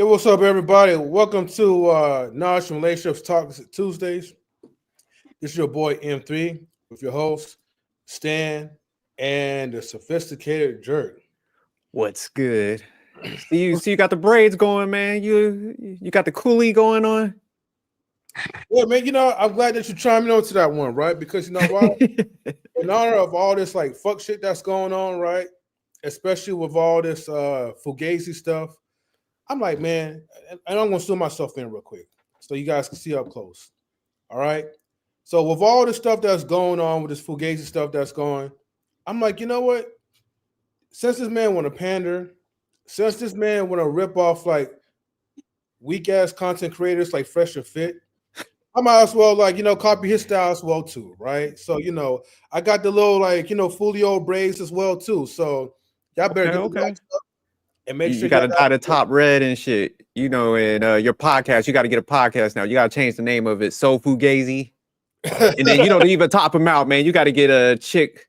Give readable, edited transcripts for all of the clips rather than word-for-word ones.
what's up, everybody? Welcome to Knowledge and Relationships Talk Tuesdays. This is your boy M3 with your host, Stan, and the sophisticated jerk. What's good? See you got the braids going, man. You got the Cooley going on. Yeah, man, I'm glad that you chimed in to that one, right? Because you know what? In honor of all this like fuck shit that's going on, right? Especially with all this Fugazee stuff. I'm like, man, and I'm gonna zoom myself in real quick so you guys can see up close. All right. So with all the stuff that's going on with this Fugazi stuff that's going, I'm like, you know what? Since this man want to pander, since this man want to rip off like weak ass content creators like Fresh and Fit, I might as well copy his style as well too, right? So I got the little folio braids as well too. So y'all better get the likes up and make sure you got to dye the top red and shit. And your podcast, you got to get a podcast now. You got to change the name of it, So Fugazi. And then to even top them out, man, you got to get a chick,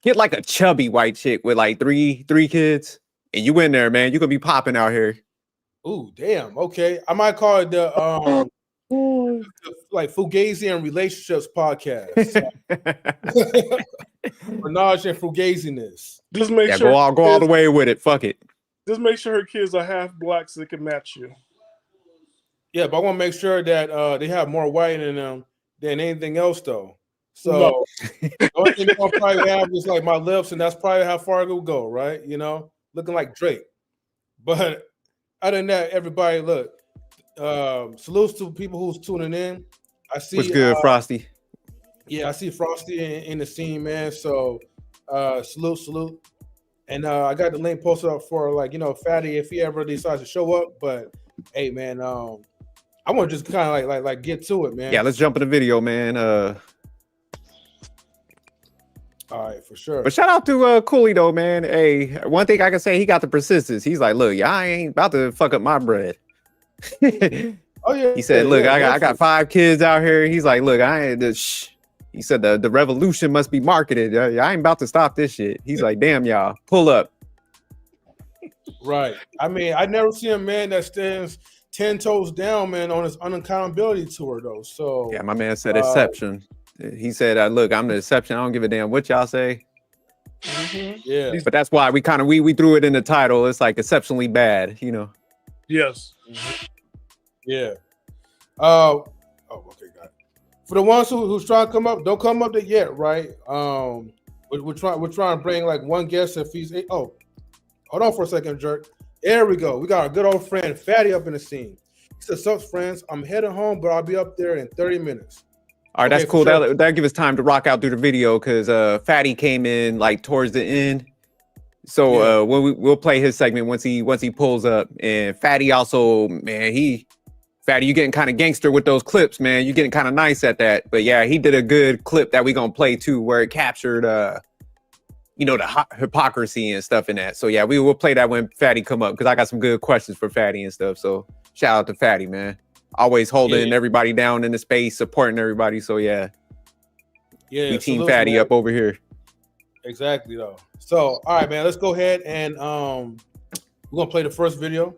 get like a chubby white chick with like three kids, and you in there, man. You gonna be popping out here. Ooh, damn. Okay, I might call it the like Fugazi and Relationships Podcast. Knowledge and Fugaziness. Just make sure go all the way with it. Fuck it. Just make sure her kids are half black so they can match you. Yeah, but I want to make sure that they have more white in them than anything else, though. So the only thing they're gonna probably have is like my lips, and that's probably how far it will go, right? Looking like Drake. But other than that, everybody, look. Salutes to people who's tuning in. I see. What's good, Frosty? Yeah, I see Frosty in the scene, man. So salute. And I got the link posted up for Fatty if he ever decides to show up. But hey, man, I want to just kind of like get to it, man. Yeah, let's jump in the video, man. All right, for sure. But shout out to Cooley though, man. Hey, one thing I can say, he got the persistence. He's like, look, I ain't about to fuck up my bread. Oh yeah. He said, look, I got 5 kids out here. He's like, look, I ain't He said the revolution must be marketed. I ain't about to stop this shit. He's like, damn, y'all, pull up. Right. I mean, I never seen a man that stands 10 toes down, man, on his unaccountability tour, though. So yeah, my man said exception. He said, look, I'm the exception. I don't give a damn what y'all say. Mm-hmm. Yeah. But that's why we threw it in the title. It's like exceptionally bad, Yes. Mm-hmm. Yeah. Okay, got it. For the ones who's trying to come up, don't come up there yet, right? We're trying to bring like one guest if he's hold on for a second, jerk. There we go. We got our good old friend Fatty up in the scene. He says, "Sup, friends? I'm heading home, but I'll be up there in 30 minutes." All right, that's cool. Sure. That'll give us time to rock out through the video because Fatty came in like towards the end. So we'll play his segment once he pulls up. And Fatty also, man, Fatty, you getting kind of gangster with those clips, man. You getting kind of nice at that. But yeah, he did a good clip that we gonna play too, where it captured the hypocrisy and stuff in that. So yeah, we will play that when Fatty come up because I got some good questions for Fatty and stuff. So shout out to Fatty, man. Always holding everybody down in the space, supporting everybody. So yeah, we team Fatty man. Up over here. Exactly though. So all right, man, let's go ahead and we're gonna play the first video.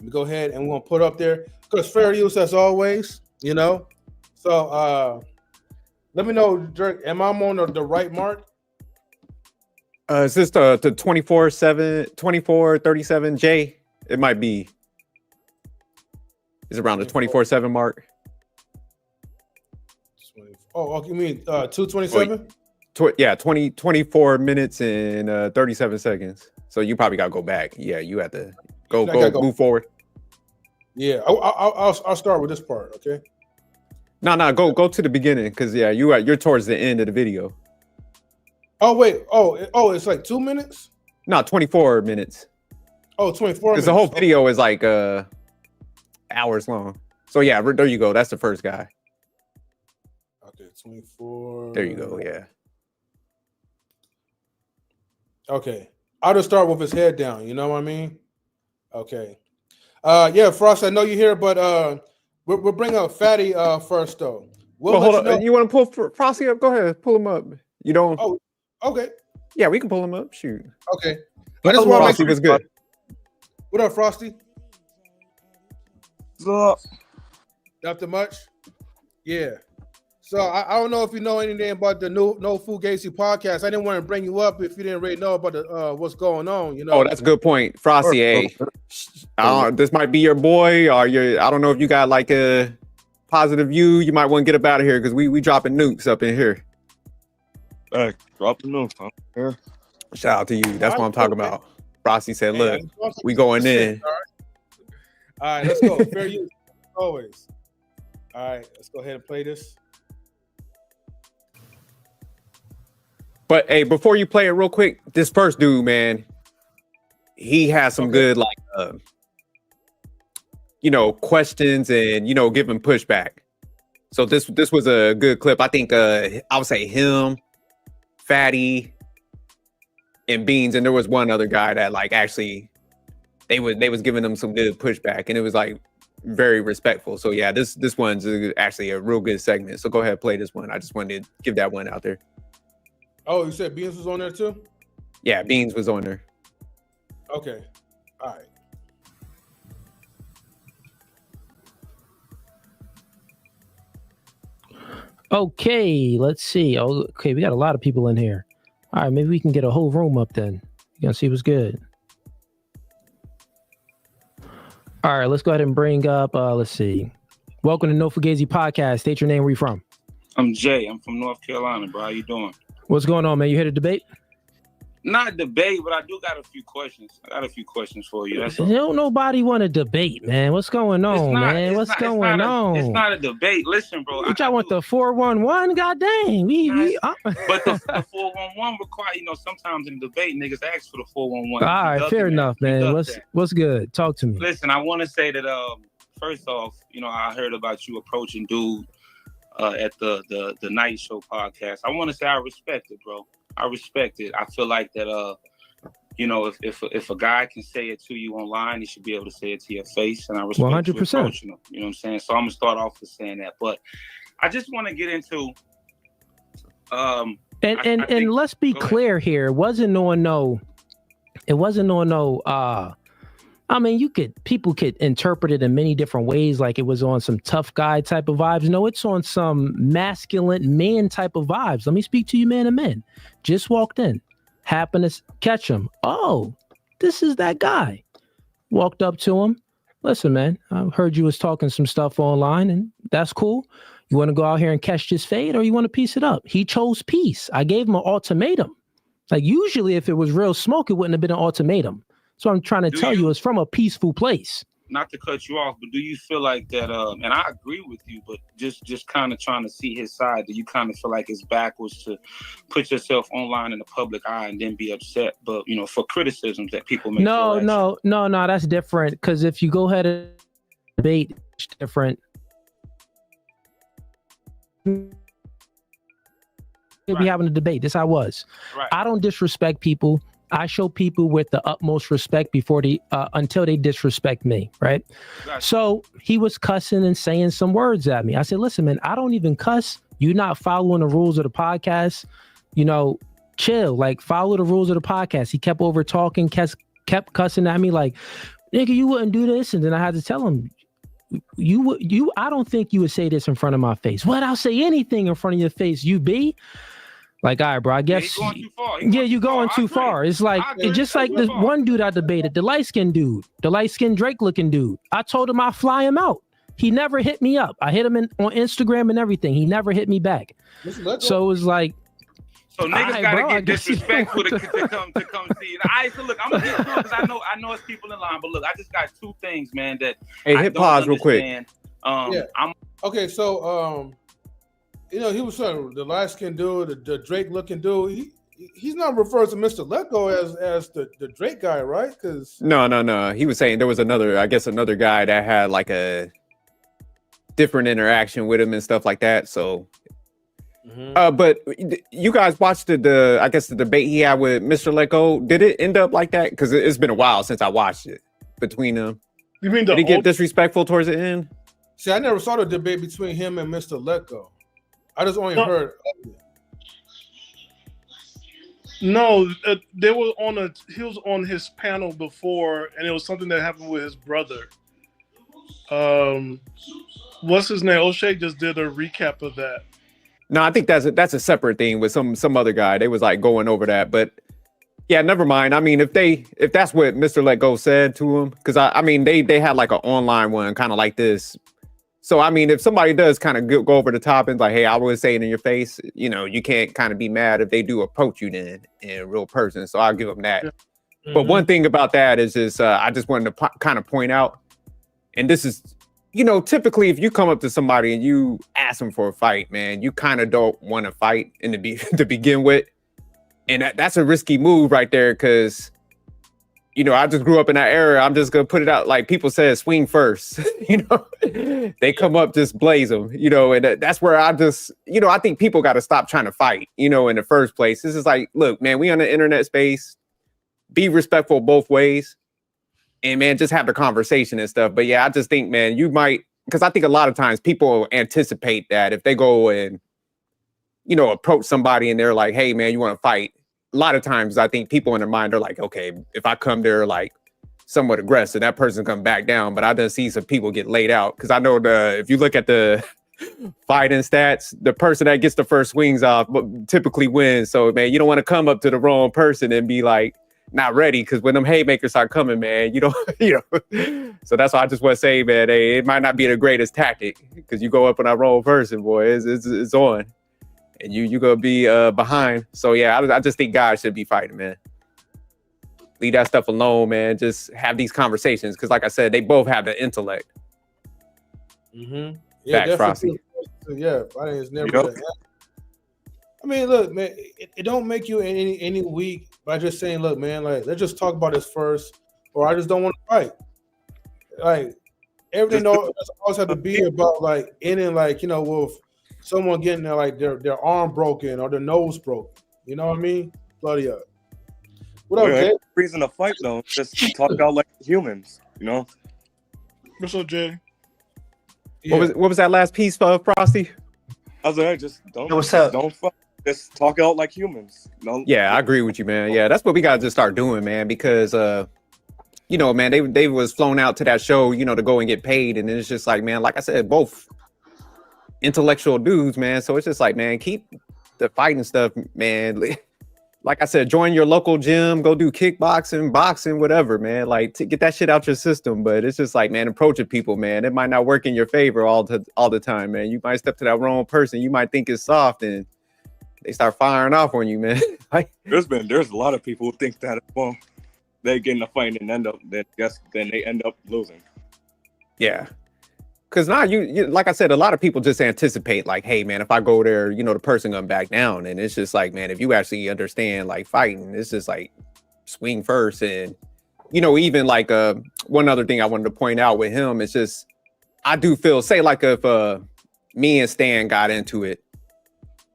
We go ahead and we're gonna put it up there because fair use as always, So let me know, Dirk, am I on the right mark? Is this the 2437J? It might be. Is around the 24/7 mark. Oh, you mean 227? Yeah, 24 minutes and 37 seconds. So you probably gotta go back. Yeah, you have to go move forward. Yeah, I'll start with this part. Okay. No, go to the beginning because yeah, you're towards the end of the video. Oh wait, it's like 2 minutes. No, 24 minutes. Oh, 24 minutes. Because the whole video is like hours long. So yeah, there you go. That's the first guy. Okay, 24. There you go. Yeah. Okay, I'll just start with his head down. You know what I mean? Okay. Yeah, Frost, I know you're here, but we'll bring up Fatty first though. Hold on. You want to pull Frosty up? Go ahead, pull him up. You don't. Oh, okay. Yeah, we can pull him up. Shoot. Okay. Frosty was good. What up, Frosty? What's up? Nothing much. Yeah. So I don't know if you know anything about the No Fugazee Podcast. I didn't want to bring you up if you didn't really know about the what's going on. You know. Oh, that's a good point, Frosty. Hey, this might be your boy, or your. I don't know if you got like a positive view. You might want to get up out of here because we dropping nukes up in here. Hey, drop the nukes, huh? Yeah. Shout out to you. That's what I'm talking about. Frosty said, "Look, we going in." All right, let's go. Fair use, always. All right, let's go ahead and play this. But hey, before you play it real quick, this first dude, man, he has some good like questions and giving pushback. So this was a good clip. I think I would say him, Fatty, and Beans, and there was one other guy that like actually they was giving them some good pushback, and it was like very respectful. So yeah, this one's actually a real good segment. So go ahead, play this one. I just wanted to give that one out there. Oh, you said Beans was on there too? Yeah, Beans was on there. Okay. All right. Okay, let's see. Okay, we got a lot of people in here. All right, maybe we can get a whole room up then. You gonna see what's good. All right, let's go ahead and bring up, let's see. Welcome to No Fugazee Podcast. State your name, where you from? I'm Jay. I'm from North Carolina, bro. How you doing? What's going on, man? You here to debate? Not debate, but I do got a few questions. I got a few questions for you. That's all. Don't nobody want to debate, man. What's going on, man? What's going on? It's not a debate. Listen, bro. Which I want the 411. God dang. But the 411 require, sometimes in debate, niggas ask for the 411. All right, fair enough, man. What's good? Talk to me. Listen, I want to say that first off, I heard about you approaching dude at the Night Show podcast. I want to say I respect it, bro. I respect it. I feel like that if a guy can say it to you online, he should be able to say it to your face. And I respect 100%. You know what I'm saying? So I'm gonna start off with saying that. But I just want to get into and let's be clear here. It wasn't on no I mean, people could interpret it in many different ways, like it was on some tough guy type of vibes. No, it's on some masculine man type of vibes. Let me speak to you, man to man. Just walked in, happened to catch him. Oh, this is that guy. Walked up to him. Listen, man, I heard you was talking some stuff online, and that's cool. You want to go out here and catch this fade, or you want to piece it up? He chose peace. I gave him an ultimatum. Like usually, if it was real smoke, it wouldn't have been an ultimatum. So I'm trying to tell you, it's from a peaceful place. Not to cut you off, but do you feel like that, and I agree with you, but just kind of trying to see his side, do you kind of feel like it's backwards to put yourself online in the public eye and then be upset, but, for criticisms that people make? No, that's different. Because if you go ahead and debate, it's different. We'll be having a debate. This I was. Right. I don't disrespect people. I show people with the utmost respect until they disrespect me, right? Gotcha. So he was cussing and saying some words at me. I said, listen, man, I don't even cuss. You're not following the rules of the podcast. Chill, like follow the rules of the podcast. He kept over talking, kept cussing at me like, nigga, you wouldn't do this. And then I had to tell him, I don't think you would say this in front of my face. What? I'll say anything in front of your face, you be. Like, all right, bro, I guess. Yeah, you're going too far. It's like, just like this one dude I debated, the light-skinned dude, the light-skinned Drake-looking dude. I told him I'd fly him out. He never hit me up. I hit him on Instagram and everything. He never hit me back. So it was like. So niggas gotta get disrespectful to come see it. All right, so look, I'm gonna get to it because I know it's people in line, but look, I just got two things, man, that hey, hit pause real quick. Okay, so he was saying the light skinned dude, the Drake looking dude. He's not referring to Mr. Letgo as the Drake guy, right? Because no. He was saying there was another guy that had like a different interaction with him and stuff like that. So, but you guys watched the debate he had with Mr. Letgo. Did it end up like that? Because it's been a while since I watched it between them. You mean did he get disrespectful towards the end? See, I never saw the debate between him and Mr. Letgo. I just only heard. No, he was on his panel before, and it was something that happened with his brother. What's his name? O'Shea just did a recap of that. No, I think that's a separate thing with some other guy. They was like going over that, but yeah, never mind. I mean, if that's what Mr. Let Go said to him, because I mean they had like an online one kind of like this. So I mean, if somebody does kind of go over the top and like, hey, I would say it in your face, you know, you can't kind of be mad if they do approach you then in real person. So I'll give them that. Mm-hmm. But one thing about that is I just wanted to kind of point out, and this is, you know, typically if you come up to somebody and you ask them for a fight, man, you kind of don't want to fight to begin with. And that's a risky move right there because, you know, I just grew up in that era. I'm just going to put it out like people said, swing first. You know, they come up, just blaze them, you know, and that's where I just, you know, I think people got to stop trying to fight, you know, in the first place. This is like, look, man, we on the internet space. Be respectful both ways. And man, just have the conversation and stuff. But yeah, I just think, man, you might, because I think a lot of times people anticipate that if they go and, you know, approach somebody and they're like, hey, man, you want to fight? A lot of times I think people in their mind are like, okay, if I come there like somewhat aggressive, that person come back down. But I done see some people get laid out because I know if you look at the fighting stats, the person that gets the first swings off typically wins. So man, you don't want to come up to the wrong person and be like, not ready, because when them haymakers start coming, man, you don't, you know. So that's why I just want to say, man, hey, it might not be the greatest tactic because you go up on that wrong person, boy, it's on, and you gonna be behind. So yeah, I just think guys should be fighting, man. Leave that stuff alone, man. Just have these conversations because, like I said, they both have the intellect. Mm-hmm. Yeah, Facts, Frosty. Yeah, fighting is never. I mean, look, man, it don't make you any weak by just saying, look, man, like, let's just talk about this first, or I just don't want to fight. Like, everything doesn't always have to be about, like, ending, like, you know, with someone getting their, like, their arm broken or their nose broken. You know what I mean? Bloody up. What up, Jay? Reason to fight, though. Just talk out like humans, you know? What's up, Jay? Yeah. What was that last piece, Frosty? I was like, hey, just don't. What's up? Don't fight. Just talk out like humans. Yeah, I agree with you, man. Yeah, that's what we gotta just start doing, man. Because you know, man, they was flown out to that show, you know, to go and get paid, and it's just like, man, like I said, both intellectual dudes, man. So it's just like, man, keep the fighting stuff, man. Like I said, join your local gym, go do kickboxing, boxing, whatever, man. Like to get that shit out your system. But it's just like, man, approaching people, man, it might not work in your favor all the time, man. You might step to that wrong person. You might think it's soft, and they start firing off on you, man. Like, there's a lot of people who think that, well, they get in a fight and then they end up losing. Yeah. Because now you like I said, a lot of people just anticipate like, hey, man, if I go there, you know, the person gonna back down. And it's just like, man, if you actually understand like fighting, it's just like swing first. And, you know, even like one other thing I wanted to point out with him is just, I do feel, say like if me and Stan got into it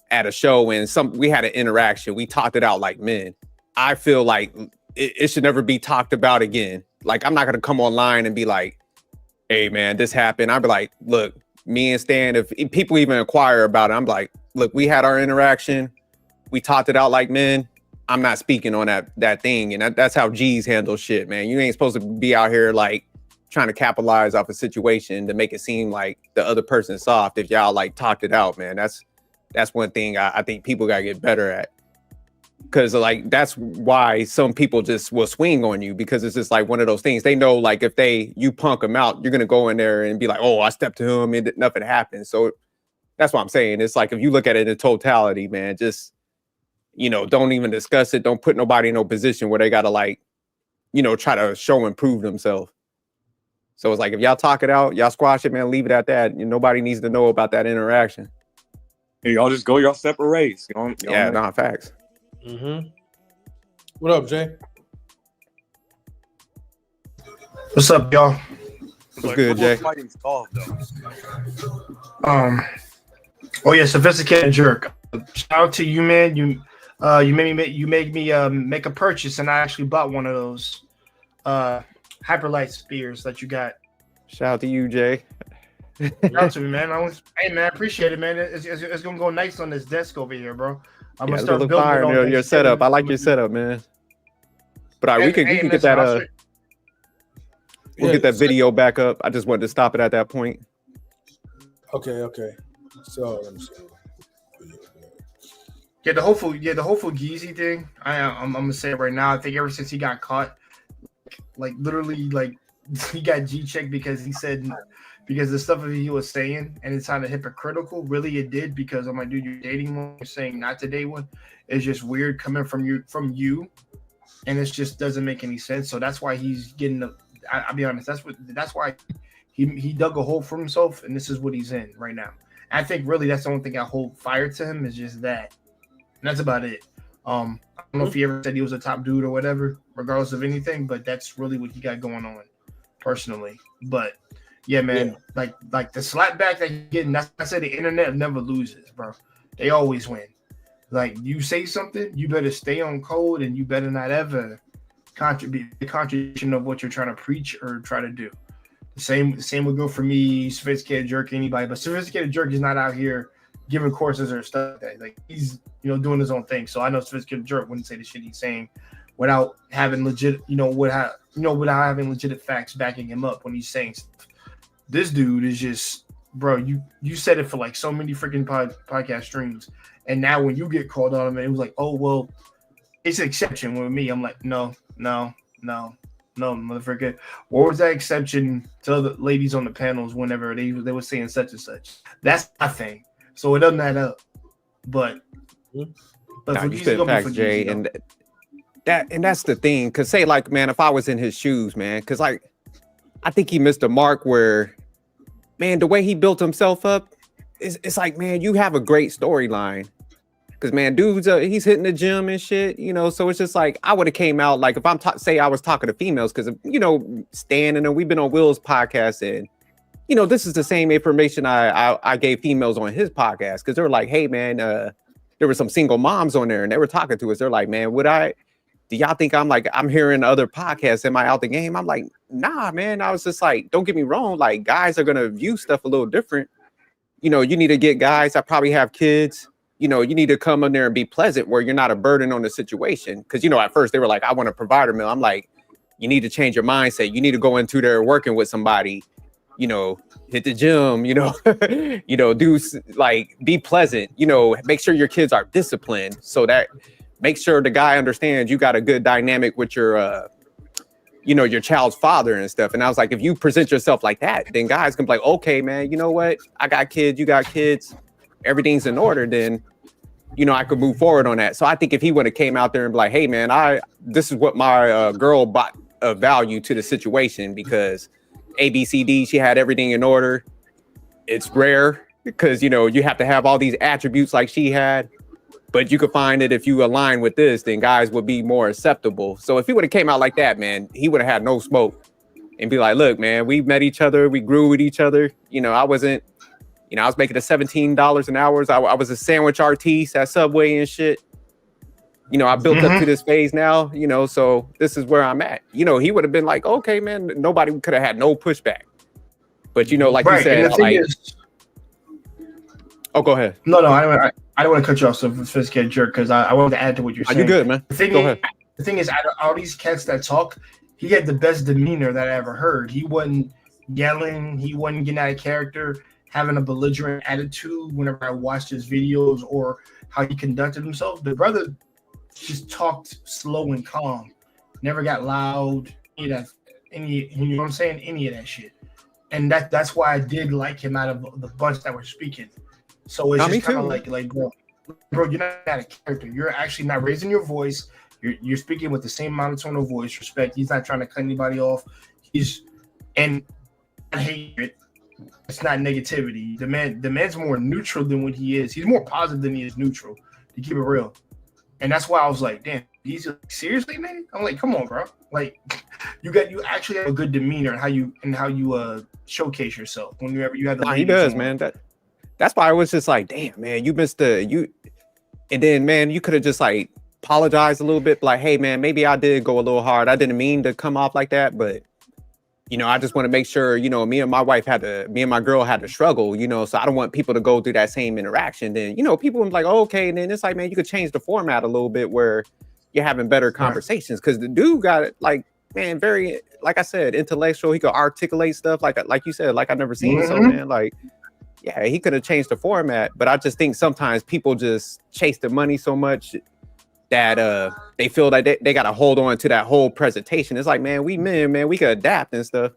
at a show and we had an interaction, we talked it out like men. I feel like it should never be talked about again. Like, I'm not gonna come online and be like, hey man, this happened. I'd be like, look, me and Stan, if people even inquire about it, I'm like, look, we had our interaction. We talked it out like men. I'm not speaking on that thing. And that's how G's handle shit, man. You ain't supposed to be out here like trying to capitalize off a situation to make it seem like the other person's soft. If y'all like talked it out, man, that's one thing I think people gotta get better at. Because like that's why some people just will swing on you, because it's just like one of those things. They know like if you punk them out, you're gonna go in there and be like, oh, I stepped to him and nothing happened. So that's what I'm saying. It's like if you look at it in totality, man, just, you know, don't even discuss it. Don't put nobody in no position where they gotta like, you know, try to show and prove themselves. So it's like if y'all talk it out, y'all squash it, man, leave it at that. Nobody needs to know about that interaction. And y'all just go your separate ways. Yeah, nah, facts. Mm-hmm. What up, Jay? What's up, y'all? What's good, Jay? Oh yeah, sophisticated jerk. Shout out to you, man. You made me make a purchase, and I actually bought one of those hyperlight spears that you got. Shout out to you, Jay. Shout out to me, man. Hey, man, I appreciate it, man. It's gonna go nice on this desk over here, bro. I'm gonna start building your setup. I like your setup, man. But we can get that. We'll get that video back up. I just wanted to stop it at that point. Okay. So let me see. Yeah, the whole Fugazee thing. I'm gonna say it right now. I think ever since he got caught, like literally, like he got G-checked because the stuff that he was saying, and it sounded hypocritical. Really, it did, because I'm like, dude, you're dating one, you're saying not to date one. It's just weird coming from you, and it just doesn't make any sense. So that's why he's getting I'll be honest. That's why he dug a hole for himself, and this is what he's in right now. And I think really that's the only thing I hold fire to him is just that, and that's about it. I don't know if he ever said he was a top dude or whatever, regardless of anything, but that's really what he got going on, personally. But yeah, man, like the slap back that you're getting. That's why I said the internet never loses, bro. They always win. Like, you say something, you better stay on code, and you better not ever contribute the contradiction of what you're trying to preach or try to do. The same would go for me, Sophisticated Jerk, anybody, but Sophisticated Jerk is not out here giving courses or stuff like that. Like, he's doing his own thing. So I know Sophisticated Jerk wouldn't say the shit he's saying without having without having legit facts backing him up when he's saying stuff. This dude is just, bro, you said it for like so many freaking podcast streams, and now when you get called on him, it was like, oh well, it's an exception with me. I'm like, no, motherfucker. What was that exception to the ladies on the panels whenever they were saying such and such? That's my thing. So it doesn't add up. But you said facts, Jay, and that's the thing. Cause say like, man, if I was in his shoes, man, cause like I think he missed a mark where, man, the way he built himself up, it's like, man, you have a great storyline. Cause man, dude's he's hitting the gym and shit, so it's just like, I would have came out like if I'm say I was talking to females, cause Stan and we've been on Will's podcast, and this is the same information I gave females on his podcast, cause they're like, hey man, there were some single moms on there and they were talking to us. They're like, man, do y'all think I'm hearing other podcasts? Am I out the game? I'm like, nah, man. I was just like, don't get me wrong. Like, guys are going to view stuff a little different. You need to get guys that probably have kids. You need to come in there and be pleasant where you're not a burden on the situation. Cause at first they were like, I want a provider meal. I'm like, you need to change your mindset. You need to go into there working with somebody, hit the gym, do like, be pleasant, make sure your kids are disciplined, so that make sure the guy understands you got a good dynamic with your, your child's father and stuff. And I was like, if you present yourself like that, then guys can be like, okay, man, you know what? I got kids, you got kids, everything's in order. Then, I could move forward on that. So I think if he would have came out there and be like, hey man, this is what my girl brought of value to the situation, because ABCD, she had everything in order. It's rare because, you have to have all these attributes like she had. But you could find that if you align with this, then guys would be more acceptable. So if he would have came out like that, man, he would have had no smoke and be like, look, man, we met each other. We grew with each other. I wasn't, I was making the $17 an hour. I was a sandwich artiste at Subway and shit. I built up to this phase now, so this is where I'm at. He would have been like, okay, man, nobody could have had no pushback. But, like right. You said, like, oh, go ahead. No, I don't want to cut you off, Sophisticated Jerk, because I wanted to add to what you're saying. You good, man. The thing is, out of all these cats that talk, he had the best demeanor that I ever heard. He wasn't yelling. He wasn't getting out of character, having a belligerent attitude whenever I watched his videos or how he conducted himself. The brother just talked slow and calm. Never got loud. You know what I'm saying? Any of that shit. And that's why I did like him out of the bunch that were speaking. So it's just kind of like bro, you're not out of character. You're actually not raising your voice. You're speaking with the same monotone voice, respect. He's not trying to cut anybody off. And I hate it. It's not negativity. The man's more neutral than what he is. He's more positive than he is neutral, to keep it real. And that's why I was like, damn, he's seriously, man? I'm like, come on, bro. Like, you actually have a good demeanor and how you showcase yourself whenever you have the. He does, man. That's why I was just like, damn, man, you missed and then, man, you could have just like apologized a little bit, like, hey, man, maybe I did go a little hard. I didn't mean to come off like that, but I just want to make sure, me and my girl had to struggle, so I don't want people to go through that same interaction. Then, people would be like, oh, okay. And then it's like, man, you could change the format a little bit where you're having better conversations. Cause the dude got it. Like, man, very, like I said, intellectual. He could articulate stuff like you said, like I've never seen. So, man, like, yeah, he could have changed the format. But I just think sometimes people just chase the money so much that they feel like they got to hold on to that whole presentation. It's like, man, we could adapt and stuff.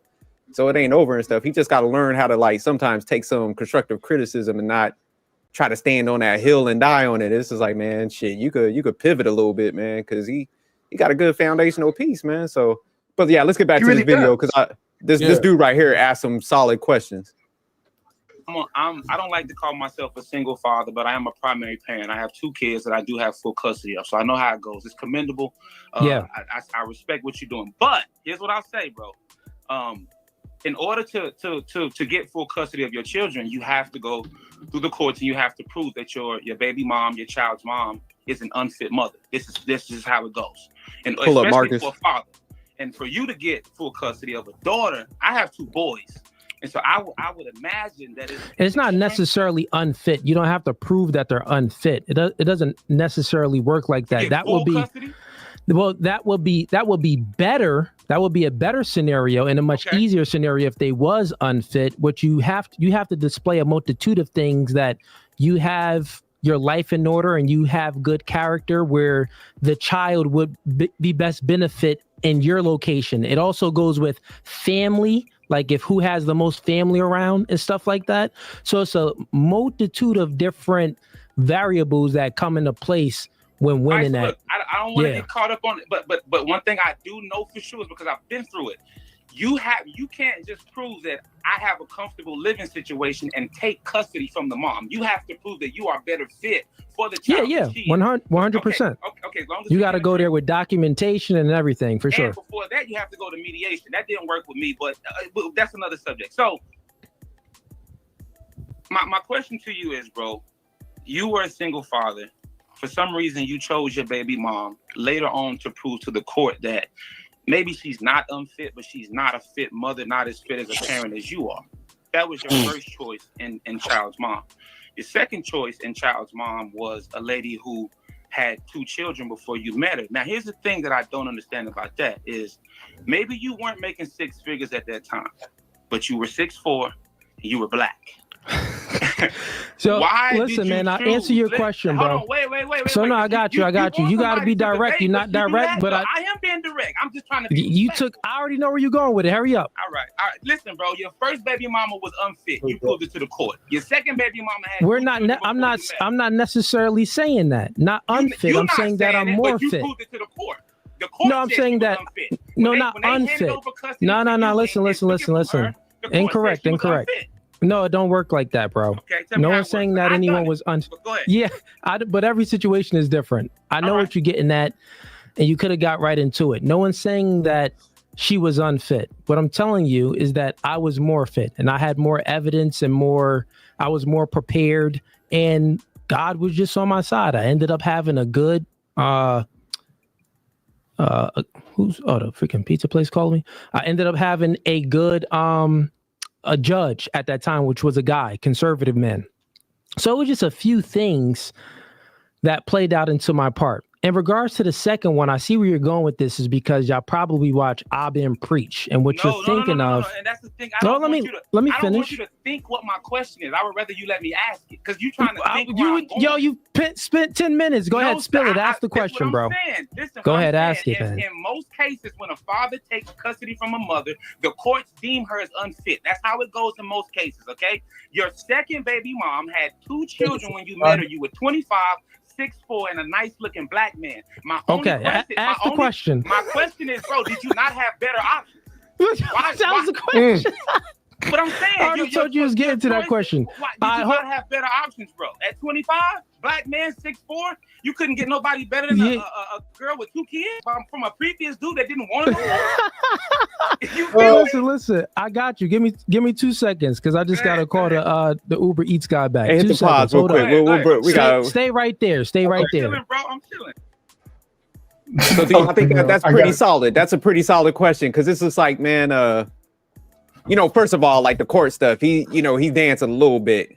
So it ain't over and stuff. He just got to learn how to like sometimes take some constructive criticism and not try to stand on that hill and die on it. This is like, man, shit, you could pivot a little bit, man, because he got a good foundational piece, man. So, but yeah, let's get back to this video because this dude right here asked some solid questions. I don't like to call myself a single father, but I am a primary parent. I have 2 kids that I do have full custody of, so I know how it goes. It's commendable. I respect what you're doing. But here's what I'll say, bro. In order to get full custody of your children, you have to go through the courts and you have to prove that your baby mom, your child's mom, is an unfit mother. This is how it goes. And pull especially up, Marcus. for a father. And for you to get full custody of a daughter, I have 2 boys. And so I would imagine that it's not necessarily unfit. You don't have to prove that they're unfit. It doesn't necessarily work like that. That will be custody? Well, that would be better. That would be a better scenario and a much easier scenario if they was unfit. What you have to display a multitude of things, that you have your life in order and you have good character, where the child would be best benefit in your location. It also goes with family, like if who has the most family around and stuff like that. So it's a multitude of different variables that come into place when winning that. Look, I don't want to get caught up on it, but one thing I do know for sure is, because I've been through it, you can't just prove that I have a comfortable living situation and take custody from the mom. You have to prove that you are better fit for the child. Yeah, 100%. Okay, as long as you got to go there with documentation and everything, for sure. And before that, you have to go to mediation. That didn't work with me, but that's another subject. So my question to you is, bro, you were a single father. For some reason, you chose your baby mom later on to prove to the court that maybe she's not unfit, but she's not a fit mother, not as fit as a parent as you are. That was your first choice in child's mom. Your second choice in child's mom was a lady who had 2 children before you met her. Now, here's the thing that I don't understand about that is maybe you weren't making 6 figures at that time, but you were 6'4", and you were black. So listen, man, I'll answer your question, bro. Wait. So no, I got you. You got to be direct. You're not direct, but I am being direct. I'm just trying to be I already know where you're going with it. Hurry up. All right. Listen, bro, your first baby mama was unfit. You proved it to the court. Your second baby mama had I'm not necessarily saying that. Not unfit. I'm saying that I'm more fit. You proved it to the court. The court I'm saying that unfit. Not unfit. No. Listen. Incorrect. No, it don't work like that, bro. Okay, no one's saying that anyone was unfit. Yeah, but every situation is different. I know what you're getting at, and you could have got right into it. No one's saying that she was unfit. What I'm telling you is that I was more fit, and I had more evidence and I was more prepared, and God was just on my side. I ended up having a good the freaking pizza place called me. I ended up having a good a judge at that time, which was a guy, conservative man. So it was just a few things that played out into my part. In regards to the second one, I see where you're going with this is because y'all probably watch Abin preach, and what you're thinking of. And that's the thing. Let me finish. I don't want you to think what my question is. I would rather you let me ask it, because you're trying to think. You spent 10 minutes. Go ahead, spill it. Ask the question, bro. Listen, go ahead, ask it, man. In most cases, when a father takes custody from a mother, the courts deem her as unfit. That's how it goes in most cases. Okay, your second baby mom had 2 children when you met her. You were 25. 6'4" and a nice looking black man. Ask the question. My question is, bro, did you not have better options? That was the question. But I'm saying, I already told you was getting to that question. Why, did you not have better options, bro? At 25, black man, 6'4", you couldn't get nobody better than a girl with 2 kids from a previous dude that didn't want to. Listen. I got you. Give me 2 seconds, because I just got to call the Uber Eats guy back. Hey, hit the pause real quick. We got stay right there. Stay right there. Chilling, bro. I'm chilling. So I think that's pretty solid. That's a pretty solid question, because it's just like, man, first of all, like the court stuff, he's dancing a little bit,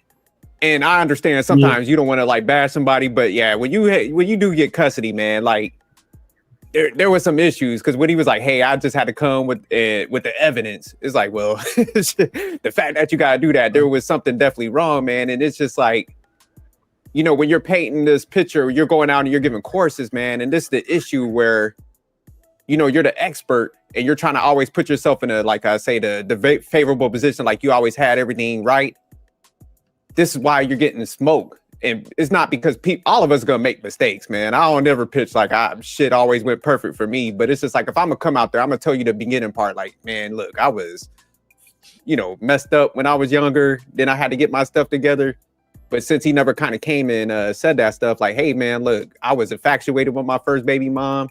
and I understand sometimes you don't want to like bash somebody, but yeah, when you do get custody, man, like there was some issues because when he was like, "Hey, I just had to come with the evidence," it's like, well, the fact that you gotta do that, there was something definitely wrong, man. And it's just like, you know, when you're painting this picture, you're going out and you're giving courses, man. And this is the issue where, you know, you're the expert and you're trying to always put yourself in a, like I say, the favorable position, like you always had everything right. This is why you're getting smoke. And it's not because all of us are gonna make mistakes, man. I don't ever pitch like shit always went perfect for me. But it's just like, if I'm gonna come out there, I'm gonna tell you the beginning part. Like, man, look, I was, you know, messed up when I was younger. Then I had to get my stuff together. But since he never kind of came and said that stuff, like, hey, man, look, I was infatuated with my first baby mom.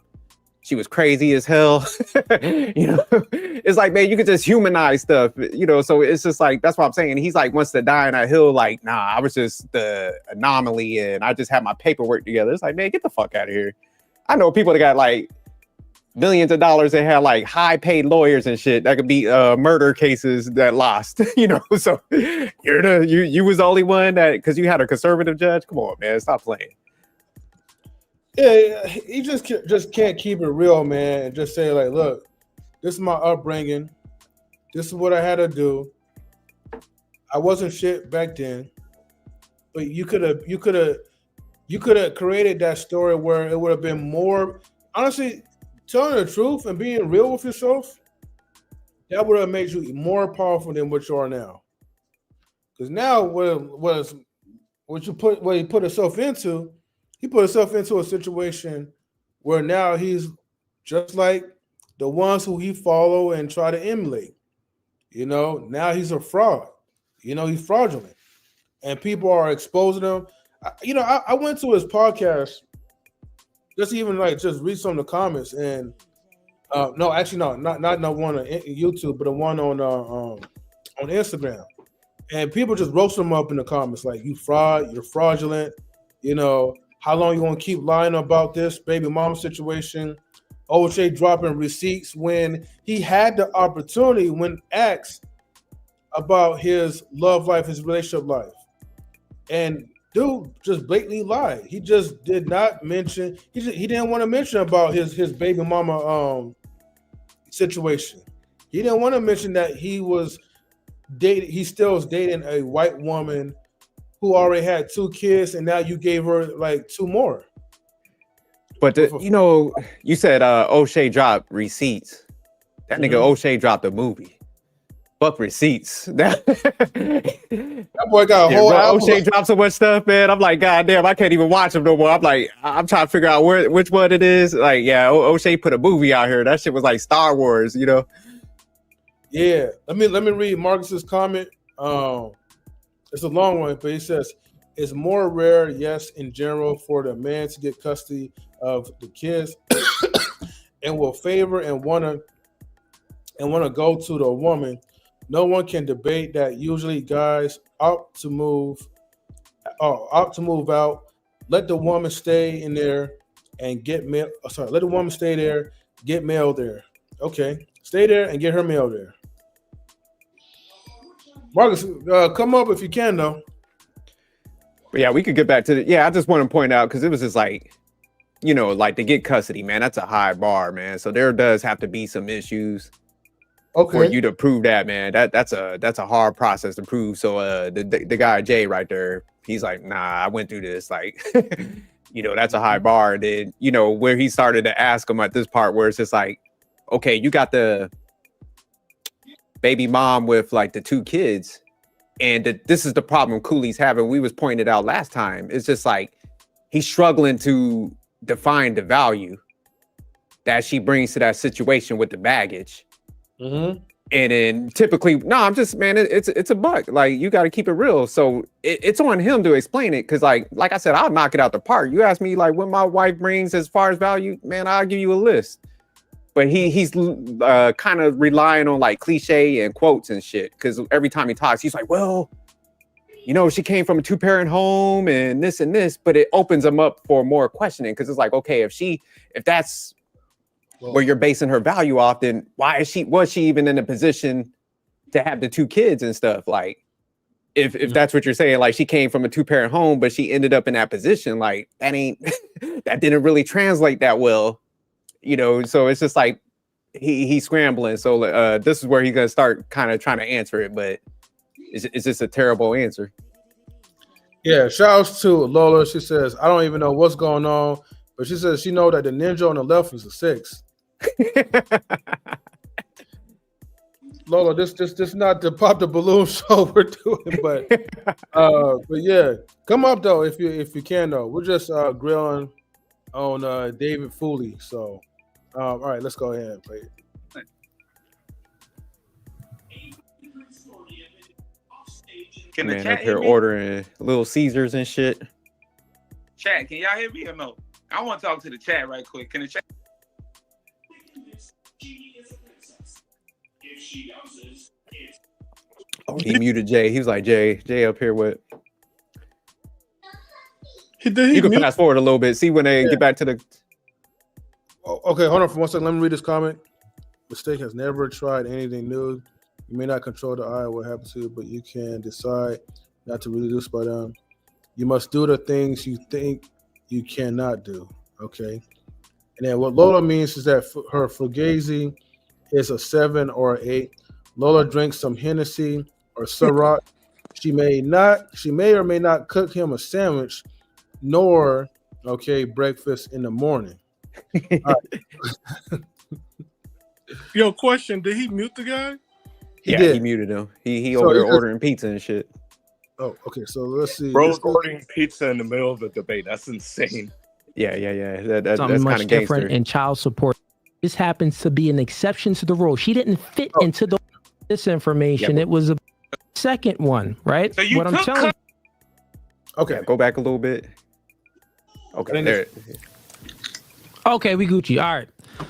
She was crazy as hell. You know, it's like, man, you could just humanize stuff, you know? So it's just like, that's what I'm saying. He's like, wants to die on that hill. Like, nah, I was just the anomaly and I just had my paperwork together. It's like, man, get the fuck out of here. I know people that got like millions of dollars and had like high paid lawyers and shit that could be murder cases that lost, you know? So you was the only one that, because you had a conservative judge. Come on, man, stop playing. Yeah, he just can't keep it real, man, and just say like, look, this is my upbringing. This is what I had to do. I wasn't shit back then, but you could have created that story where it would have been more, honestly, telling the truth and being real with yourself. That would have made you more powerful than what you are now. Because now what you put yourself into. He put himself into a situation where now he's just like the ones who he follow and try to emulate. You know, now he's a fraud. You know, he's fraudulent. And people are exposing him. I went to his podcast just read some of the comments. And not the one on YouTube, but the one on Instagram. And people just roast him up in the comments like, you fraud, you're fraudulent, you know. How long you gonna keep lying about this baby mom situation? OJ dropping receipts when he had the opportunity when asked about his love life, his relationship life. And dude just blatantly lied. He just did not mention, he didn't want to mention about his baby mama situation. He didn't want to mention that he still is dating a white woman who already had 2 kids, and now you gave her like 2 more. But you know, you said O'Shea dropped receipts. That nigga O'Shea dropped a movie. Fuck receipts. That boy got a whole album. O'Shea dropped so much stuff, man. I'm like, God damn, I can't even watch him no more. I'm like, I'm trying to figure out which one it is. Like, yeah, O'Shea put a movie out here. That shit was like Star Wars, you know? Yeah. Let me read Marcus's comment. It's a long one, but he says, it's more rare, yes, in general, for the man to get custody of the kids and will favor and want to go to the woman. No one can debate that. Usually guys opt to move out. Let the woman stay in there and get mail. Let the woman stay there, get mail there. Okay, stay there and get her mail there. Marcus, come up if you can, though. But yeah, we could get back to I just want to point out, because it was just like, you know, like to get custody, man, that's a high bar, man. So there does have to be some issues for you to prove that, man. That's a hard process to prove. So the guy Jay right there, he's like, nah, I went through this. Like, you know, that's a high bar. And then, you know, where he started to ask him at this part where it's just like, okay, you got the baby mom with like the 2 kids, and this is the problem Cooley's having. We was pointed out last time. It's just like he's struggling to define the value that she brings to that situation with the baggage. And then typically, it's a buck. Like, you got to keep it real. So it's on him to explain it, because like I said, I'll knock it out the park. You ask me like what my wife brings as far as value, man, I'll give you a list. But he's kind of relying on like cliche and quotes and shit, because every time he talks, he's like, well, you know, she came from a 2-parent home and this and this, but it opens him up for more questioning, because it's like, okay, if that's where you're basing her value off, then was she even in a position to have the 2 kids and stuff? Like, if that's what you're saying, like she came from a 2-parent home, but she ended up in that position, like that didn't really translate that well. you know, so it's just like he's scrambling. So this is where he's gonna start kind of trying to answer it, but it's just a terrible answer. Yeah, shouts to Lola. She says, I don't even know what's going on, but she says she know that the ninja on the left is a 6. Lola, this not the pop the balloon show we're doing, but yeah, come up though if you can though. We're just grilling on David Foley. So all right, let's go ahead and play it. Can the Man chat up here hear me? ordering Little Caesars and shit. Chat, can y'all hear me or no? I want to talk to the chat right quick. Can the chat? Oh, he muted Jay. He was like, Jay up here with. You can fast forward a little bit. See when they get back to the. Oh, okay, hold on for 1 second. Let me read this comment. Mistake has never tried anything new. You may not control the eye or what happens to you, but you can decide not to really do by them. You must do the things you think you cannot do. Okay. And then what Lola means is that her Fugazi is a 7 or an 8. Lola drinks some Hennessy or Ciroc. She may or may not cook him a sandwich, nor breakfast in the morning. All right. Yo, question: did he mute the guy? He muted him. He over there ordering pizza and shit. Oh, okay. So let's see. Bro's ordering pizza in the middle of the debate. That's insane. Yeah. That's Something much kind of different gangster. in child support. This happens to be an exception to the rule. She didn't fit into this information. Yeah, it was a second one, right? So you what I'm telling you. Okay. Yeah, go back a little bit. Okay, there. Okay, we Gucci. All right.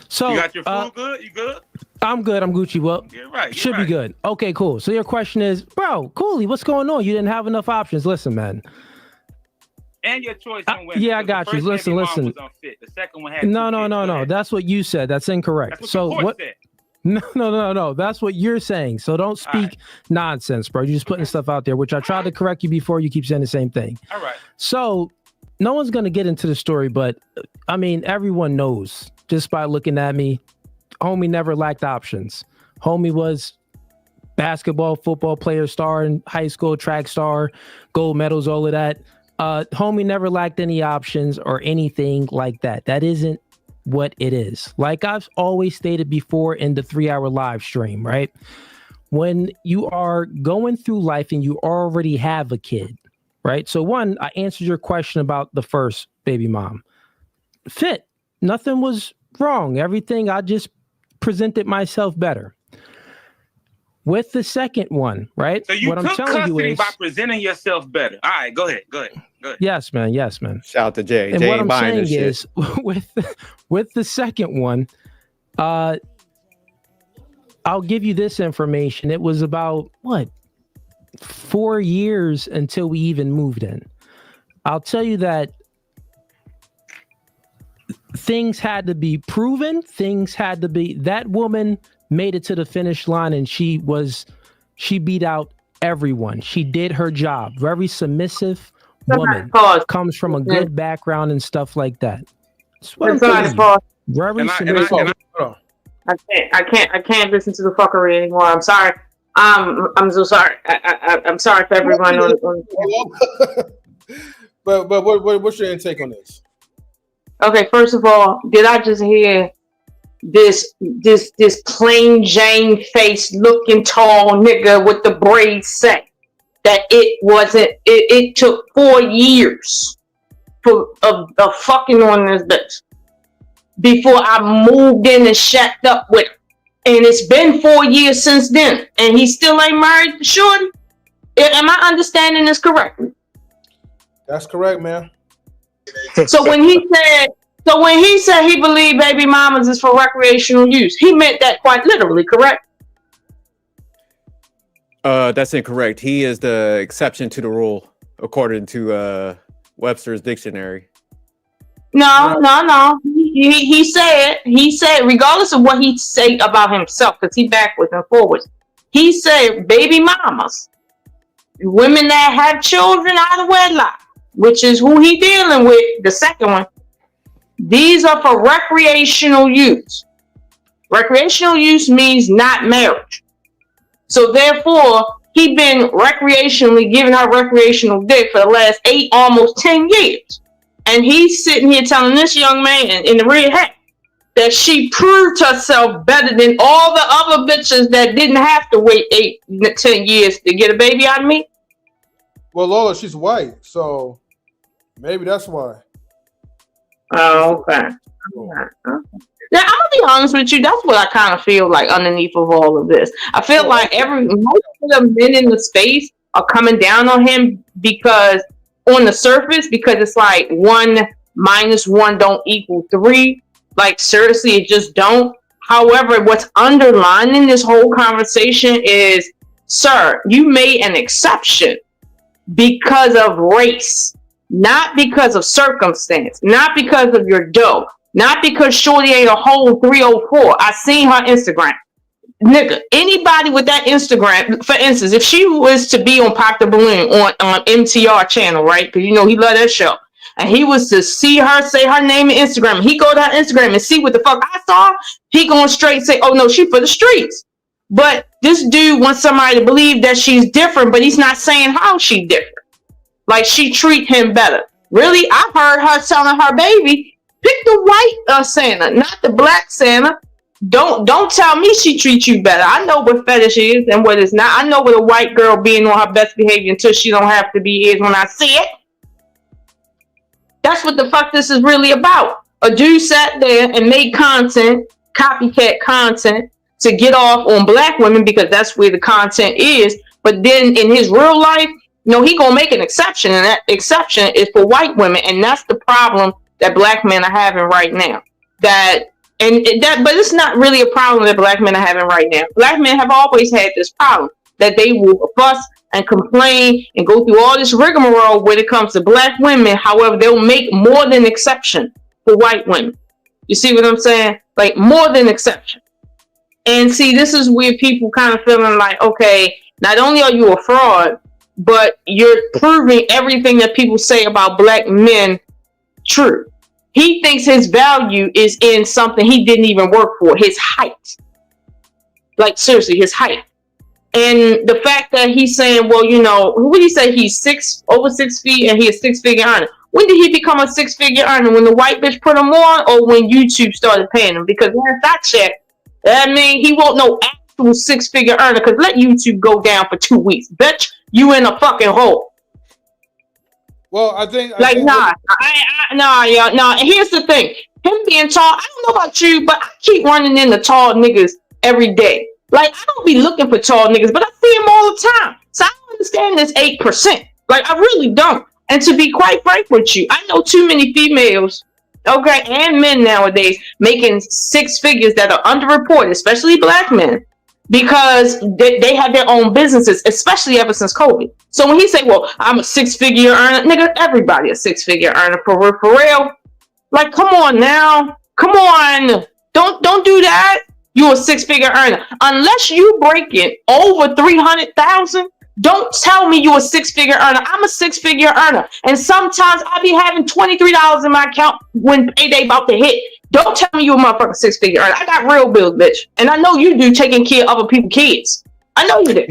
So You got your food good? You good? I'm good. I'm Gucci. Well, Get right. should be good. Okay, cool. So your question is, bro, Cooley, what's going on? You didn't have enough options. Listen, man. And your choice on women. Yeah, I got you. Listen. Was unfit. The second one had No. That's what you said. That's incorrect. That's what the court said. No. That's what you're saying. So don't speak nonsense, bro. You're just putting stuff out there, which I tried to correct you before. You keep saying the same thing. All right. So no one's going to get into the story, but I mean, everyone knows just by looking at me, homie never lacked options. Homie was basketball, football player, star in high school, track star, gold medals, all of that. Homie never lacked any options or anything like that. That isn't what it is. Like I've always stated before in the 3-hour live stream, right? When you are going through life and you already have a kid, right? So one, I answered your question about the first baby mom. Fit. Nothing was wrong. Everything, I just presented myself better. With the second one, right? So you what took I'm telling you custody is, by presenting yourself better. All right, go ahead. Yes, man. Shout out to Jay. And Jay what I'm buying saying this shit. is, with the second one, I'll give you this information. It was about 4 years until we even moved in. I'll tell you that things had to be proven. That woman made it to the finish line and she beat out everyone. She did her job. Very submissive woman. Comes from a good background and stuff like that. Very submissive. I can't listen to the fuckery anymore. I'm sorry. I'm so sorry. I'm sorry for everyone But what's your intake on this? Okay, first of all, did I just hear this plain Jane face looking tall nigga with the braids say that it took 4 years of fucking on this bitch before I moved in and shacked up with her. And it's been 4 years since then, and he still ain't married to Shorty? Am I understanding this correctly? That's correct, man. So when he said he believed baby mamas is for recreational use, he meant that quite literally, correct? That's incorrect. He is the exception to the rule, according to Webster's dictionary. No. He said, regardless of what he say about himself, because he backwards and forwards, he said baby mamas, women that have children out of wedlock, which is who he dealing with, the second one, These are for recreational use. Recreational use means not marriage. So therefore, he been recreationally giving her recreational dick for the last 8, almost 10 years. And he's sitting here telling this young man in the red hat that she proved herself better than all the other bitches that didn't have to wait 8, 10 years to get a baby out of me. Well, Lola, she's white, so maybe that's why. Oh, okay. Now, I'm gonna be honest with you. That's what I kind of feel like underneath of all of this. I feel like most of the men in the space are coming down on him because on the surface, because it's like 1 minus 1 don't equal 3. Like seriously, it just don't. However, what's underlining this whole conversation is, sir, you made an exception because of race, not because of circumstance, not because of your dough. Not because Shorty ain't a whole 304. I seen her Instagram. Nigga, anybody with that Instagram, for instance, if she was to be on Pop the Balloon on MTR channel, right? Because you know he love that show. And he was to see her say her name in Instagram. He go to her Instagram and see what the fuck I saw. He going straight say, oh no, she for the streets. But this dude wants somebody to believe that she's different, but he's not saying how she different. Like she treat him better. Really, I heard her telling her baby, pick the white Santa, not the black Santa. Don't tell me she treats you better. I know what fetish is and what is not. I know what a white girl being on her best behavior until she don't have to be is when I see it. That's what the fuck this is really about. A dude sat there and made content, copycat content, to get off on black women because that's where the content is. But then in his real life, no, he gonna make an exception, and that exception is for white women, and that's the problem that black men are having right now. But it's not really a problem that black men are having right now. Black men have always had this problem that they will fuss and complain and go through all this rigmarole when it comes to black women. However, they'll make more than exception for white women. You see what I'm saying? Like more than exception. And see, this is where people kind of feeling like, okay, not only are you a fraud, but you're proving everything that people say about black men true. He thinks his value is in something he didn't even work for, his height. Like seriously, his height. And the fact that he's saying, well, you know, what did he say? He's over 6 feet and he is 6-figure earner. When did he become a 6-figure earner? When the white bitch put him on, or when YouTube started paying him? Because last I checked, I mean, he won't no actual 6-figure earner, because let YouTube go down for 2 weeks. Bitch, you in a fucking hole. Well, I think nah. And here's the thing: him being tall. I don't know about you, but I keep running into tall niggas every day. Like I don't be looking for tall niggas, but I see them all the time. So I don't understand this 8%. Like I really don't. And to be quite frank with you, I know too many females, okay, and men nowadays making 6 figures that are underreported, especially black men, because they have their own businesses, especially ever since COVID. So when he say, well, I'm a 6-figure earner, nigga, everybody a 6-figure earner for real. Like, come on now. Come on. Don't do that. You're a 6-figure earner. Unless you break it over 300,000, don't tell me you're a 6-figure earner. I'm a 6-figure earner. And sometimes I be having $23 in my account when payday about to hit. Don't tell me you're a motherfucking 6-figure earner. I got real bills, bitch. And I know you do, taking care of other people's kids. I know you do.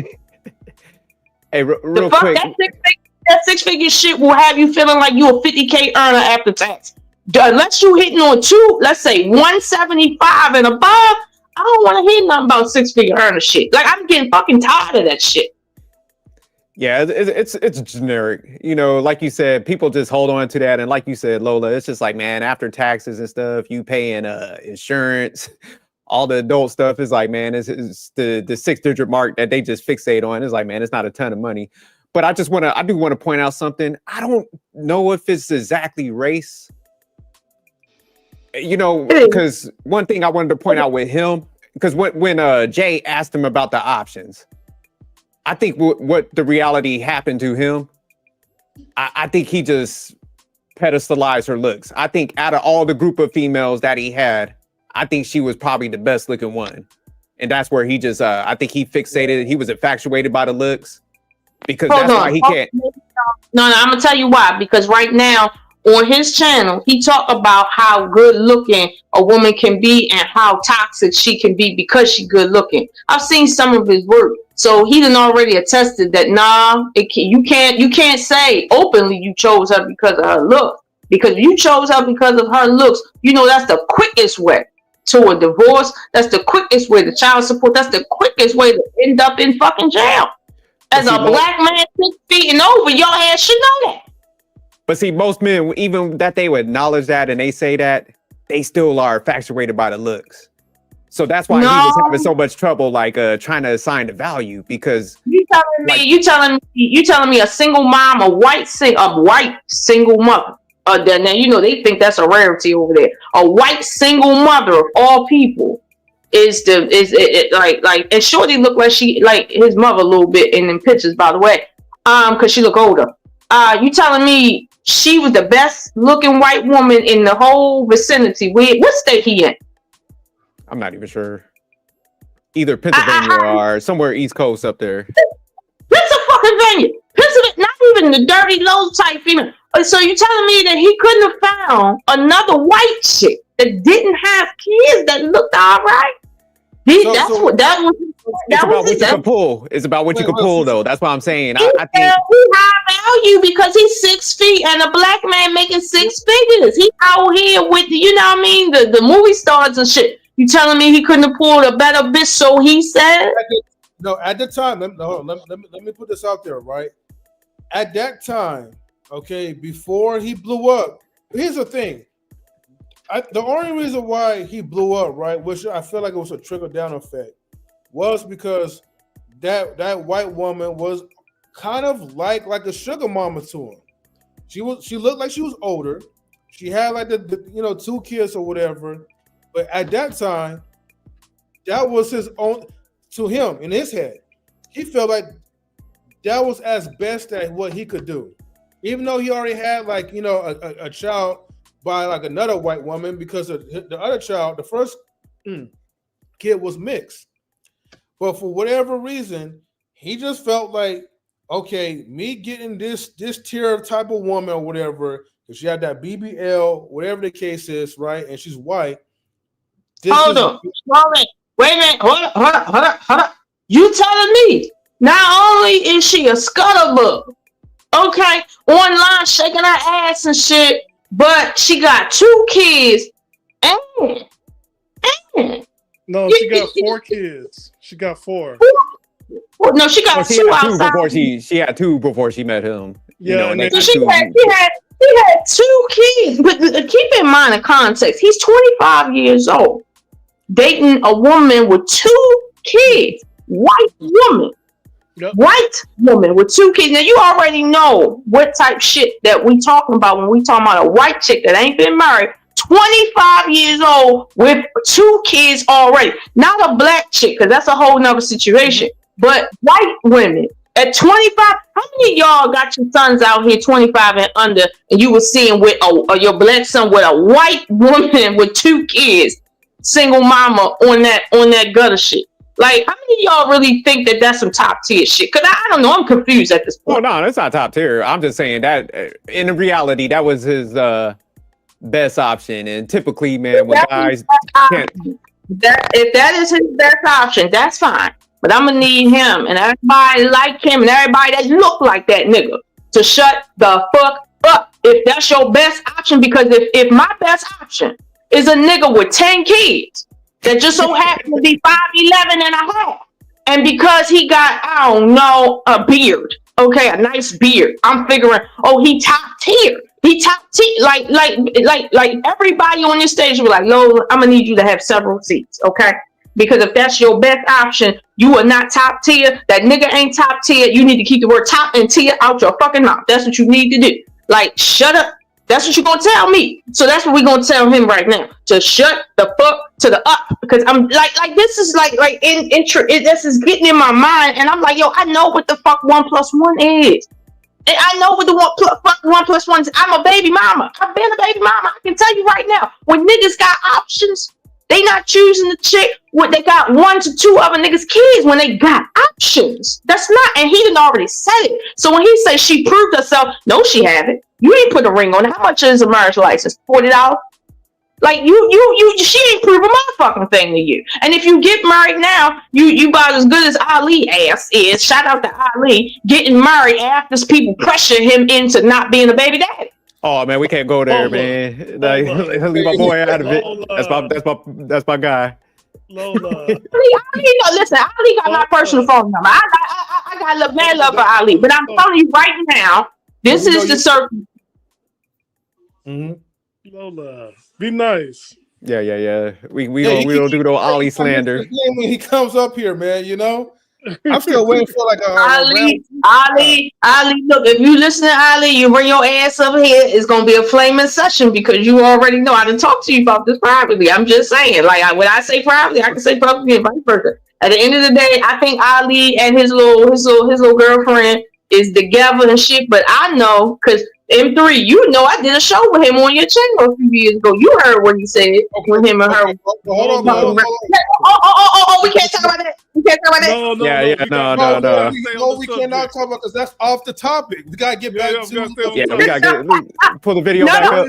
Hey, real quick. That 6-figure shit will have you feeling like you're a 50K earner after tax. Unless you hitting on let's say 175 and above, I don't want to hear nothing about 6-figure earner shit. Like I'm getting fucking tired of that shit. Yeah, it's generic. You know, like you said, people just hold on to that. And like you said, Lola, it's just like, man, after taxes and stuff, you paying insurance, all the adult stuff is like, man, it's the 6-digit mark that they just fixate on. It's like, man, it's not a ton of money. But I do want to point out something. I don't know if it's exactly race. You know, because one thing I wanted to point out with him, because when Jay asked him about the options, I think what the reality happened to him, I think he just pedestalized her looks. I think out of all the group of females that he had, I think she was probably the best looking one. And that's where he just, I think he fixated, he was infatuated by the looks, because that's why he can't. No, I'm going to tell you why. Because right now on his channel, he talked about how good looking a woman can be and how toxic she can be because she's good looking. I've seen some of his work. So he done already attested that you can't say openly you chose her because of her looks. Because if you chose her because of her looks, you know that's the quickest way to a divorce. That's the quickest way to child support. That's the quickest way to end up in fucking jail. As a black man 6 feet and over, your ass should know that. But see, most men, even that they would acknowledge that and they say that, they still are infatuated by the looks. So that's why he was having so much trouble, like trying to assign the value, because you telling me a single mom, a white single mother. Then you know they think that's a rarity over there. A white single mother of all people is like, and Shorty looked like she like his mother a little bit in them pictures, by the way, because she look older. You telling me she was the best looking white woman in the whole vicinity? What state he in? I'm not even sure. Either Pennsylvania or somewhere East Coast up there. Pennsylvania, not even the dirty low type female. So you telling me that he couldn't have found another white chick that didn't have kids that looked all right? It's about what you can pull. It's about what you can pull, though. That's what I'm saying. I think he high value because he's 6 feet and a black man making 6 figures. He out here with the movie stars and shit. You telling me he couldn't have pulled a better bitch? So he said. No, at the time, let me put this out there, right? At that time, okay, before he blew up, here's the thing. The only reason why he blew up, right, which I feel like it was a trickle down effect, was because that white woman was kind of like a sugar mama to him. She looked like she was older. She had like the 2 kids or whatever. But at that time, that was his own, to him in his head. He felt like that was as best at what he could do, even though he already had a child by like another white woman, because of the other child, the first kid was mixed. But for whatever reason, he just felt like, okay, me getting this tier type of woman or whatever, because she had that BBL, whatever the case is, right, and she's white. Hold on. Wait a minute. Hold up. You telling me not only is she a scuttlebutt, okay, online shaking her ass and shit, but she got 2 kids. No, she got 4 kids. She got 4. No, she got 2 outside. She had 2 before she met him. Yeah, so she had 2 kids. But keep in mind the context. He's 25 years old, dating a woman with 2 kids. White woman. Yep. White woman with 2 kids. Now you already know what type shit that we talking about when we talking about a white chick that ain't been married, 25 years old with 2 kids already. Not a black chick, because that's a whole nother situation. But white women at 25. How many of y'all got your sons out here 25 and under, and you were seeing with your black son with a white woman with 2 kids, single mama on that gutter shit? Like, how many of y'all really think that that's some top tier shit? Because I don't know. I'm confused at this point. Oh, no, that's not top tier. I'm just saying that in reality, that was his best option. And typically, man, when guys can't. If that is his best option, that's fine. But I'm going to need him and everybody like him and everybody that look like that nigga to shut the fuck up. If that's your best option, because if my best option is a nigga with 10 kids, that just so happened to be 5'11" and a half. And because he got, I don't know, a beard, okay, a nice beard, I'm figuring, oh, he top tier. He top tier. Like everybody on this stage will be like, Lola, I'm going to need you to have several seats, okay? Because if that's your best option, you are not top tier. That nigga ain't top tier. You need to keep the word top and tier out your fucking mouth. That's what you need to do. Like, shut up. That's what you're going to tell me. So that's what we're going to tell him right now. To shut the fuck to the up. Because I'm like this is this is getting in my mind. And I'm like, yo, I know what the fuck 1 + 1 is. And I know what the 1 + 1 is. I'm a baby mama. I've been a baby mama. I can tell you right now. When niggas got options, they not choosing the chick when they got 1 to 2 other niggas' kids when they got options. That's not, and he didn't already said it. So when he says she proved herself, no, she haven't. You ain't put a ring on it. How much is a marriage license? $40? Like she ain't prove a motherfucking thing to you. And if you get married now, you about as good as Ali ass is. Shout out to Ali getting married after people pressure him into not being a baby daddy. Oh man, we can't go there, man. Like, leave my boy out of it. That's my guy. Lola. Listen, Ali got my personal phone number. I got mad love for Ali, but I'm telling you right now, this is the circle. Lola, be nice. Yeah. We don't do no Ali slander. When he comes up here, man, you know. I'm still waiting for like a Ali. Look, if you listen to Ali, you bring your ass up here. It's gonna be a flaming session because you already know I done talked to you about this privately. I'm just saying, like when I say privately, I can say publicly and vice versa. At the end of the day, I think Ali and his little girlfriend is together and shit. But I know because M3, you know, I did a show with him on your channel a few years ago. You heard what he said with him and her. Hold on. We can't talk about that. We can't talk about that. No. No, we cannot talk about because that's off the topic. We gotta get back to. We gotta pull the video back up.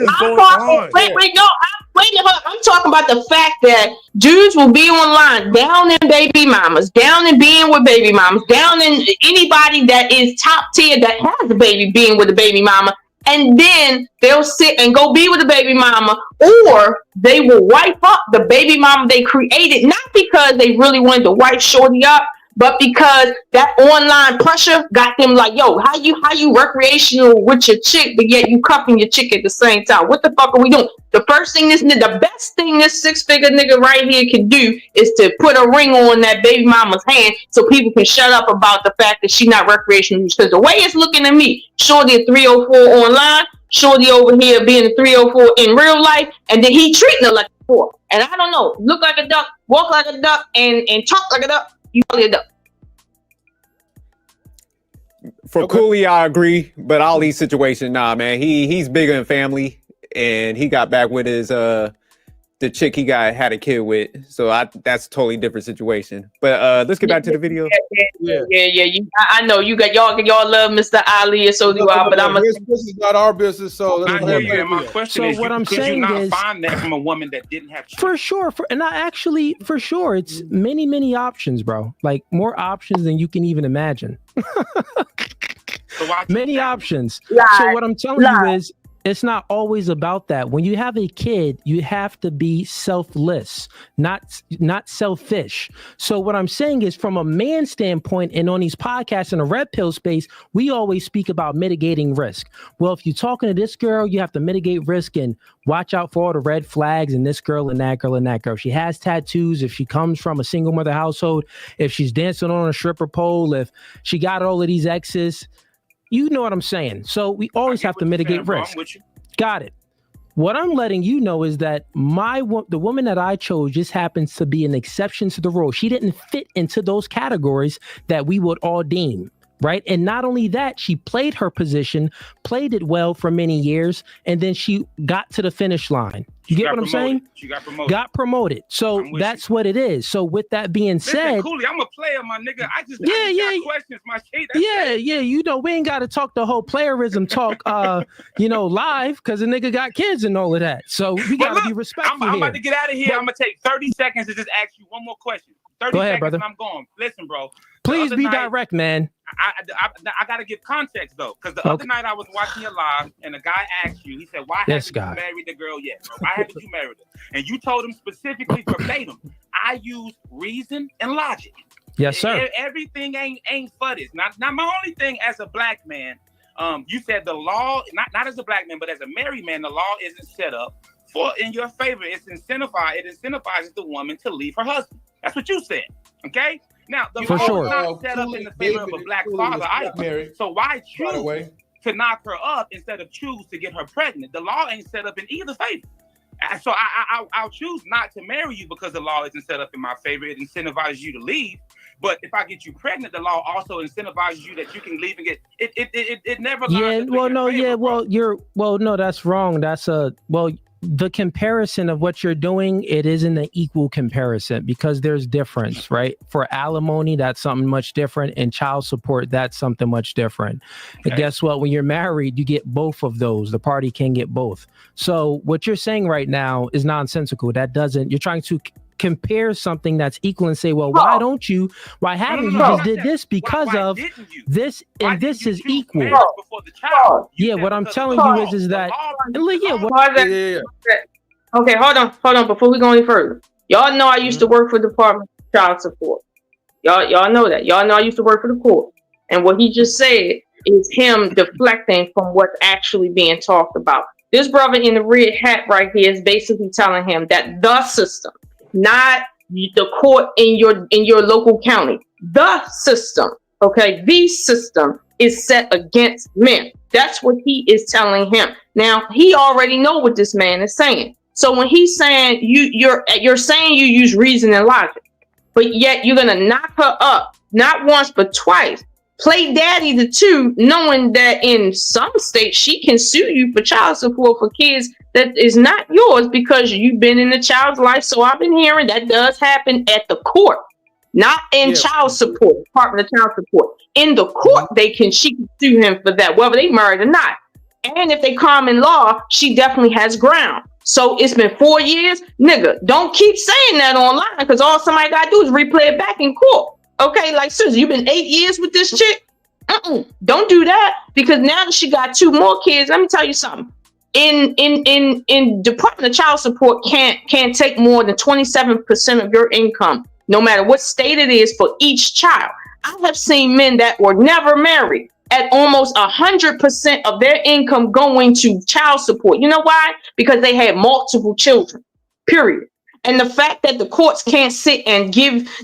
I'm talking about the fact that dudes will be online down in baby mamas, down in being with baby mamas, down in anybody that is top tier that has a baby being with a baby mama, and then they'll sit and go be with a baby mama, or they will wipe up the baby mama they created, not because they really wanted to wipe shorty up, but because that online pressure got them like, yo, how you recreational with your chick, but yet you cuffing your chick at the same time? What the fuck are we doing? The best thing this 6-figure nigga right here can do is to put a ring on that baby mama's hand so people can shut up about the fact that she's not recreational. Because the way it's looking at me, shorty a 304 online, shorty over here being a 304 in real life, and then he treating her like a 4. And I don't know, look like a duck, walk like a duck, and talk like a duck. You probably a duck. For Cooley, I agree, but Ali's situation, nah, man, he's bigger in family, and he got back with his the chick he had a kid with, so that's a totally different situation. But let's get back to the video. Yeah. I know you got y'all love Mr. Ali, and so do I. But his business is not our business, so I hear you. And my question is, what I'm saying is, find that from a woman that didn't have for sure, it's many options, bro. Like more options than you can even imagine. Many options. So what I'm telling you is, it's not always about that. When you have a kid, you have to be selfless, not selfish. So what I'm saying is, from a man standpoint, and on these podcasts in the red pill space, we always speak about mitigating risk. Well, if you're talking to this girl, you have to mitigate risk and watch out for all the red flags in this girl and that girl and that girl. She has tattoos. If she comes from a single mother household, if she's dancing on a stripper pole, if she got all of these exes. You know what I'm saying? So we always have to mitigate risk. Got it. What I'm letting you know is that the woman that I chose just happens to be an exception to the rule. She didn't fit into those categories that we would all deem, right? And not only that, she played her position, played it well for many years, and then she got to the finish line. You get what I'm saying? She got promoted. So that's what it is. So with that being said, Cooley, I'm a player, my nigga. I just got questions, my shit. You know, we ain't got to talk the whole playerism talk, live, because the nigga got kids and all of that. So we got to be respectful. I'm about to get out of here. I'm gonna take 30 seconds to just ask you one more question. 30 Go ahead, seconds, brother. and I'm going. Listen, bro. Please be direct, man. I got to give context, though, because the other night I was watching your live, and the guy asked you, he said, why haven't you married the girl yet, bro? Why haven't you married her? And you told him specifically verbatim, I use reason and logic. Yes, sir. Everything ain't for this. Now, my only thing as a black man, you said the law, not as a black man, but as a married man, the law isn't set up in your favor. It incentivizes the woman to leave her husband. That's what you said, okay? Now, the law is not set up in the favor of a black father either. So why choose to knock her up instead of choose to get her pregnant? The law ain't set up in either favor. So I'll choose not to marry you because the law isn't set up in my favor. It incentivizes you to leave. But if I get you pregnant, the law also incentivizes you that you can leave and get it. It never. Yeah. Well, no. Yeah. Well, no. That's wrong. the comparison of what you're doing, it isn't an equal comparison because there's difference, right? For alimony, that's something much different, and child support, that's something much different. And guess what? When you're married, you get both of those. The party can get both. So what you're saying right now is nonsensical. You're trying to compare something that's equal and say, well, why haven't you just did this because of this, and this is equal. Yeah, what I'm telling you is that okay, hold on before we go any further. Y'all know I used to work for the Department of Child Support. Y'all know that. Y'all know I used to work for the court. And what he just said is him deflecting from what's actually being talked about. This brother in the red hat right here is basically telling him that the system, not the court in your local county, the system, okay, the system is set against men. That's what he is telling him. Now he already know what this man is saying. So when he's saying you're saying you use reason and logic, but yet you're gonna knock her up not once but twice, play daddy to two, knowing that in some states she can sue you for child support for kids that is not yours because you've been in the child's life. So I've been hearing that does happen at the court, not in child support, Department of Child Support. In the court, she can sue him for that, whether they married or not. And if they common law, she definitely has ground. So it's been 4 years, nigga. Don't keep saying that online because all somebody gotta do is replay it back in court. Okay, like seriously, you've been 8 years with this chick. Don't do that because now that she got 2 more kids, let me tell you something. In Department of Child Support can't take more than 27% of your income, no matter what state it is, for each child. I have seen men that were never married at almost 100% of their income going to child support. You know why? Because they had multiple children, period. And the fact that the courts can't sit and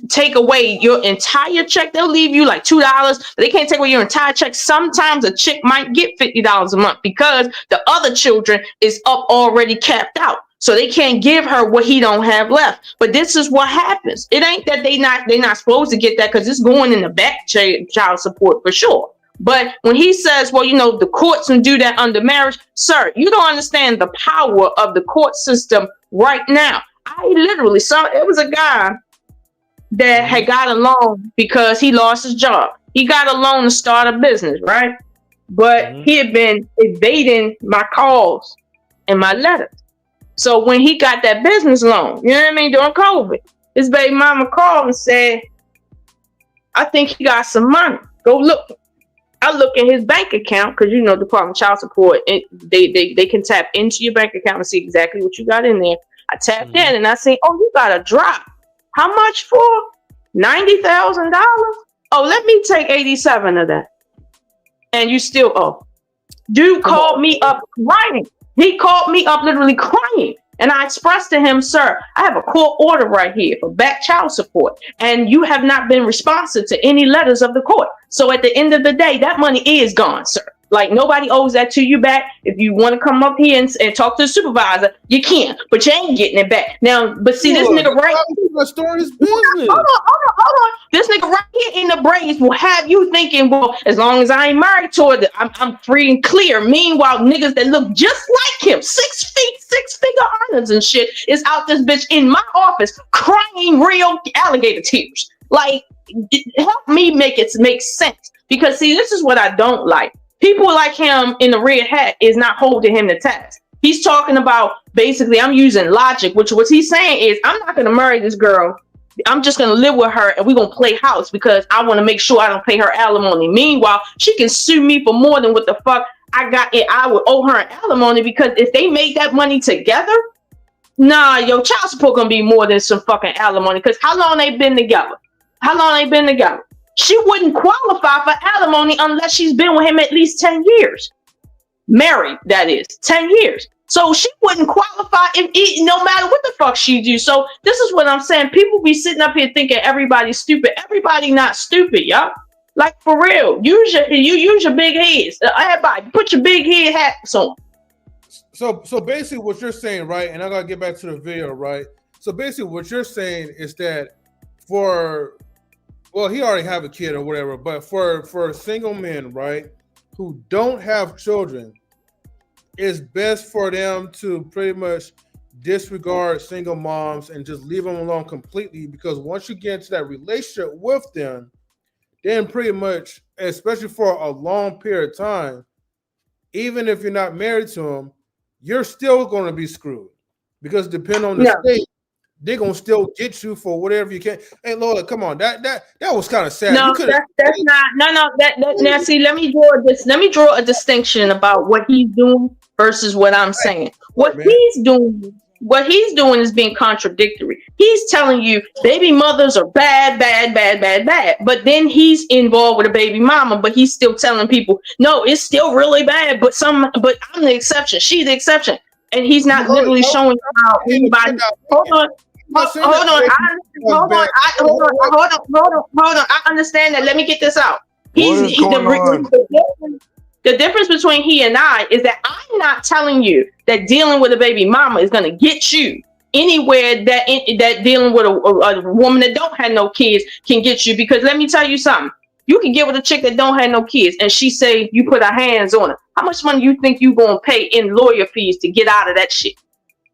take away your entire check, they'll leave you like $2. They can't take away your entire check. Sometimes a chick might get $50 a month because the other children is up already capped out. So they can't give her what he don't have left. But this is what happens. It ain't that they're not supposed to get that because it's going in the back child support for sure. But when he says, well, the courts can do that under marriage, sir, you don't understand the power of the court system right now. I literally saw, it was a guy that had got a loan because he lost his job. He got a loan to start a business, right? But he had been evading my calls and my letters. So when he got that business loan, you know what I mean, during COVID, his baby mama called and said, I think he got some money. Go look. I look in his bank account because Department of Child Support, they can tap into your bank account and see exactly what you got in there. I tapped in and I said, oh, you got a drop. How much for? $90,000? Oh, let me take 87 of that. And you still owe. Dude called me up crying. He called me up literally crying. And I expressed to him, sir, I have a court order right here for back child support. And you have not been responsive to any letters of the court. So at the end of the day, that money is gone, sir. Like, nobody owes that to you back. If you want to come up here and talk to the supervisor, you can, but you ain't getting it back. Now, but see, this nigga right here. Start his business. Hold on. This nigga right here in the braids will have you thinking, well, as long as I ain't married to her, I'm free and clear. Meanwhile, niggas that look just like him, 6 feet, 6-figure earners and shit, is out this bitch in my office crying real alligator tears. Like, help me make sense. Because see, this is what I don't like. People like him in the red hat is not holding him to task. He's talking about basically, I'm using logic, which what he's saying is, I'm not going to marry this girl. I'm just going to live with her and we're going to play house because I want to make sure I don't pay her alimony. Meanwhile, she can sue me for more than what the fuck I got. I would owe her an alimony because if they made that money together, nah, your child support going to be more than some fucking alimony because how long they been together? She wouldn't qualify for alimony unless she's been with him at least 10 years. Married, that is, 10 years. So she wouldn't qualify no matter what the fuck she do. So this is what I'm saying. People be sitting up here thinking everybody's stupid. Everybody not stupid, y'all. Like, for real. Use your big heads. Everybody, put your big head hats on. So basically what you're saying, right, and I got to get back to the video, right? So basically what you're saying is that well, he already have a kid or whatever, but for single men, right, who don't have children, it's best for them to pretty much disregard single moms and just leave them alone completely, because once you get into that relationship with them, then pretty much, especially for a long period of time, even if you're not married to them, you're still going to be screwed, because depending on the state, they're gonna still get you for whatever you can. Hey, Lola, come on, that was kind of sad. No, that's not. No. Now, see, let me draw a distinction about what he's doing versus what I'm saying. What he's doing is being contradictory. He's telling you baby mothers are bad. But then he's involved with a baby mama, but he's still telling people, no, it's still really bad. But I'm the exception. She's the exception. And he's not literally showing how anybody. Hold on. I understand that. Let me get this out. The difference between he and I is that I'm not telling you that dealing with a baby mama is going to get you anywhere that dealing with a woman that don't have no kids can get you. Because let me tell you something. You can get with a chick that don't have no kids and she say you put her hands on her. How much money you think you going to pay in lawyer fees to get out of that shit?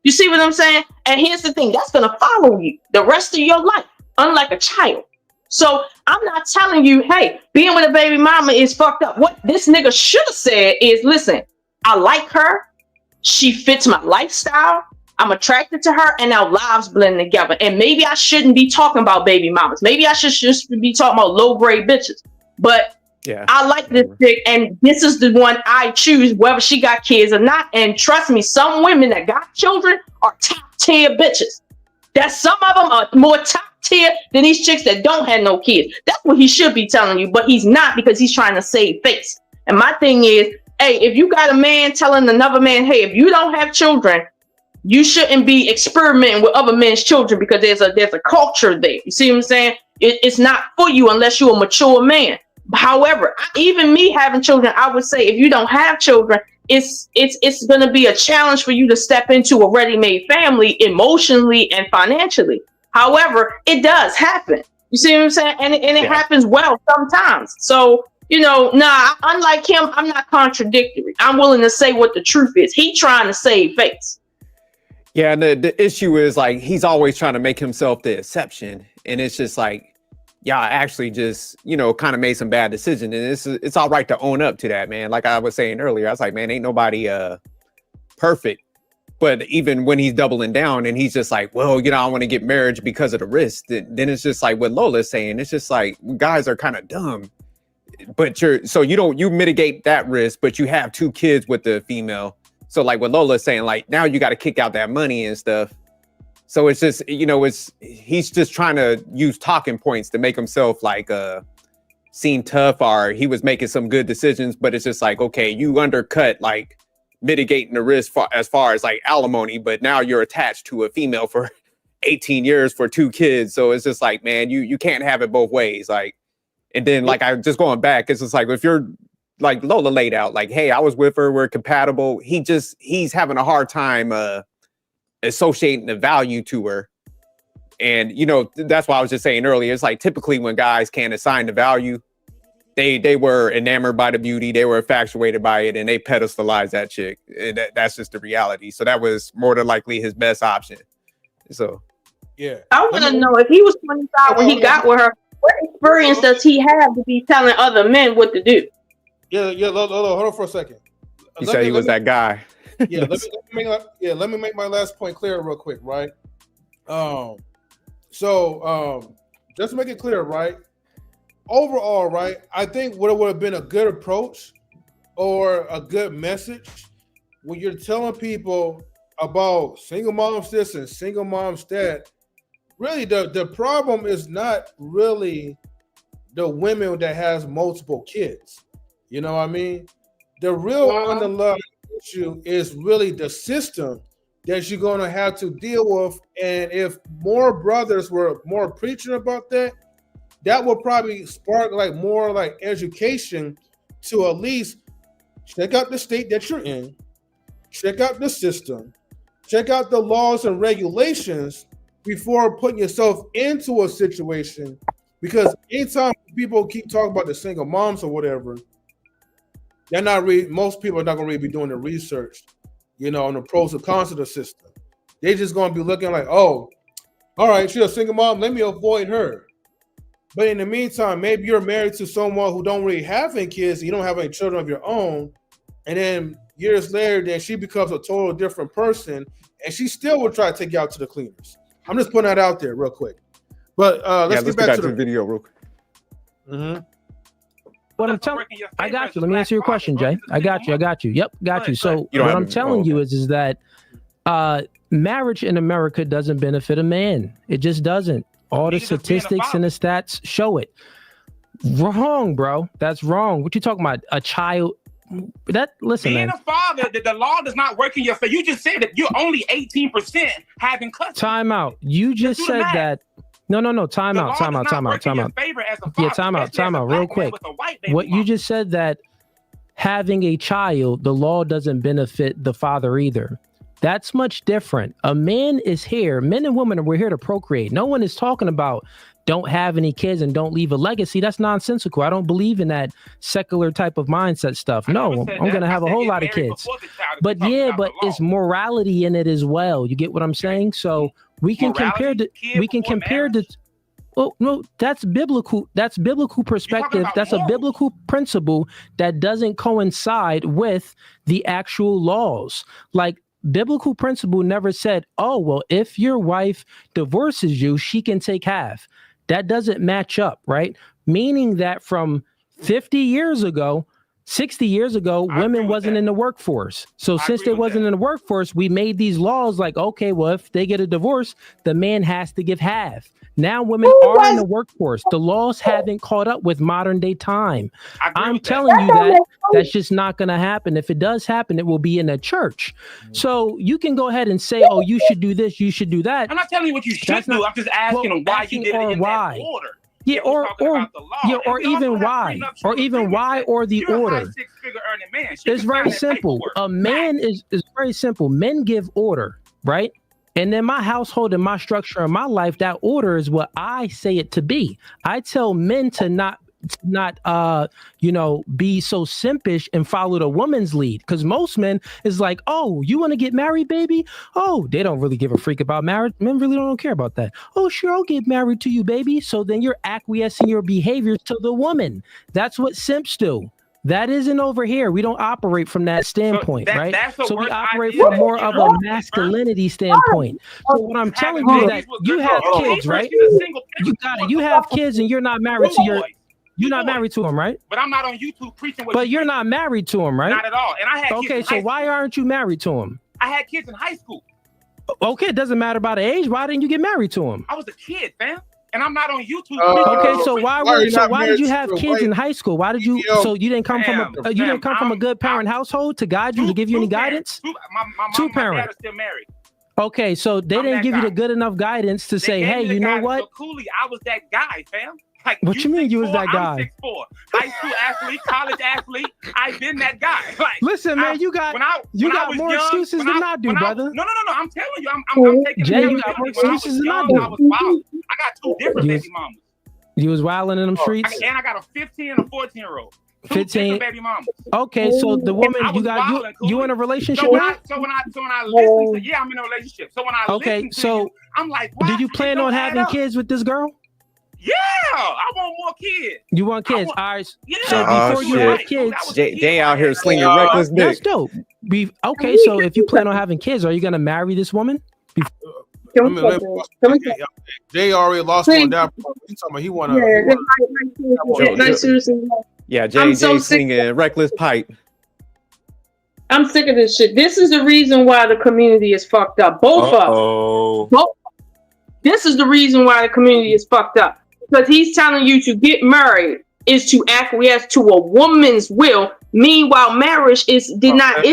You see what I'm saying? And here's the thing, that's going to follow you the rest of your life, unlike a child. So I'm not telling you, hey, being with a baby mama is fucked up. What this nigga should have said is, listen, I like her. She fits my lifestyle. I'm attracted to her, and our lives blend together. And maybe I shouldn't be talking about baby mamas. Maybe I should just be talking about low-grade bitches. But yeah, I like this chick, and this is the one I choose, whether she got kids or not. And trust me, some women that got children are top-tier bitches. That some of them are more top-tier than these chicks that don't have no kids. That's what he should be telling you, but he's not, because he's trying to save face. And my thing is, hey, if you got a man telling another man, hey, if you don't have children, you shouldn't be experimenting with other men's children, because there's a culture there. You see what I'm saying? It's not for you unless you're a mature man. However, even me having children, I would say if you don't have children, it's going to be a challenge for you to step into a ready-made family emotionally and financially. However, it does happen. You see what I'm saying? And it happens well sometimes. So, unlike him, I'm not contradictory. I'm willing to say what the truth is. He trying to save face. Yeah, and the issue is, like, he's always trying to make himself the exception. And it's just like, yeah, I actually just, kind of made some bad decisions. And it's all right to own up to that, man. Like I was saying earlier, I was like, man, ain't nobody perfect. But even when he's doubling down and he's just like, well, I want to get marriage because of the risk, then it's just like what Lola's saying. It's just like, guys are kind of dumb. But you mitigate that risk, but you have 2 kids with the female. So like what Lola's saying, like now you got to kick out that money and stuff. So it's just, he's just trying to use talking points to make himself like seem tough, or he was making some good decisions, but it's just like, okay, you undercut like mitigating the risk as far as like alimony, but now you're attached to a female for 18 years for 2 kids. So it's just like, man, you can't have it both ways. Like, and then like I just going back, it's just like if you're like Lola laid out, like, hey, I was with her, we're compatible. He's having a hard time associating the value to her. And that's why I was just saying earlier, it's like typically when guys can't assign the value, they were enamored by the beauty, they were infatuated by it, and they pedestalized that chick. And that's just the reality. So that was more than likely his best option. So yeah, I want to know, if he was 25 when he got with her, what experience does he have to be telling other men what to do? Yeah, Lola, hold on for a second. He said he was that guy. Yeah, let me make my last point clear real quick, right? So just to make it clear, right? Overall, right, I think what would have been a good approach or a good message when you're telling people about single moms this and single moms that, really the problem is not really the women that has multiple kids. You know what I mean? The real underlying issue is really the system that you're going to have to deal with. And if more brothers were more preaching about that, that will probably spark like more like education to at least check out the state that you're in, check out the system, check out the laws and regulations before putting yourself into a situation. Because anytime people keep talking about the single moms or whatever, they're not most people are not gonna really be doing the research, you know, on the pros and cons of the system. They're just gonna be looking like, oh, all right, she's a single mom, let me avoid her. But in the meantime, maybe you're married to someone who don't really have any kids, you don't have any children of your own, and then years later, then she becomes a total different person, and she still will try to take you out to the cleaners. I'm just putting that out there real quick. But let's get back to the video real quick. Mm-hmm. What I'm telling you, I got you. Let me answer your question, Jay. I got you. Yep, got you. So what I'm telling you is that marriage in America doesn't benefit a man. It just doesn't. All the statistics and the stats show it. Wrong, bro. That's wrong. What you talking about? A child? Listen, being man. a father, the law does not work in your favor. You just said that you're only 18% having custody. Time out. You just said that. No. Time out. Yeah, time out. Real quick. What you just said that having a child, the law doesn't benefit the father either. That's much different. A man is here. Men and women, we're here to procreate. No one is talking about don't have any kids and don't leave a legacy. That's nonsensical. I don't believe in that secular type of mindset stuff. No, I'm going to have a whole lot of kids. But yeah, but it's morality in it as well. You get what I'm saying? So we can compare the well, no, that's biblical. That's biblical perspective. That's a biblical principle that doesn't coincide with the actual laws. Like, biblical principle never said, oh, well, if your wife divorces you, she can take half. That doesn't match up, right? Meaning that from 50 years ago, 60 years ago, women wasn't in the workforce. So since they wasn't in the workforce, we made these laws like, okay, well, if they get a divorce, the man has to give half. Now women are in the workforce. The laws haven't caught up with modern day time. I'm telling you that that's just not going to happen. If it does happen, it will be in a church. So you can go ahead and say, oh, you should do this, you should do that. I'm not telling you what you should do. I'm just asking them why you did it in that order. Yeah, or even why, or the order. It's very simple. A man is very simple. Men give order, right? And in my household, in my structure, in my life, that order is what I say it to be. I tell men to not be so simpish and follow the woman's lead, because most men is like, oh, you want to get married, baby? Oh, they don't really give a freak about marriage. Men really don't care about that. Oh, sure, I'll get married to you, baby. So then you're acquiescing your behaviors to the woman. That's what simps do. That isn't over here. We don't operate from that standpoint, right? So we operate from more of a masculinity standpoint. So what I'm telling you is that you have kids, right? You have kids and you're not married to you're not married to him, right? But I'm not on YouTube preaching with. But you're not married to him, right? Not at all. And I had kids so why aren't you married to him? I had kids in high school. Okay, it doesn't matter about the age. Why didn't you get married to him? I was a kid, fam. And I'm not on YouTube. Okay, so why did you have kids in high school? Why did you? So you didn't come from a good parent household to guide you, to give you any guidance? Two parents. My still married. Okay, so they didn't give you the good enough guidance to say, hey, you know what? Cooley, I was that guy, fam. Like, what you mean you was that guy? I'm 6'4", high school athlete, college athlete. I've been that guy. Like, listen, man, you got more excuses than I do, brother. No. I'm telling you, I'm taking. Jay, you got more excuses than I do. I was wild. I got two different baby mamas. You was wilding in them streets. And I got a 15 and a 14-year-old. 15 baby mamas. Okay, so the woman you in a relationship so with? When I listen to I'm in a relationship. So when I listen to you, I'm like, wow, do you plan on having kids with this girl? Yeah, I want more kids. You want kids? All right. Yeah. So before you have kids, Jay out here slinging reckless dick. That's dope. Okay, so if you plan on having kids, are you gonna marry this woman? Jay already lost one down. He's talking about he want to. Yeah, Jay singing reckless pipe. I'm sick of this shit. This is the reason why the community is fucked up. Both of them. This is the reason why the community is fucked up. Because he's telling you to get married is to acquiesce to a woman's will. Meanwhile, marriage is not a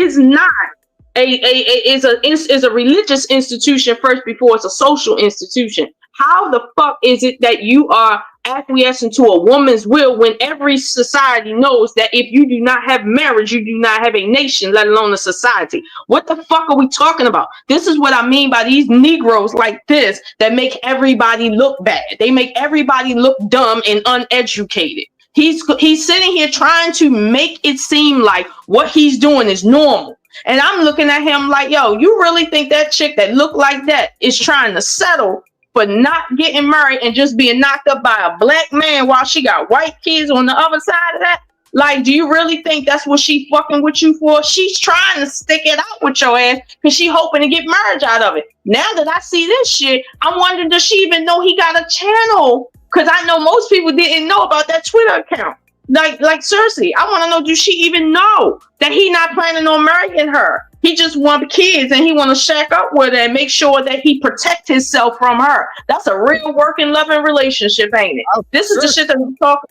religious institution first before it's a social institution. How the fuck is it that you are acquiescing to a woman's will when every society knows that if you do not have marriage, you do not have a nation, let alone a society? What the fuck are we talking about? This is what I mean by these Negroes like this that make everybody look bad. They make everybody look dumb and uneducated. He's sitting here trying to make it seem like what he's doing is normal. And I'm looking at him like, yo, you really think that chick that looked like that is trying to settle for not getting married and just being knocked up by a black man while she got white kids on the other side of that? Like, do you really think that's what she fucking with you for? She's trying to stick it out with your ass because she hoping to get marriage out of it. Now that I see this shit, I'm wondering, does she even know he got a channel? Because I know most people didn't know about that Twitter account. Like seriously, I want to know, does she even know that he not planning on marrying her? He just want kids and he want to shack up with her and make sure that he protect himself from her. That's a real working, loving relationship, ain't it? This is the shit that we talking.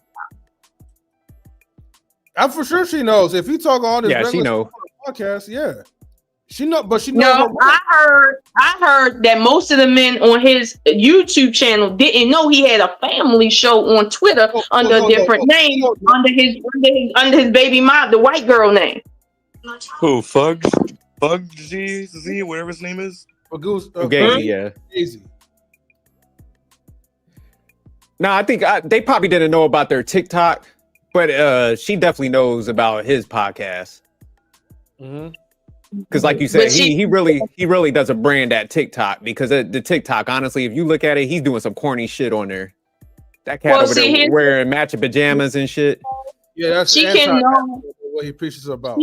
I'm for sure she knows. If you talk on this, yeah, she know. Podcast, yeah, she know. But she knows. No, I heard that most of the men on his YouTube channel didn't know he had a family show on Twitter under a different name, under his baby mom, the white girl name. Who? Fugazee, whatever his name is. Fugazee, yeah. Easy. No, I think they probably didn't know about their TikTok. But she definitely knows about his podcast. Because like you said, he really does a brand at TikTok, because the TikTok, honestly, if you look at it, he's doing some corny shit on there. That cat over there wearing matching pajamas and shit. Yeah, that's she can know what he preaches about.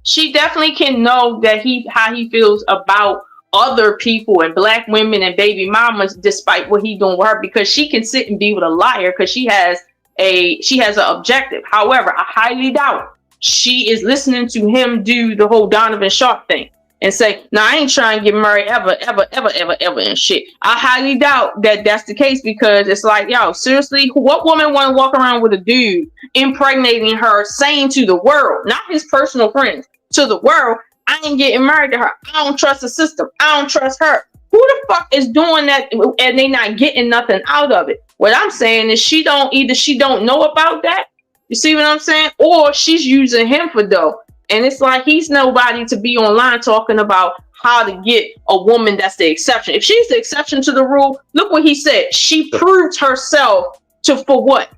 She definitely can know that how he feels about other people and black women and baby mamas, despite what he's doing with her, because she can sit and be with a liar because she has an objective. However, I highly doubt she is listening to him do the whole Donovan Sharp thing and say, "No, I ain't trying to get married ever and shit." I highly doubt that that's the case, because it's like, yo, seriously, what woman want to walk around with a dude impregnating her, saying to the world, not his personal friends, to the world, "I ain't getting married to her. I don't trust the system. I don't trust her." Who the fuck is doing that and they not getting nothing out of it? What I'm saying is she don't know about that. You see what I'm saying? Or she's using him for dough. And it's like, he's nobody to be online talking about how to get a woman that's the exception. If she's the exception to the rule, look what he said. She proved herself for what?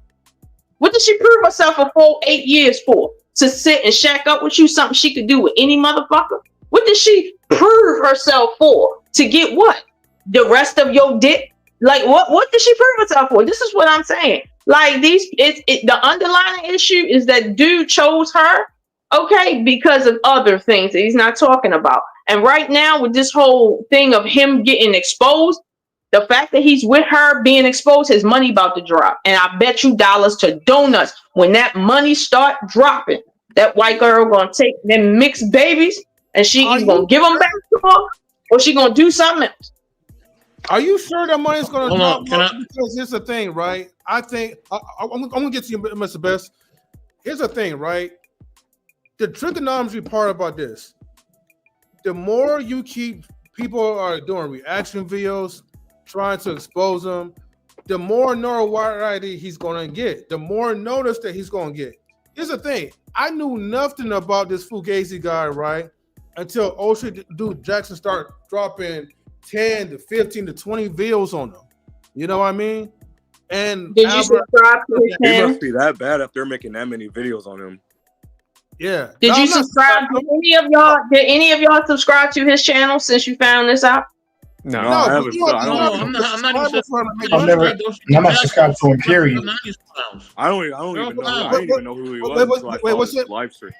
What did she prove herself for 8 years for? To sit and shack up with you, something she could do with any motherfucker? What did she prove herself for? To get what? The rest of your dick? Like, what did she prove herself for? This is what I'm saying. Like, the underlying issue is that dude chose her, okay, because of other things that he's not talking about. And right now, with this whole thing of him getting exposed, the fact that he's with her being exposed, his money about to drop. And I bet you dollars to donuts, when that money start dropping, that white girl gonna take them mixed babies and she's gonna give them back to her, or she gonna do something else. Are you sure that money's gonna drop? Because here's the thing, right? I think I'm gonna get to you, Mr. Best. Here's the thing, right? The trigonometry part about this: the more you keep people are doing reaction videos, trying to expose them, the more notoriety he's gonna get, the more notice that he's gonna get. Here's the thing: I knew nothing about this Fugazee guy, right? Until Ocean Dude Jackson started dropping 10 to 15 to 20 videos on them. You know what I mean? And did you subscribe to his channel? It must be that bad if they're making that many videos on him. Yeah. Did you subscribe to any of y'all? Did any of y'all subscribe to his channel since you found this out? No, I haven't. I'm not subscribed to him, period. I don't even know. I didn't even know who he was. Wait, what's it? Live stream.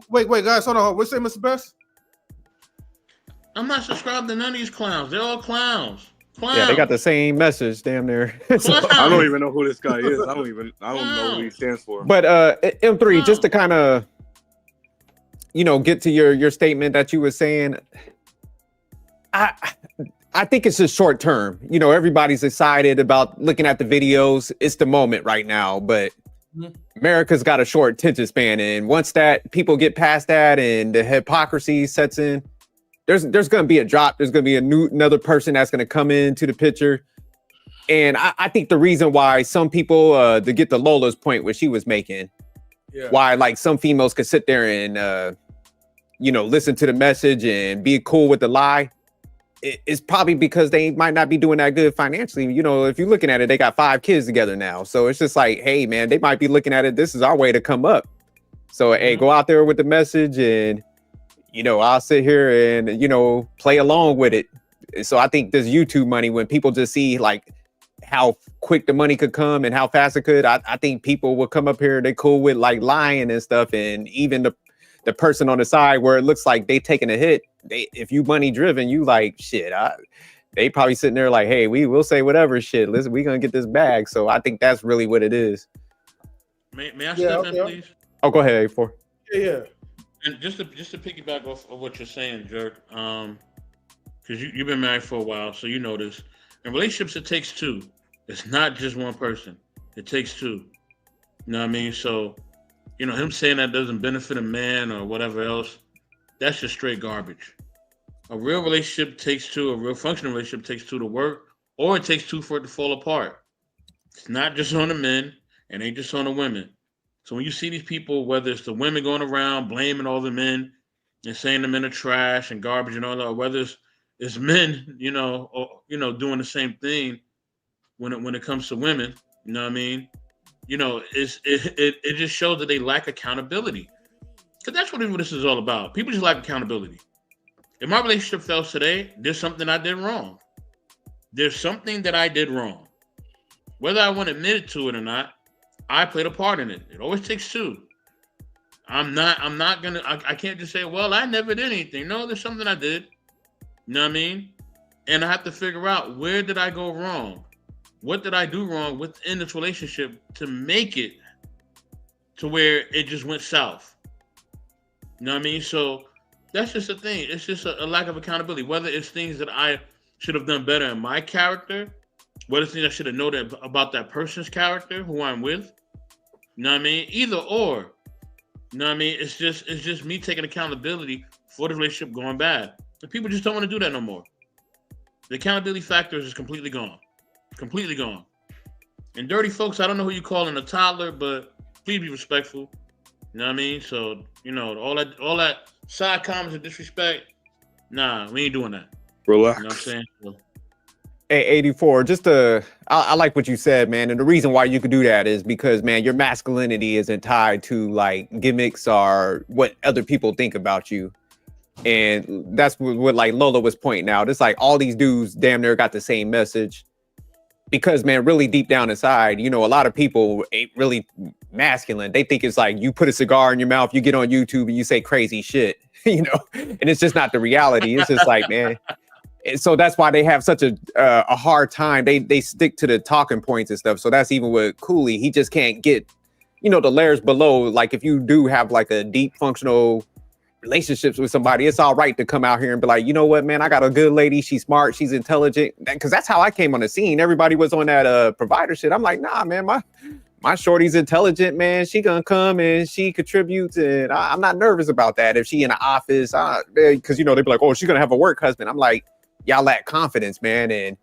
Wait, guys, hold on. What's it, Mr. Best? I'm not subscribed to none of these clowns. They're all clowns. Yeah, they got the same message, damn near. I don't even know who this guy is. I don't know what he stands for. But M3, just to kind of, get to your statement that you were saying, I think it's just short term. Everybody's excited about looking at the videos. It's the moment right now, but America's got a short attention span, and once that people get past that and the hypocrisy sets in, there's going to be a drop. There's going to be another person that's going to come into the picture. And I think the reason why some people, to get to Lola's point, what she was making, why like some females could sit there and, listen to the message and be cool with the lie. it's probably because they might not be doing that good financially. You know, if you're looking at it, they got 5 kids together now. So it's just like, hey, man, they might be looking at it. This is our way to come up. So, hey, go out there with the message and, you know, I'll sit here and, you know, play along with it. So I think this YouTube money, when people just see like how quick the money could come and how fast it could, I think people will come up here. They cool with like lying and stuff. And even the person on the side where it looks like they taking a hit, if you money driven, you like shit. They probably sitting there like, hey, we will say whatever shit. Listen, we gonna get this bag. So I think that's really what it is. May I step in, please? Oh, go ahead, A4. Yeah. And just to piggyback off of what you're saying, Jerk, because you've been married for a while, so you know this. In relationships, it takes two. It's not just one person. It takes two. You know what I mean? So, you know, him saying that doesn't benefit a man or whatever else, that's just straight garbage. A real relationship takes two. A real functional relationship takes two to work, or it takes two for it to fall apart. It's not just on the men, and ain't just on the women. So when you see these people, whether it's the women going around blaming all the men and saying the men are trash and garbage and all that, or whether it's men, you know, or, you know, doing the same thing when it comes to women, you know what I mean? You know, it just shows that they lack accountability. Because that's what this is all about. People just lack accountability. If my relationship fails today, there's something I did wrong. There's something that I did wrong. Whether I want to admit it to it or not, I played a part in it. It always takes two. I can't just say, well, I never did anything. No, there's something I did. You know what I mean? And I have to figure out, where did I go wrong? What did I do wrong within this relationship to make it to where it just went south? You know what I mean? So that's just the thing. It's just a lack of accountability. Whether it's things that I should have done better in my character, whether it's things I should have known about that person's character, who I'm with. You know what I mean? Either or. You know what I mean? It's just me taking accountability for the relationship going bad. And people just don't want to do that no more. The accountability factor is just completely gone. Completely gone. And dirty folks, I don't know who you calling a toddler, but please be respectful. You know what I mean? So, you know, all that side comments and disrespect, nah, we ain't doing that. Relax. You know what I'm saying? So, Hey, 84, I like what you said, man. And the reason why you could do that is because, man, your masculinity isn't tied to like gimmicks or what other people think about you. And that's what like Lola was pointing out. It's like all these dudes damn near got the same message. Because, man, really deep down inside, you know, a lot of people ain't really masculine. They think it's like you put a cigar in your mouth, you get on YouTube and you say crazy shit, you know, and it's just not the reality. It's just like, man. And so that's why they have such a hard time. They stick to the talking points and stuff. So that's even with Cooley. He just can't get, you know, the layers below. Like if you do have like a deep functional relationships with somebody, it's all right to come out here and be like, you know what, man, I got a good lady. She's smart. She's intelligent. Because that's how I came on the scene. Everybody was on that provider shit. I'm like, nah, man, my shorty's intelligent, man. She gonna come and she contributes, and I'm not nervous about that. If she in the office, because you know they'd be like, oh, she's gonna have a work husband. I'm like, y'all lack confidence, man. And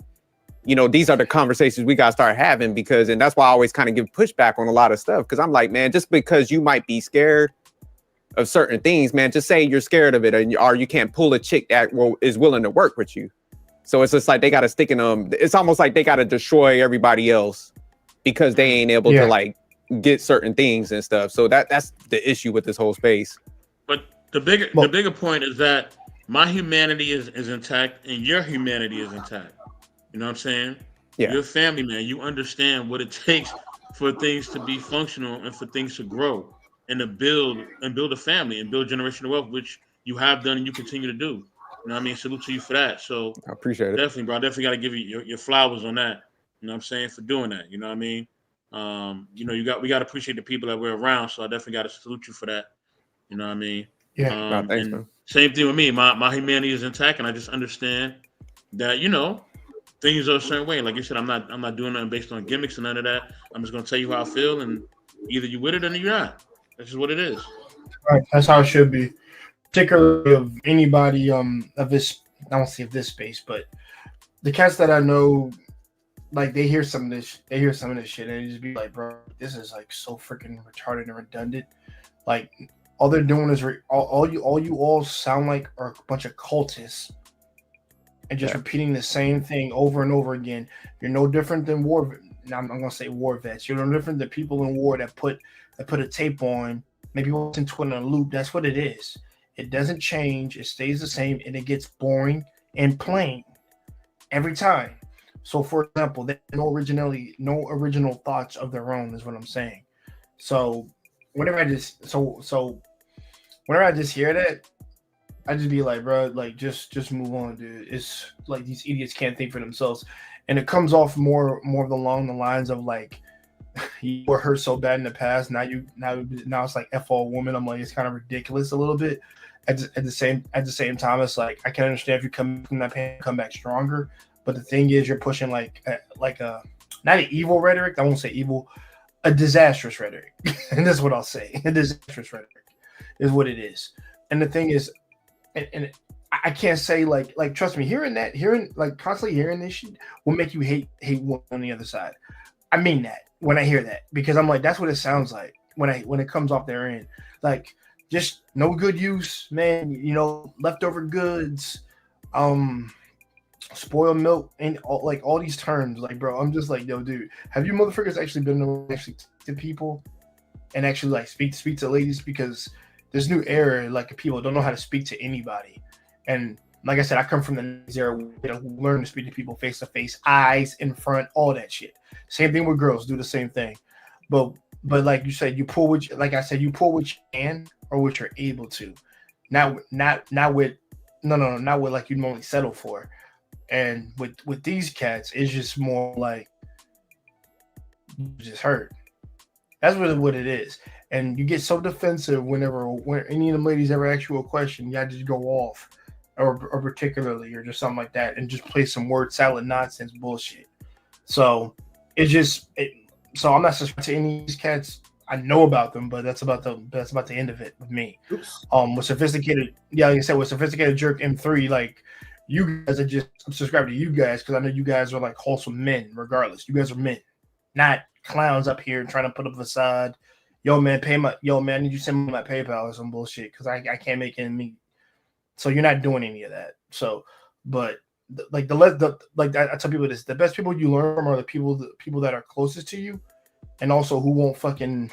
you know, these are the conversations we gotta start having, because, and that's why I always kind of give pushback on a lot of stuff, because I'm like, man, just because you might be scared of certain things, man, just say you're scared of it, or you can't pull a chick that is willing to work with you. So it's just like they got to stick in them. It's almost like they got to destroy everybody else because they ain't able to like get certain things and stuff. So that's the issue with this whole space. but the bigger point is that my humanity is intact and your humanity is intact. You know what I'm saying? Yeah. You're a family man. You understand what it takes for things to be functional and for things to grow and to build a family and build generational wealth, which you have done and you continue to do. You know what I mean? Salute to you for that. So I appreciate it. definitely, bro. I definitely got to give you your flowers on that. You know what I'm saying? For doing that. You know what I mean? You know, we got to appreciate the people that we're around. So I definitely got to salute you for that. You know what I mean? Yeah. Thanks, and man. same thing with me. My humanity is intact, and I just understand that, you know, things are a certain way. Like you said, I'm not doing nothing based on gimmicks and none of that. I'm just gonna tell you how I feel, and either you with it or you're not. That's just what it is. Right. That's how it should be. Particularly of anybody of this, I don't say of this space, but the cats that I know, like they hear some of this shit and they just be like, bro, this is like so freaking retarded and redundant. Like all they're doing is all you all sound like are a bunch of cultists and just repeating the same thing over and over again. You're no different than war. I'm gonna say war vets. You're no different than people in war that put a tape on, maybe listen to it on a loop. That's what it is. It doesn't change. It stays the same, and it gets boring and plain every time. So, for example, they have no original thoughts of their own is what I'm saying. So, whenever I just hear that, I just be like, bro, like just move on, dude. It's like these idiots can't think for themselves, and it comes off more along the lines of like, you were hurt so bad in the past. Now it's like F all woman. I'm like, it's kind of ridiculous a little bit. At the same time, it's like I can understand if you come from that pain, come back stronger. But the thing is, you're pushing like a not an evil rhetoric. I won't say evil, a disastrous rhetoric, and that's what I'll say. A disastrous rhetoric is what it is. And the thing is, and I can't say like trust me, constantly hearing this shit will make you hate one on the other side. I mean that when I hear that, because I'm like, that's what it sounds like when it comes off their end, like just no good use, man. You know, leftover goods, spoiled milk, and all these terms. Like, bro, I'm just like, yo, dude, have you motherfuckers actually been able to actually to people and actually like speak to ladies? Because this new era, like, people don't know how to speak to anybody. And like I said, I come from the era where we learn to speak to people face to face, eyes in front, all that shit. Same thing with girls, do the same thing. But like you said, you pull what you can or what you're able to. Not with like you normally settle for. And with these cats, it's just more like just hurt. That's really what it is. And you get so defensive when any of the ladies ever ask you a question, you gotta just go off, or particularly, or just something like that, and just play some word salad nonsense bullshit. So so I'm not subscribed to any of these cats. I know about them, but that's about the end of it with me. With sophisticated, like I said, with sophisticated jerk M3, like you guys are just, I'm subscribed to you guys because I know you guys are like wholesome men. Regardless, you guys are men, not clowns up here trying to put up a facade. Yo man, I need you to send me my PayPal or some bullshit because I can't make any meat. So you're not doing any of that. So, but I tell people this: the best people you learn from are the people that are closest to you, and also who won't fucking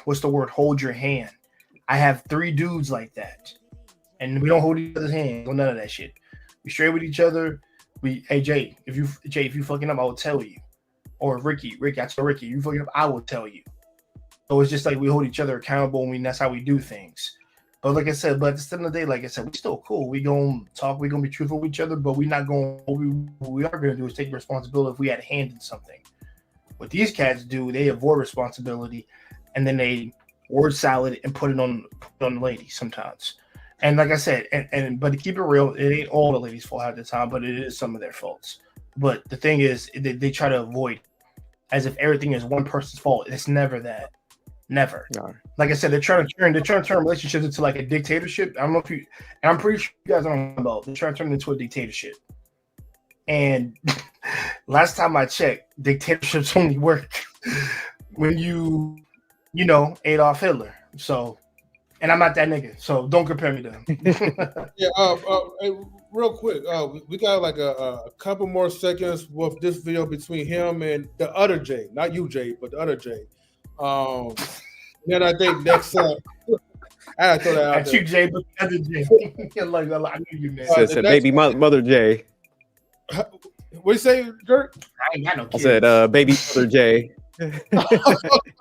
hold your hand. I have 3 dudes like that, and we don't hold each other's hands or none of that shit. We straight with each other. Hey Jay, if you fucking up, I will tell you. Or Ricky, I tell Ricky, you fucking up, I will tell you. So it's just like we hold each other accountable, and that's how we do things. But like I said, at the end of the day, like I said, we still cool. We gonna talk. We gonna be truthful with each other, but we not going. What we are gonna do is take responsibility if we had a hand in something. What these cats do, they avoid responsibility, and then they word salad and put it on the ladies sometimes. And like I said, but to keep it real, it ain't all the ladies' fault at the time, but it is some of their faults. But the thing is, they try to avoid as if everything is one person's fault. It's never that. Never. No. Like I said, they're trying to turn relationships into like a dictatorship. I don't know if you, and I'm pretty sure you guys don't know about. They're trying to turn it into a dictatorship. And last time I checked, dictatorships only work when you Adolf Hitler. So, and I'm not that nigga, so don't compare me to him. Yeah. Hey, real quick, we got like a couple more seconds with this video between him and the other Jay, not you, Jay, but the other Jay. Then I think next I had to throw that out there. You, Jay, but the other Jay. like I knew you, man. Said baby mother Jay. What you say, Dirk? I ain't got no kids. I said baby mother Jay.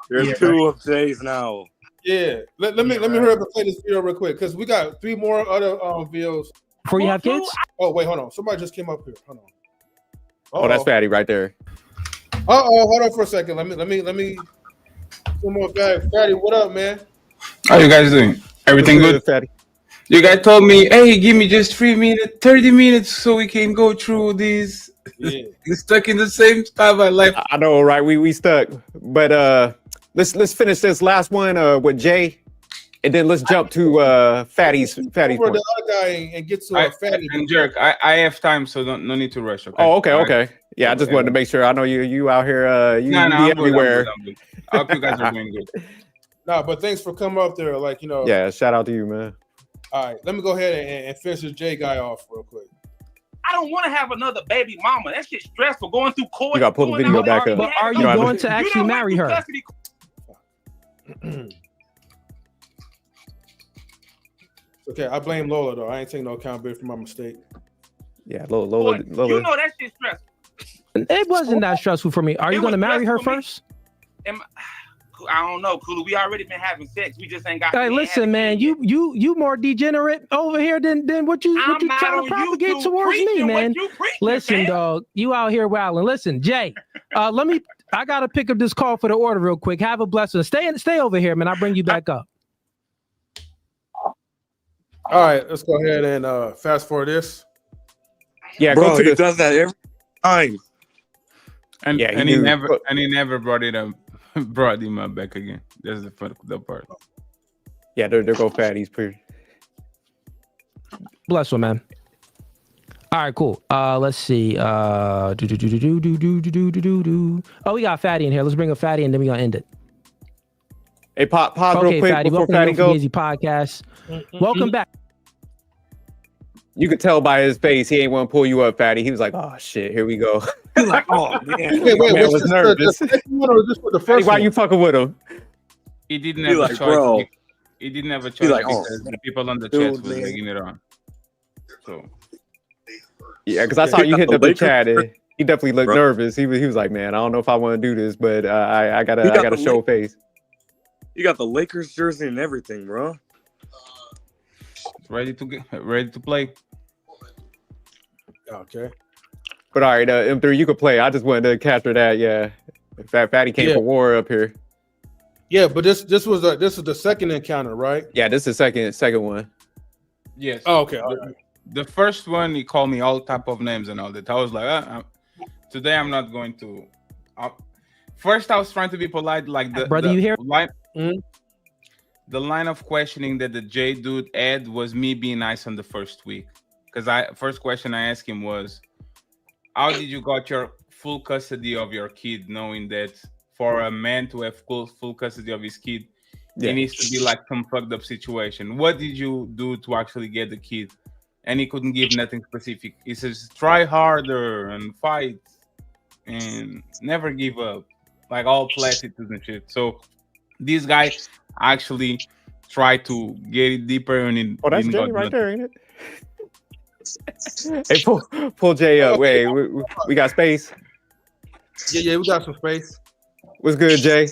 There's 2 of Jays now. Yeah. Let me hurry up and play this video real quick because we got 3 more other videos. Before you have kids? Oh wait, hold on. Somebody just came up here. Hold on. Oh, that's Fatty right there. Hold on for a second. Let me. One more guy. Fatty, what up, man? How you guys doing? Everything good? Fatty? You guys told me, hey, give me just 30 minutes so we can go through these. Yeah. You're stuck in the same stuff I like. I know, right? We stuck. But let's finish this last one with Jay. And then let's jump to Fatty's For point. the other guy and get to Fatty. And Jerk, I have time, so no need to rush. Okay? Oh, okay. Right. Yeah, I just wanted to make sure. I know you out here. You be everywhere. I'm good. I hope you guys are doing good. No, but thanks for coming up there. Like, Yeah, shout out to you, man. All right, let me go ahead and finish this Jay guy off real quick. I don't want to have another baby mama. That shit's stressful. Going through court. You gotta pull the video back up. But are you going to actually marry her? Okay, I blame Lola though. I ain't taking no accountability for my mistake. Yeah, Lola. You know that shit's stressful. It wasn't that stressful for me. Are you going to marry her first? I don't know, Cooley. We already been having sex. We just ain't got. Hey, listen, man. You more degenerate over here than what you trying to propagate towards me, man. Listen, dog. You out here wilding. Listen, Jay. I gotta pick up this call for the order real quick. Have a blessing. Stay over here, man. I'll bring you back up. All right, let's go ahead and fast forward this. Yeah, bro, he does that every time. And yeah, he never brought him up back again. That's the part. Yeah, they're go fatties. Pretty. Bless you, man. All right, cool. Let's see. Oh, we got Fatty in here. Let's bring up Fatty and then we gonna end it. Hey, pause real quick Fatty, before Fatty goes. Fugazee Podcast. Welcome back. You could tell by his face he ain't want to pull you up, Fatty. He was like, "Oh shit, here we go." He's like, "Oh man, wait, man was nervous. Why you fucking with him? He didn't have a choice. Bro. He didn't have a choice because the people on the chat was man. legging it on. So yeah, because I saw you hit up the chat. And he definitely looked nervous. He was like, "Man, I don't know if I want to do this, but I gotta show face." You got the Lakers jersey and everything, bro. Ready to play. Okay. But all right, M3, you could play. I just wanted to capture that. Yeah, Fatty came for war up here. Yeah, but this was the second encounter, right? Yeah, this is the second one. Yes. Oh, okay. The first one, he called me all type of names and all that. I was like, today I'm not going to. First, I was trying to be polite, like you hear? Line, the line of questioning that the J dude had was me being nice on the first week. Because first question I asked him was, how did you got your full custody of your kid, knowing that for a man to have full custody of his kid, it needs to be like some fucked up situation. What did you do to actually get the kid? And he couldn't give nothing specific. He says, try harder and fight and never give up. Like all platitudes and shit. So this guy actually tried to get it deeper and it that's Jay right there, ain't it? Hey, pull Jay up. Wait, we got space. Yeah, we got some space. What's good, Jay?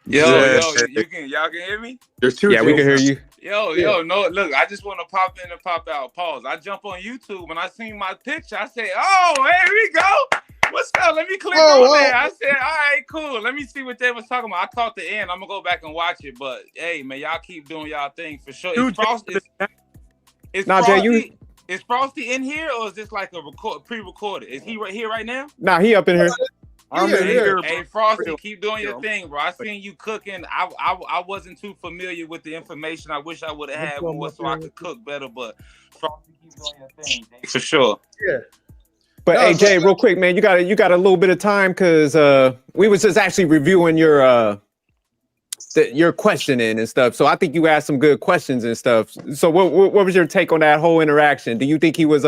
Y'all can hear me? There's two. Yeah, we can hear you. Yo, no, look, I just want to pop in and pop out. Pause. I jump on YouTube and I seen my picture. I say, oh, here we go. What's up? Let me click on there. I said, all right, cool. Let me see what they was talking about. I caught the end. I'm gonna go back and watch it. But hey, man, y'all keep doing y'all thing for sure. Is Frosty in here or is this like a pre-recorded? Is he right here right now? Nah, he up in here. I'm in here. Hey, Frosty, keep doing your thing, bro. I seen you cooking. I wasn't too familiar with the information. I wish I would have had more so I could cook better. But Frosty, keep doing your thing for sure. Yeah. But hey, Jay, real quick, man, you got a little bit of time because we was just actually reviewing your questioning and stuff. So I think you asked some good questions and stuff. So what was your take on that whole interaction? Do you think he was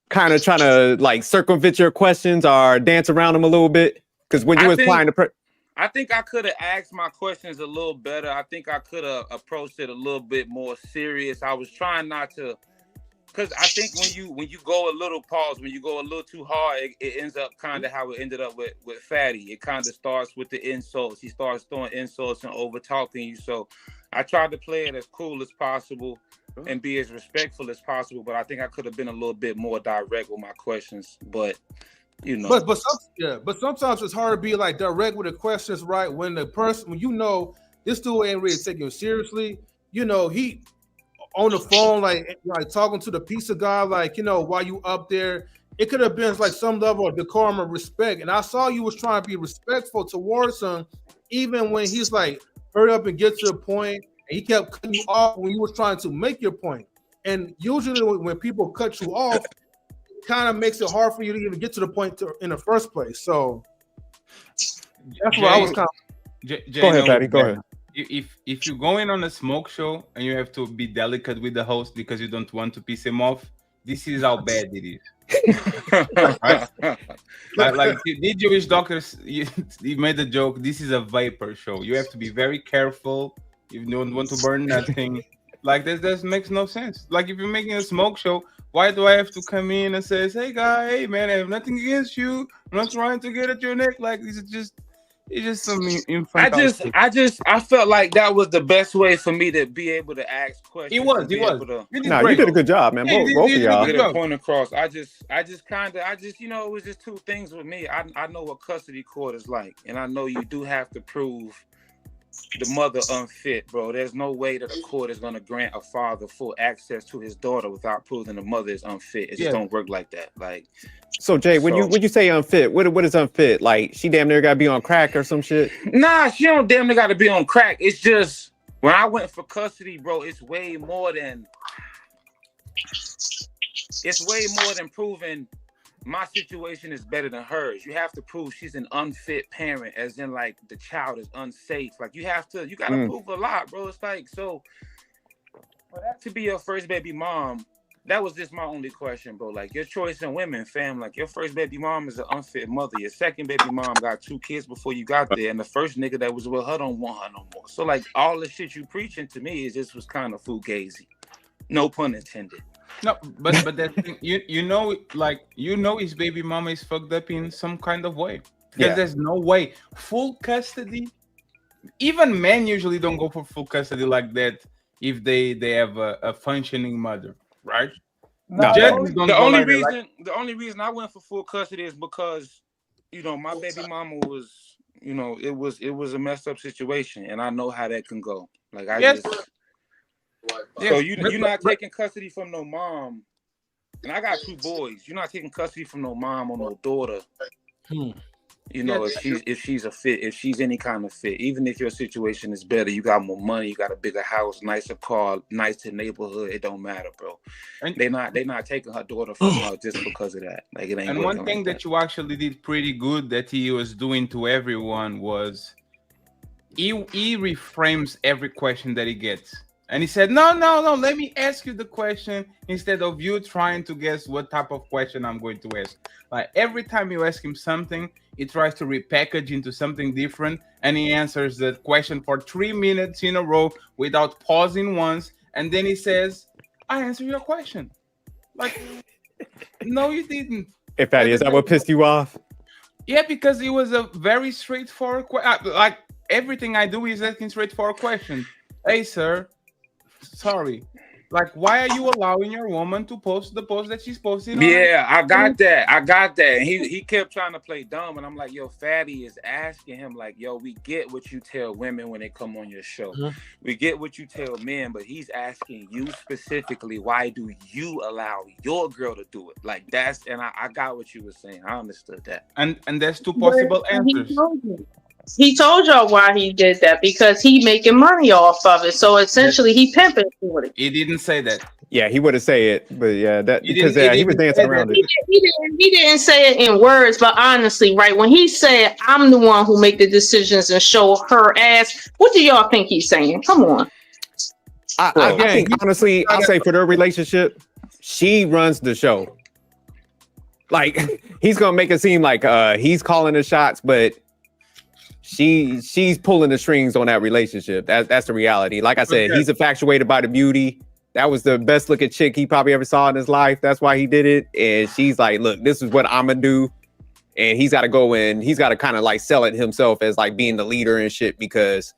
kind of trying to like circumvent your questions or dance around them a little bit? Because when you was applying to I think I could have asked my questions a little better. I think I could have approached it a little bit more serious. I was trying not to. Because I think when you go a little when you go a little too hard, it ends up kind of how it ended up with Fatty. It kind of starts with the insults. He starts throwing insults and over talking you. So I tried to play it as cool as possible and be as respectful as possible. But I think I could have been a little bit more direct with my questions. But you know, but sometimes it's hard to be like direct with the questions, right? When you know this dude ain't really taking you seriously, you know he. On the phone, like talking to the pizza guy, like, you know, while you up there, it could have been like some level of decorum and respect. And I saw you was trying to be respectful towards him, even when he's like, hurry up and get to the point. And he kept cutting you off when you was trying to make your point. And usually when people cut you off, it kind of makes it hard for you to even get to the point in the first place. So that's what I was kind of. Go ahead, Patty. Go ahead. If you go in on a smoke show and you have to be delicate with the host because you don't want to piss him off, this is how bad it is. Right? like the Jewish doctors, you made a joke. This is a vapor show. You have to be very careful. You don't want to burn nothing. Like this makes no sense. Like if you're making a smoke show, why do I have to come in and say, "Hey guy, hey man, I have nothing against you. I'm not trying to get at your neck." Like this is just. It's just some infantile. I felt like that was the best way for me to be able to ask questions. He was. You did a good job, man. Both of y'all. Get a point across. I just, you know, it was just two things with me. I know what custody court is like, and I know you do have to prove the mother unfit, bro. There's no way that a court is going to grant a father full access to his daughter without proving the mother is unfit. It just don't work like that. Like. So Jay, when you say unfit, what is unfit? Like she damn near got to be on crack or some shit? Nah, she don't damn near got to be on crack. It's just when I went for custody, bro, it's way more than proving my situation is better than hers. You have to prove she's an unfit parent, as in like the child is unsafe. Like you gotta prove a lot, bro. It's like, so for that to be your first baby mom, that was just my only question, bro. Like your choice in women, fam. Like your first baby mom is an unfit mother. Your second baby mom got 2 kids before you got there, and the first nigga that was with her don't want her no more. So like all the shit you preaching to me is just was kind of fugazi. No pun intended. No, but that thing, you know his baby mama is fucked up in some kind of way. Because there's no way full custody. Even men usually don't go for full custody like that if they have a functioning mother. Right? No, the only reason I went for full custody is because, you know, my baby mama was, you know, it was a messed up situation, and I know how that can go. Like so you're not taking custody from no mom, and I got 2 boys. You're not taking custody from no mom or no daughter. You know, if she's any kind of fit, even if your situation is better, you got more money, you got a bigger house, nicer car, nicer neighborhood, it don't matter, bro. And they're not taking her daughter from her just because of that. Like it ain't. And one thing that you actually did pretty good that he was doing to everyone was he reframes every question that he gets. And he said, no, let me ask you the question instead of you trying to guess what type of question I'm going to ask. Like every time you ask him something, he tries to repackage into something different, and he answers the question for 3 minutes in a row without pausing once, and then he says, I answered your question. Like, no, you didn't. Hey, Fatty, is that what pissed you off? Yeah, because it was a very straightforward question. Like, everything I do is asking straightforward questions. Hey, sir. Sorry, like why are you allowing your woman to post the post that she's posting? Yeah, I got that. And he kept trying to play dumb, and I'm like, yo, Fatty is asking him like, yo, we get what you tell women when they come on your show. We get what you tell men, but he's asking you specifically, why do you allow your girl to do it? Like that's, and I got what you were saying. I understood that. And there's 2 possible answers. He told y'all why he did that, because he making money off of it. So essentially, he pimping for it. He didn't say that. Yeah, he would have said it, but yeah, that because he was dancing around it. He didn't say it in words, but honestly, right when he said, "I'm the one who make the decisions and show her ass," what do y'all think he's saying? Come on. I think honestly, I'll say for their relationship, she runs the show. Like he's gonna make it seem like he's calling the shots, but she's pulling the strings on that relationship. That's the reality. Like I said, he's infatuated by the beauty. That was the best looking chick he probably ever saw in his life. That's why he did it. And she's like, look, this is what I'm gonna do. And he's got to go in. He's got to kind of like sell it himself as like being the leader and shit, because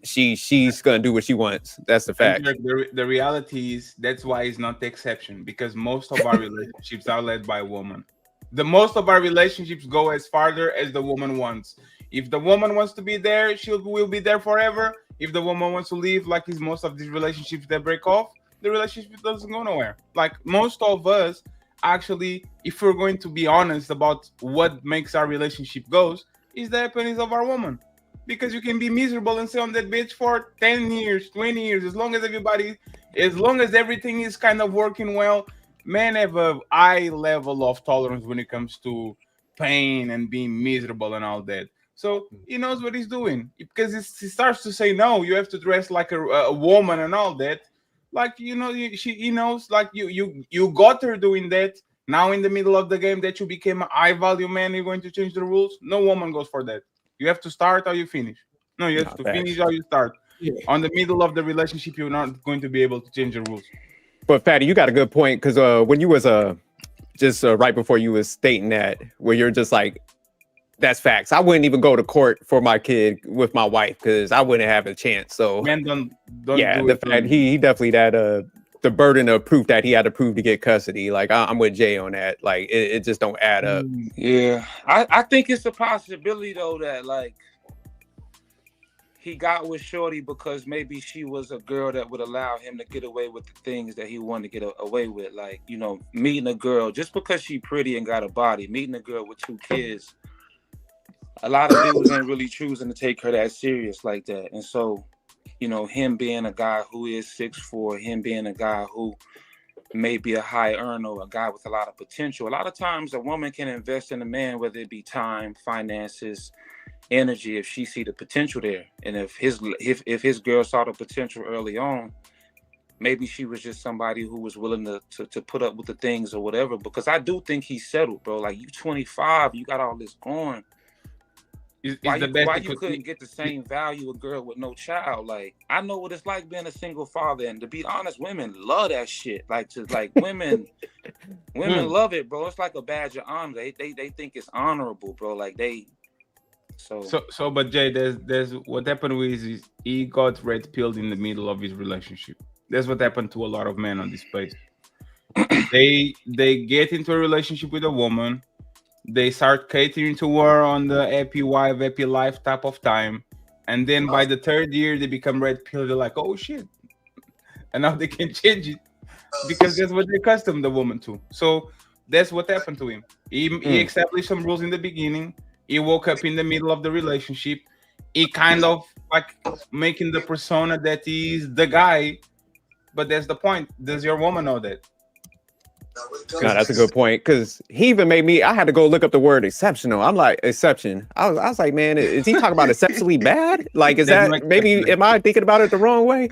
she's gonna do what she wants. That's the fact. The reality is that's why it's not the exception, because most of our relationships are led by a woman. Most of our relationships go as farther as the woman wants. If the woman wants to be there, will be there forever. If the woman wants to leave, like is most of these relationships that break off, the relationship doesn't go nowhere. Like most of us, actually, if we're going to be honest about what makes our relationship goes, is the happiness of our woman. Because you can be miserable and stay on that bitch for 10 years, 20 years, as long as everything is kind of working well. Men have a high level of tolerance when it comes to pain and being miserable and all that. So he knows what he's doing, because he starts to say, no, you have to dress like a woman and all that. Like he knows. Like you got her doing that. Now in the middle of the game that you became a high value man, you're going to change the rules. No woman goes for that. You have to start or you finish. No, you have to finish or you start. Yeah. On the middle of the relationship, you're not going to be able to change the rules. But Fatty, you got a good point because when you was just right before you was stating that, where you're just like, that's facts. I wouldn't even go to court for my kid with my wife because I wouldn't have a chance. So men don't yeah, do the it fact he definitely that the burden of proof that he had to prove to get custody. Like I'm with Jay on that. Like it just don't add up. Yeah, I think it's a possibility though that like he got with Shorty because maybe she was a girl that would allow him to get away with the things that he wanted to get away with. Like, you know, meeting a girl just because she pretty and got a body, meeting a girl with 2 kids. A lot of dudes ain't really choosing to take her that serious like that. And so, you know, him being a guy who is 6'4", him being a guy who may be a high earner or a guy with a lot of potential. A lot of times a woman can invest in a man, whether it be time, finances, energy, if she see the potential there. And if his girl saw the potential early on, maybe she was just somebody who was willing to put up with the things or whatever. Because I do think he's settled, bro. Like, you 25, you got all this going. Why you couldn't get the same value a girl with no child? Like, I know what it's like being a single father, and to be honest, women love that shit. Women love it, bro. It's like a badge of honor. They think it's honorable, bro. Like but Jay, there's what happened with is he got red pilled in the middle of his relationship. That's what happened to a lot of men on this place. They get into a relationship with a woman. They start catering to her on the happy wife, happy life type of time. And then by the 3rd year, they become red pill. They're like, oh, shit. And now they can change it because that's what they accustomed the woman to. So that's what happened to him. He established some rules in the beginning. He woke up in the middle of the relationship. He kind of like making the persona that he's the guy. But that's the point. Does your woman know that? No, that's a good point because he even made me. I had to go look up the word exceptional. I'm like, exception. I was like, man, is he talking about exceptionally bad? Like, is that maybe? Am I thinking about it the wrong way?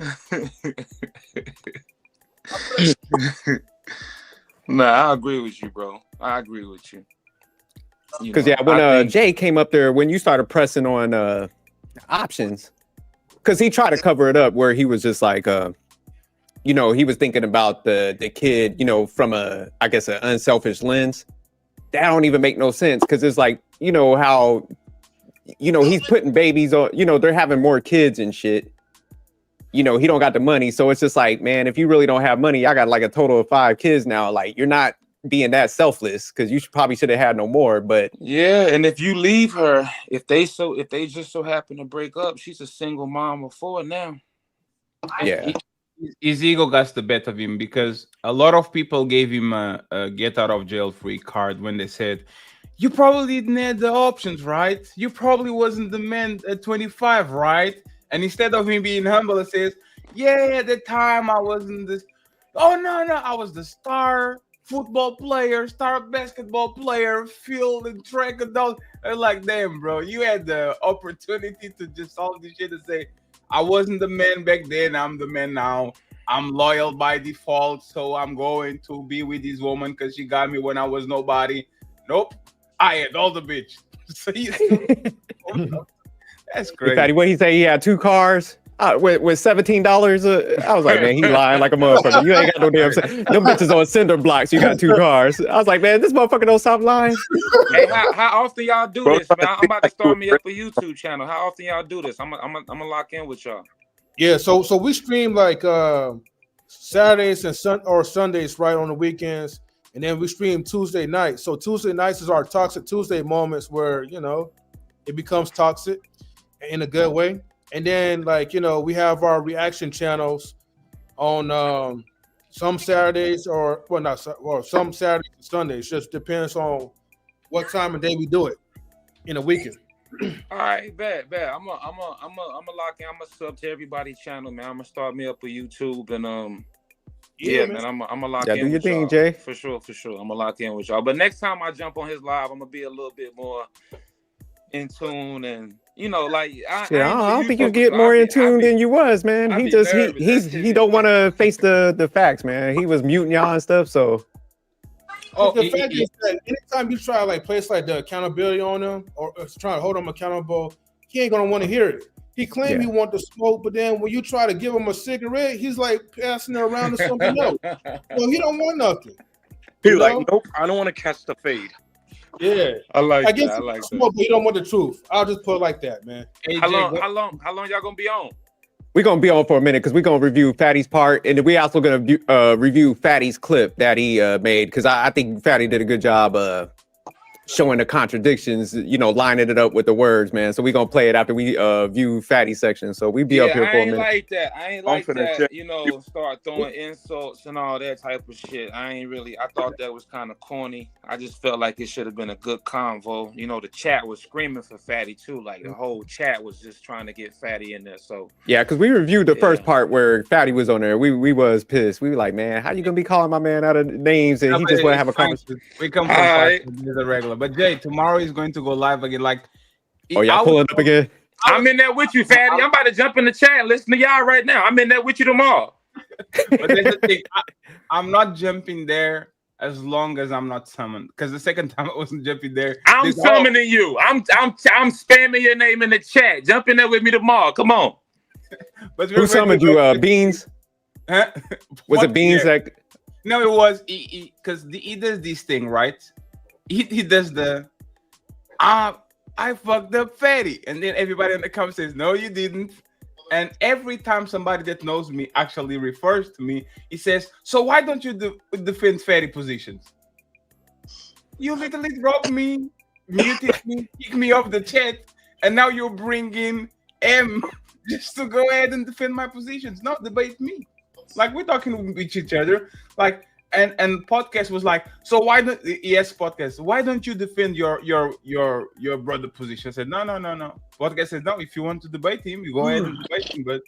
Nah, I agree with you, bro. I agree with you. Because when Jay came up there, when you started pressing on options, because he tried to cover it up where he was just like, you know, he was thinking about the kid, you know, from an unselfish lens. That don't even make no sense because it's like, you know, how, you know, he's putting babies on, you know, they're having more kids and shit. You know, he don't got the money. So it's just like, man, if you really don't have money, I got like a total of 5 kids now. Like, you're not being that selfless because you probably should have had no more. But yeah, and if you leave her, if they just so happen to break up, she's a single mom of 4 now. Yeah. His ego got the better of him because a lot of people gave him a get out of jail free card when they said, you probably didn't have the options, right? You probably wasn't the man at 25, right? And instead of him being humble, it says, yeah, at the time I wasn't this. Oh, no, I was the star football player, star basketball player, field and track and all. And like, damn, bro, you had the opportunity to just solve this shit and say, I wasn't the man back then. I'm the man now. I'm loyal by default. So I'm going to be with this woman because she got me when I was nobody. Nope. I had all the bitch. So that's crazy. What he say? He had 2 cars with $17. I was like, man, he lying like a motherfucker. You ain't got no damn. Them bitches on cinder blocks. You got 2 cars. I was like, man, this motherfucker don't stop lying. Hey, how often y'all do this, man? I'm about to start me up a YouTube channel. How often y'all do this? I'm gonna lock in with y'all. Yeah, so we stream like Saturdays and Sundays, right, on the weekends, and then we stream Tuesday nights. So Tuesday nights is our Toxic Tuesday moments where, you know, it becomes toxic in a good way. And then, like, you know, we have our reaction channels on some Saturdays some Saturdays and Sundays. Just depends on what time of day we do it in a weekend. All right, bet. I'm a lock in. I'm a sub to everybody's channel, man. I'm gonna start me up with YouTube and yeah, man. I'm a lock in. Do your with thing, y'all. Jay. For sure. I'm gonna lock in with y'all. But next time I jump on his live, I'm gonna be a little bit more in tune and You know, like I don't think you get more in tune than you was, man. He just he don't want to face the facts, man. He was muting y'all and stuff, so. The fact is that anytime you try to like place like the accountability on him or trying to hold him accountable, he ain't gonna want to hear it. He claimed he want to smoke, but then when you try to give him a cigarette, he's like passing it around to something else. Well, he don't want nothing. He's like, nope, I don't want to catch the fade. Yeah, I guess smoke, but you don't want the truth. I'll just put it like that, man. Hey, how long y'all gonna be on? We're gonna be on for a minute because we're gonna review Fatty's part, and we also gonna review Fatty's clip that he made because I think Fatty did a good job showing the contradictions, you know, lining it up with the words, man. So we're gonna play it after we view Fatty's section. So we be up here for a minute. I ain't like that, you know, start throwing insults and all that type of shit. I thought that was kind of corny. I just felt like it should have been a good convo. You know, the chat was screaming for Fatty too. Like the whole chat was just trying to get Fatty in there. So yeah, because we reviewed the first part where Fatty was on there. We was pissed. We were like, man, how you gonna be calling my man out of names and he just want to have a conversation? We come from the regular. But Jay, tomorrow is going to go live again. Like, y'all pulling up again? I'm in there with you, Fatty. I'm about to jump in the chat and listen to y'all right now. I'm in there with you tomorrow. But there's the thing, I'm not jumping there as long as I'm not summoned. Because the second time I wasn't jumping there, I'm summoning you. I'm spamming your name in the chat. Jump in there with me tomorrow. Come on. But who summoned you? Beans? Huh? Was it Beans that? No, it was because he does this thing, right? He does the I fucked up Fatty, and then everybody in the comments says no you didn't, and every time somebody that knows me actually refers to me, he says, so why don't you defend Fatty positions? You literally dropped me, muted me, kicked me off the chat, and now you're bringing M just to go ahead and defend my positions, not debate me. Like, we're talking with each other, like. And podcast was like, so why don't podcast? Why don't you defend your brother position? I said no. Podcast said no. If you want to debate him, you go ahead and debate him. But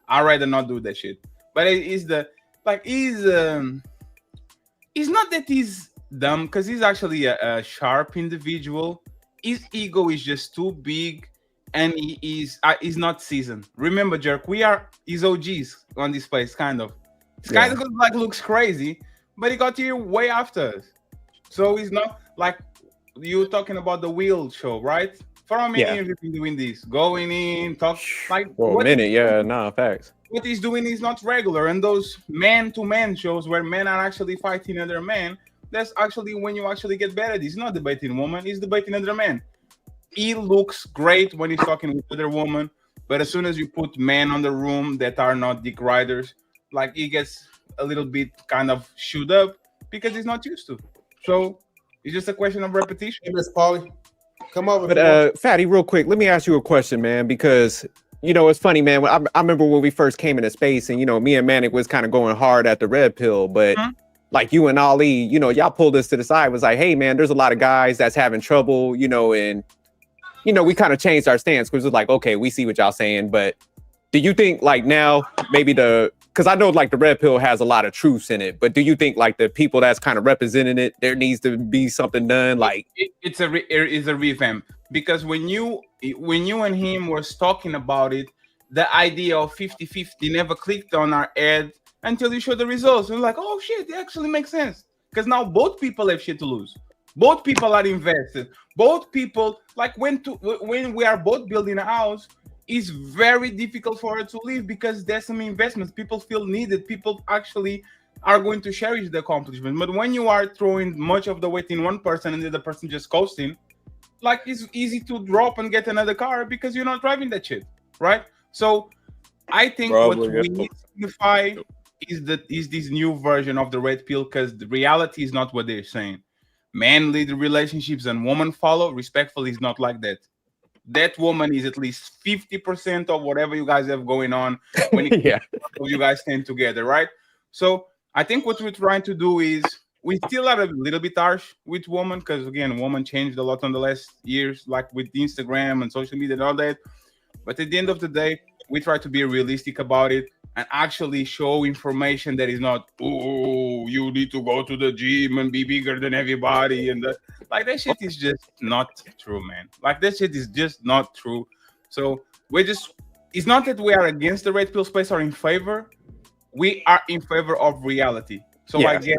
I'd rather not do that shit. But he's not that he's dumb, because he's actually a sharp individual. His ego is just too big, and he's not seasoned. Remember, Jerk, we are his OGs on this place, kind of. This guy looks crazy. But he got here way after us. So he's not like you were talking about the wheel show, right? For how many years have you been doing this? Going in, talk like for a minute, facts. What he's doing is not regular. And those man-to-man shows where men are actually fighting other men, that's actually when you actually get better. He's not debating woman, he's debating other men. He looks great when he's talking with other women, but as soon as you put men on the room that are not dick riders, like he gets a little bit kind of shoot up because he's not used to. So it's just a question of repetition. Hey, Miss Paulie, come over. But Fatty, real quick, let me ask you a question, man, because you know it's funny, man. I remember when we first came into space, and you know, me and Manic was kind of going hard at the red pill, but like you and Ali, you know, y'all pulled us to the side. Was like, hey, man, there's a lot of guys that's having trouble, you know, and you know, we kind of changed our stance because it's like, okay, we see what y'all saying, but do you think like now maybe because I know like the red pill has a lot of truths in it, but do you think like the people that's kind of representing it, there needs to be something done? Like it's a revamp, because when you and him was talking about it, the idea of 50-50 never clicked on our ad until you showed the results. We're like, oh shit, it actually makes sense, because now both people have shit to lose. Both people are invested. Both people, like when we are both building a house, it's very difficult for her to leave because there's some investments. People feel needed. People actually are going to cherish the accomplishment. But when you are throwing much of the weight in one person and the other person just coasting, like it's easy to drop and get another car because you're not driving that shit, right? So I think what we need to unify is this new version of the red pill, because the reality is not what they're saying. Men lead the relationships and women follow. Respectfully, is not like that. That woman is at least 50% of whatever you guys have going on when you guys stand together, right? So I think what we're trying to do is we still are a little bit harsh with women, because again, women changed a lot in the last years, like with Instagram and social media and all that. But at the end of the day, we try to be realistic about it and actually show information that is not, oh, you need to go to the gym and be bigger than everybody. And like that shit is just not true, man. Like that shit is just not true. So it's not that we are against the red pill space or in favor. We are in favor of reality. So I get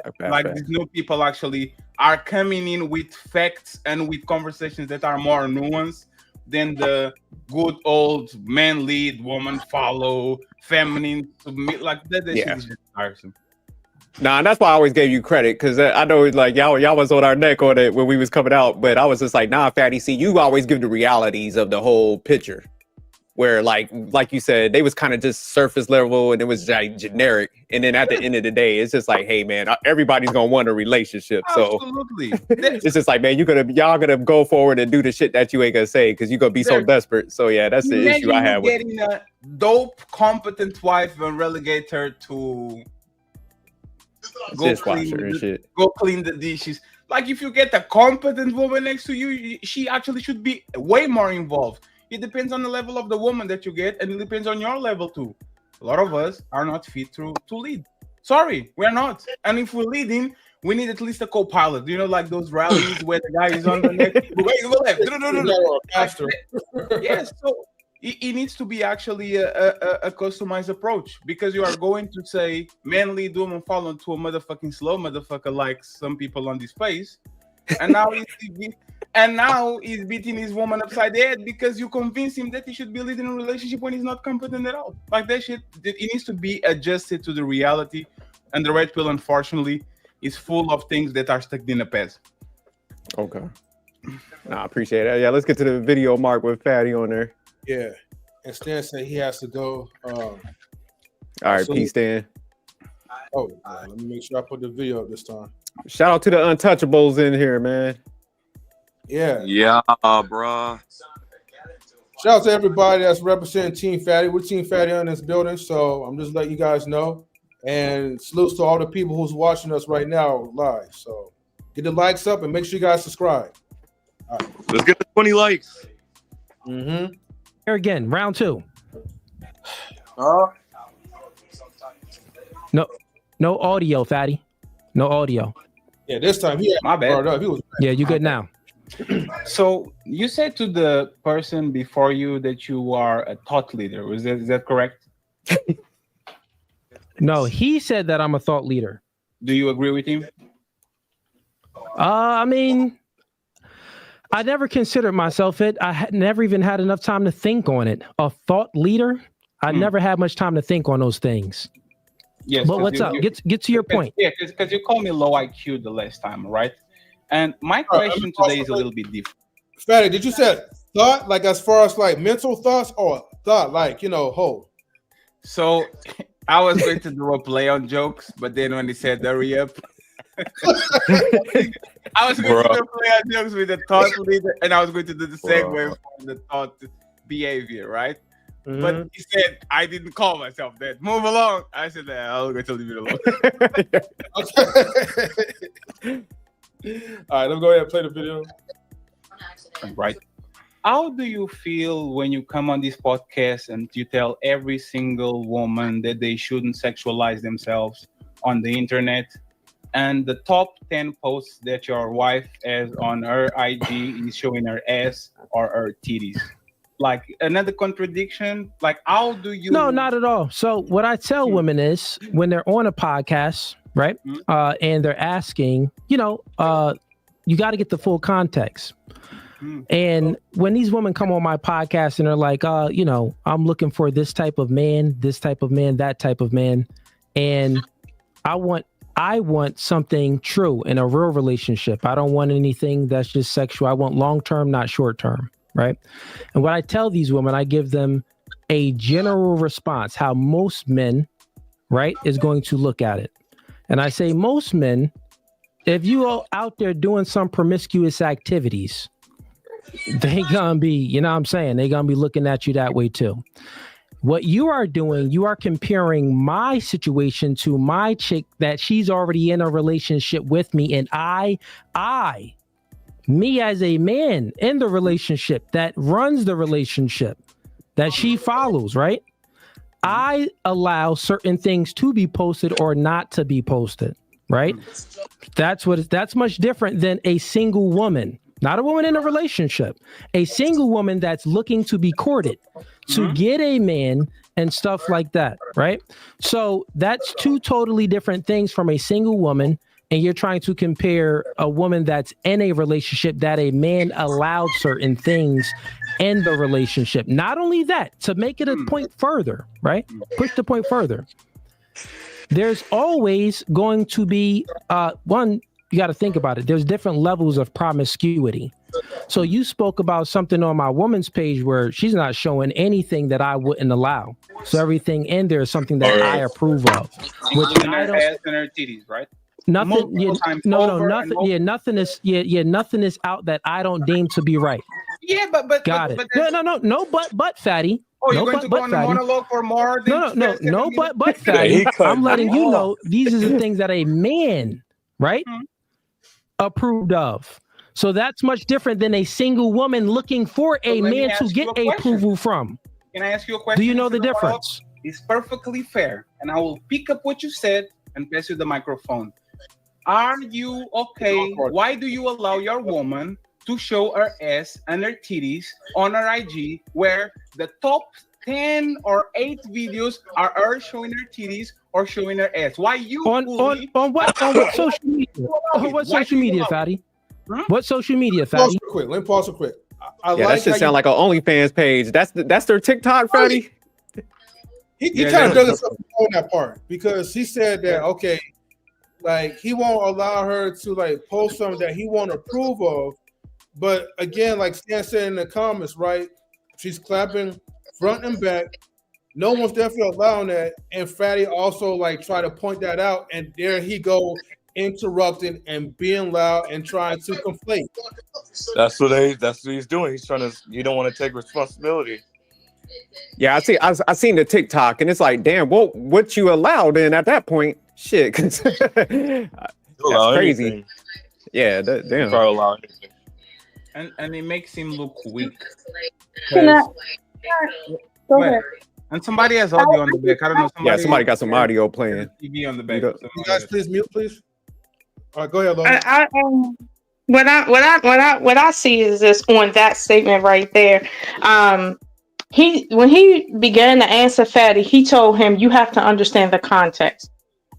these new people actually are coming in with facts and with conversations that are more nuanced than the good old man lead, woman follow, feminine submit. Like that shit is just tiresome. Nah, and that's why I always gave you credit, because I know like y'all was on our neck on it when we was coming out, but I was just like, nah, Fatty, see, you always give the realities of the whole picture, where like you said, they was kind of just surface level and it was like generic, and then at the end of the day, it's just like, hey man, everybody's gonna want a relationship, so absolutely, it's just like, man, y'all gonna go forward and do the shit that you ain't gonna say because you're gonna be so desperate. So yeah, that's the issue I have with getting a dope, competent wife and relegate her to dishwasher and shit. Go clean the dishes. Like if you get a competent woman next to you, she actually should be way more involved. It depends on the level of the woman that you get, and it depends on your level too. A lot of us are not fit to lead. Sorry, we're not. And if we're leading, we need at least a co-pilot. You know, like those rallies where the guy is on the neck. Wait, go left. No. Yes, so it needs to be actually a customized approach, because you are going to say man lead, woman follow to a motherfucking slow motherfucker like some people on this space, and now he's beating his woman upside the head because you convince him that he should be leading a relationship when he's not competent at all. Like that shit, it needs to be adjusted to the reality, and the red pill, unfortunately, is full of things that are stuck in the past. Okay. Nah, I appreciate that. Yeah, let's get to the video mark with Fatty on there. Yeah, and Stan said he has to go. All right, so peace, Stan. Let me make sure I put the video up this time. Shout out to the untouchables in here, man. Yeah, bruh. Shout out to everybody that's representing Team Fatty. We're Team Fatty in this building, so I'm just letting you guys know. And salutes to all the people who's watching us right now live. So get the likes up and make sure you guys subscribe. All right. Let's get the 20 likes. Mm-hmm. Here again, round 2. No audio, Fatty. No audio. Yeah, this time he had my bad. Up. He was Yeah, you good now. So you said to the person before you that you are a thought leader. Is that correct? No, he said that I'm a thought leader. Do you agree with him? I mean, I never considered myself it. I had never even had enough time to think on it. A thought leader? I never had much time to think on those things. Yes. But what's up? Get to your point. Yeah, because you called me low IQ the last time, right? And my question today is a little bit different. Fatty, did you say thought, like as far as like mental thoughts, or thought like, whole? So I was going to do a play on jokes, but then when he said hurry up, I was going to do a play on jokes with the thought leader, and I was going to do the segue from the thought behavior, right? Mm-hmm. But he said, I didn't call myself that. Move along. I said, I'm going to leave it alone. All right, let's go ahead and play the video. Right. How do you feel when you come on this podcast and you tell every single woman that they shouldn't sexualize themselves on the internet, and the top 10 posts that your wife has on her IG is showing her ass or her titties? Like another contradiction? Like, how do you... No, not at all. So what I tell women is when they're on a podcast, right? And they're asking, you got to get the full context. And when these women come on my podcast and they're like, I'm looking for this type of man, that type of man. And I want something true in a real relationship. I don't want anything that's just sexual. I want long-term, not short-term. Right. And what I tell these women, I give them a general response, how most men, right, is going to look at it. And I say most men, if you are out there doing some promiscuous activities, they gonna be, they're gonna be looking at you that way too. What you are doing, you are comparing my situation to my chick that she's already in a relationship with me. And me as a man in the relationship that runs the relationship that she follows, right? I allow certain things to be posted or not to be posted, right? That's much different than a single woman not a woman in a relationship, a single woman that's looking to be courted, to get a man and stuff like that, right? So that's two totally different things from a single woman, and you're trying to compare a woman that's in a relationship that a man allowed certain things in the relationship. Not only that, to make it a point further, right? Push the point further. There's always going to be one, you got to think about it. There's different levels of promiscuity. So you spoke about something on my woman's page where she's not showing anything that I wouldn't allow. So everything in there is something that I approve of. Which I don't, ass and her titties, right? Nothing. Nothing is out that I don't deem to be right. Yeah, but got it. No, but fatty. Oh, you're going to go on the monologue for more than no, but fatty. I'm letting you know these are the things that a man, right, approved of. So that's much different than a single woman looking for a man to get approval from. Can I ask you a question? Do you know the difference? It's perfectly fair, and I will pick up what you said and pass you the microphone. Are you okay? Why do you allow your woman to show her ass and her titties on her IG, where the top 10 or 8 videos are her showing her titties or showing her ass? Why you on what social media? What social media, fatty? What social media, fatty? Let me pause real quick. That should sound like an OnlyFans page. That's their TikTok, fatty. He kind of does himself on that part because he said that like he won't allow her to like post something that he won't approve of. But again, like Stan said in the comments, right? She's clapping front and back. No one's definitely allowing that. And Fatty also like try to point that out. And there he go interrupting and being loud and trying to conflate. That's what he's doing. He's trying to. You don't want to take responsibility. Yeah, I seen the TikTok and it's like, damn, what you allowed in at that point? Shit, that's crazy. Anything. Yeah, damn. Allow anything. And it makes him look weak. Go ahead. And somebody has audio on the back. I don't know. Somebody got some audio playing. TV on the back. You guys, please mute, please. All right, go ahead, Lola. What I see is this on that statement right there. When he began to answer Fatty, he told him you have to understand the context.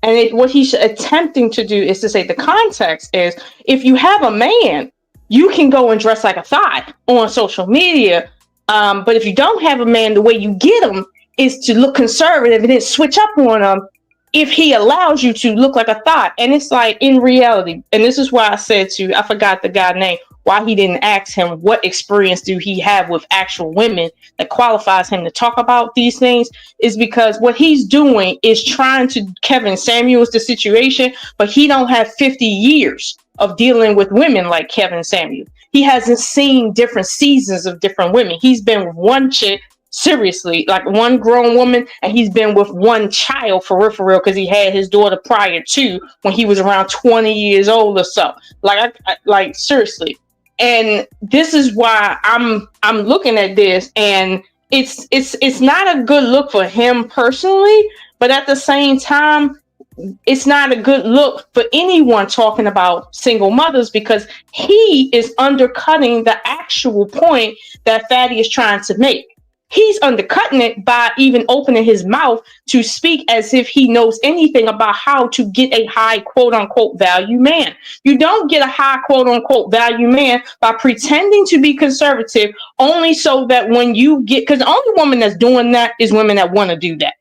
And what he's attempting to do is to say the context is if you have a man, you can go and dress like a thot on social media. But if you don't have a man, the way you get him is to look conservative and then switch up on him if he allows you to look like a thot. And it's like in reality, and this is why I said I forgot the guy's name, why he didn't ask him what experience do he have with actual women that qualifies him to talk about these things, is because what he's doing is trying to Kevin Samuels the situation, but he don't have 50 years of dealing with women like Kevin Samuels. He hasn't seen different seasons of different women. He's been with one chick, seriously, like one grown woman, and he's been with one child for real, because he had his daughter prior to when he was around 20 years old or so. Like seriously. And this is why I'm looking at this, and it's not a good look for him personally, but at the same time, it's not a good look for anyone talking about single mothers, because he is undercutting the actual point that Fatty is trying to make. He's undercutting it by even opening his mouth to speak as if he knows anything about how to get a high quote unquote value man. You don't get a high quote unquote value man by pretending to be conservative only so that when you get, because the only woman that's doing that is women that want to do that.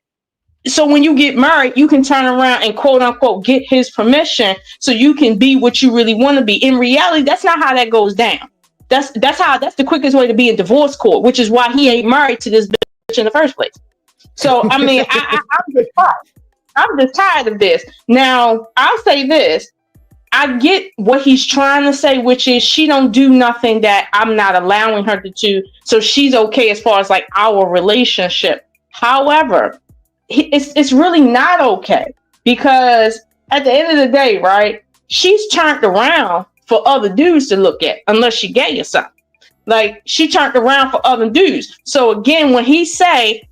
So when you get married, you can turn around and quote unquote get his permission so you can be what you really want to be. In reality, that's not how that goes down. That's the quickest way to be in divorce court, which is why he ain't married to this bitch in the first place. So I mean, I'm just tired of this. Now I'll say this: I get what he's trying to say, which is she don't do nothing that I'm not allowing her to do, so she's okay as far as like our relationship. However, it's really not okay, because at the end of the day, right? She's turned around for other dudes to look at, unless she gay or something. Like, she turned around for other dudes. So again, when he say,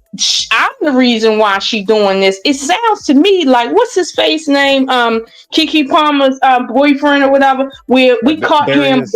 I'm the reason why she doing this, it sounds to me like, what's his face name? Keke Palmer's boyfriend or whatever, where we caught him.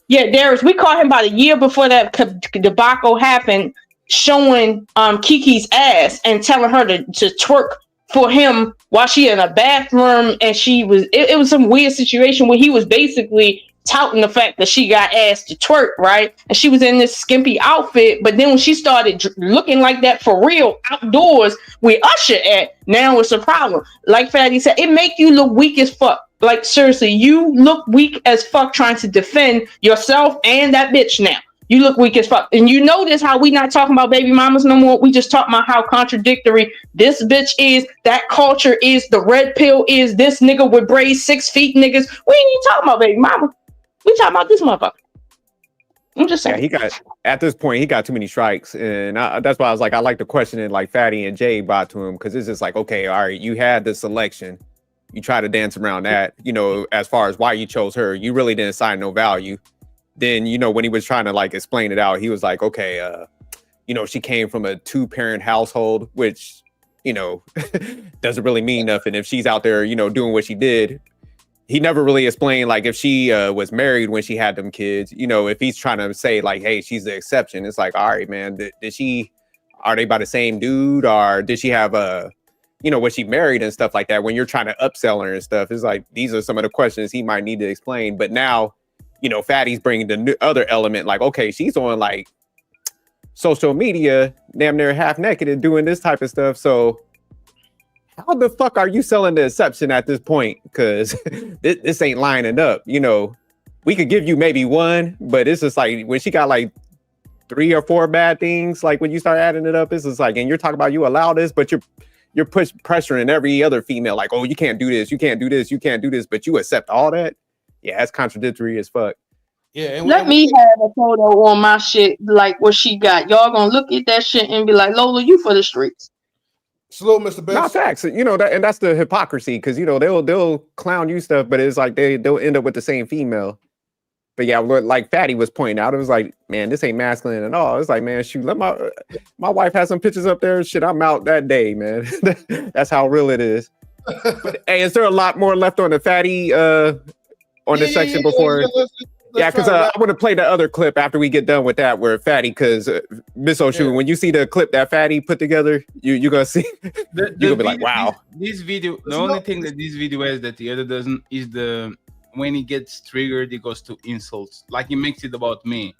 Yeah, Darius, we caught him about a year before that debacle happened, showing Kiki's ass and telling her to twerk for him while she in a bathroom, and it was some weird situation where he was basically touting the fact that she got asked to twerk, right? And she was in this skimpy outfit, but then when she started looking like that for real outdoors with Usher at, now it's a problem. Like Fatty said, it make you look weak as fuck. Like, seriously, you look weak as fuck trying to defend yourself and that bitch now. You look weak as fuck. And you notice how we not talking about baby mamas no more. We just talking about how contradictory this bitch is, that culture is, the red pill is, this nigga with braids, 6 feet niggas. We ain't even talking about baby mama. We talking about this motherfucker. I'm just saying. Yeah, at this point, he got too many strikes. And that's why I was like, I like the question like Fatty and Jay brought to him, because it's just like, okay, all right, you had the selection. You try to dance around that, as far as why you chose her. You really didn't assign no value. Then, when he was trying to like explain it out, he was like, okay, she came from a 2-parent household, which, doesn't really mean nothing if she's out there, doing what she did. He never really explained like if she was married when she had them kids, if he's trying to say like, hey, she's the exception. It's like, all right, man, are they by the same dude, or did she have was she married and stuff like that? When you're trying to upsell her and stuff, it's like, these are some of the questions he might need to explain. But now, Fatty's bringing the other element, like, okay, she's on like social media, damn near half naked and doing this type of stuff. So how the fuck are you selling the exception at this point? Because this ain't lining up. We could give you maybe one, but it's just like when she got like 3 or 4 bad things, like when you start adding it up, it's just like, and you're talking about you allow this, but you're pressuring every other female, like, oh, you can't do this, you can't do this, you can't do this, but you accept all that. Yeah, that's contradictory as fuck. Yeah, and let me have a photo on my shit like what she got. Y'all gonna look at that shit and be like, Lola, you for the streets. Slow, Mr. Best. Not facts, that, and that's the hypocrisy, because they'll clown you stuff, but it's like they'll end up with the same female. But yeah, like Fatty was pointing out, it was like, man, this ain't masculine at all. It's like, man, shoot, let my wife has some pictures up there. Shit, I'm out that day, man. That's how real it is. But, hey, is there a lot more left on the Fatty on this section before? Yeah, because I want to play the other clip after we get done with that, where Fatty, because Miss Oshu, when you see the clip that Fatty put together, you're gonna see, you're gonna be like, wow. This video, the only thing that this video has that the other doesn't is when he gets triggered, he goes to insults. Like he makes it about me.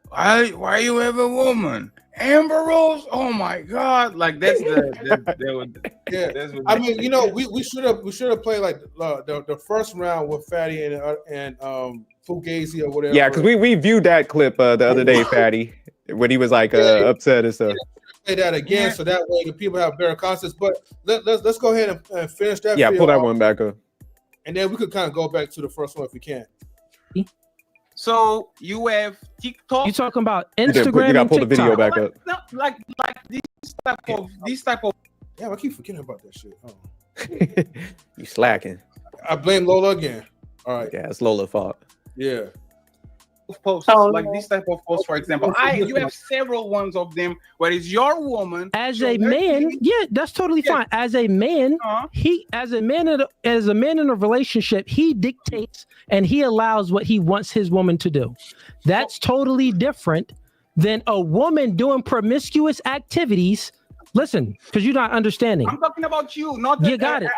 Why you have a woman? Amber Rose? Oh my God! Like that's yeah. That's what I mean, we should have played like the first round with Fatty and Fugazee or whatever. Yeah, because we viewed that clip the other day, Fatty, when he was like upset and stuff. Play that again, so that way the people have better context. But let's go ahead and finish that. Yeah, pull that one back up, and then we could kind of go back to the first one if we can. So you have TikTok. You talking about Instagram? You gotta pull the video back up. No, like this type of. Yeah, I keep forgetting about that shit. You slacking. I blame Lola again. All right. Yeah, it's Lola's fault. Yeah. Posts like this type of post, for example. You have several ones of them where it's your woman. As a man, yeah, that's totally fine. As a man, as a man in a relationship, he dictates and he allows what he wants his woman to do. That's totally different than a woman doing promiscuous activities. Listen, because you're not understanding. I'm talking about you, not you got it.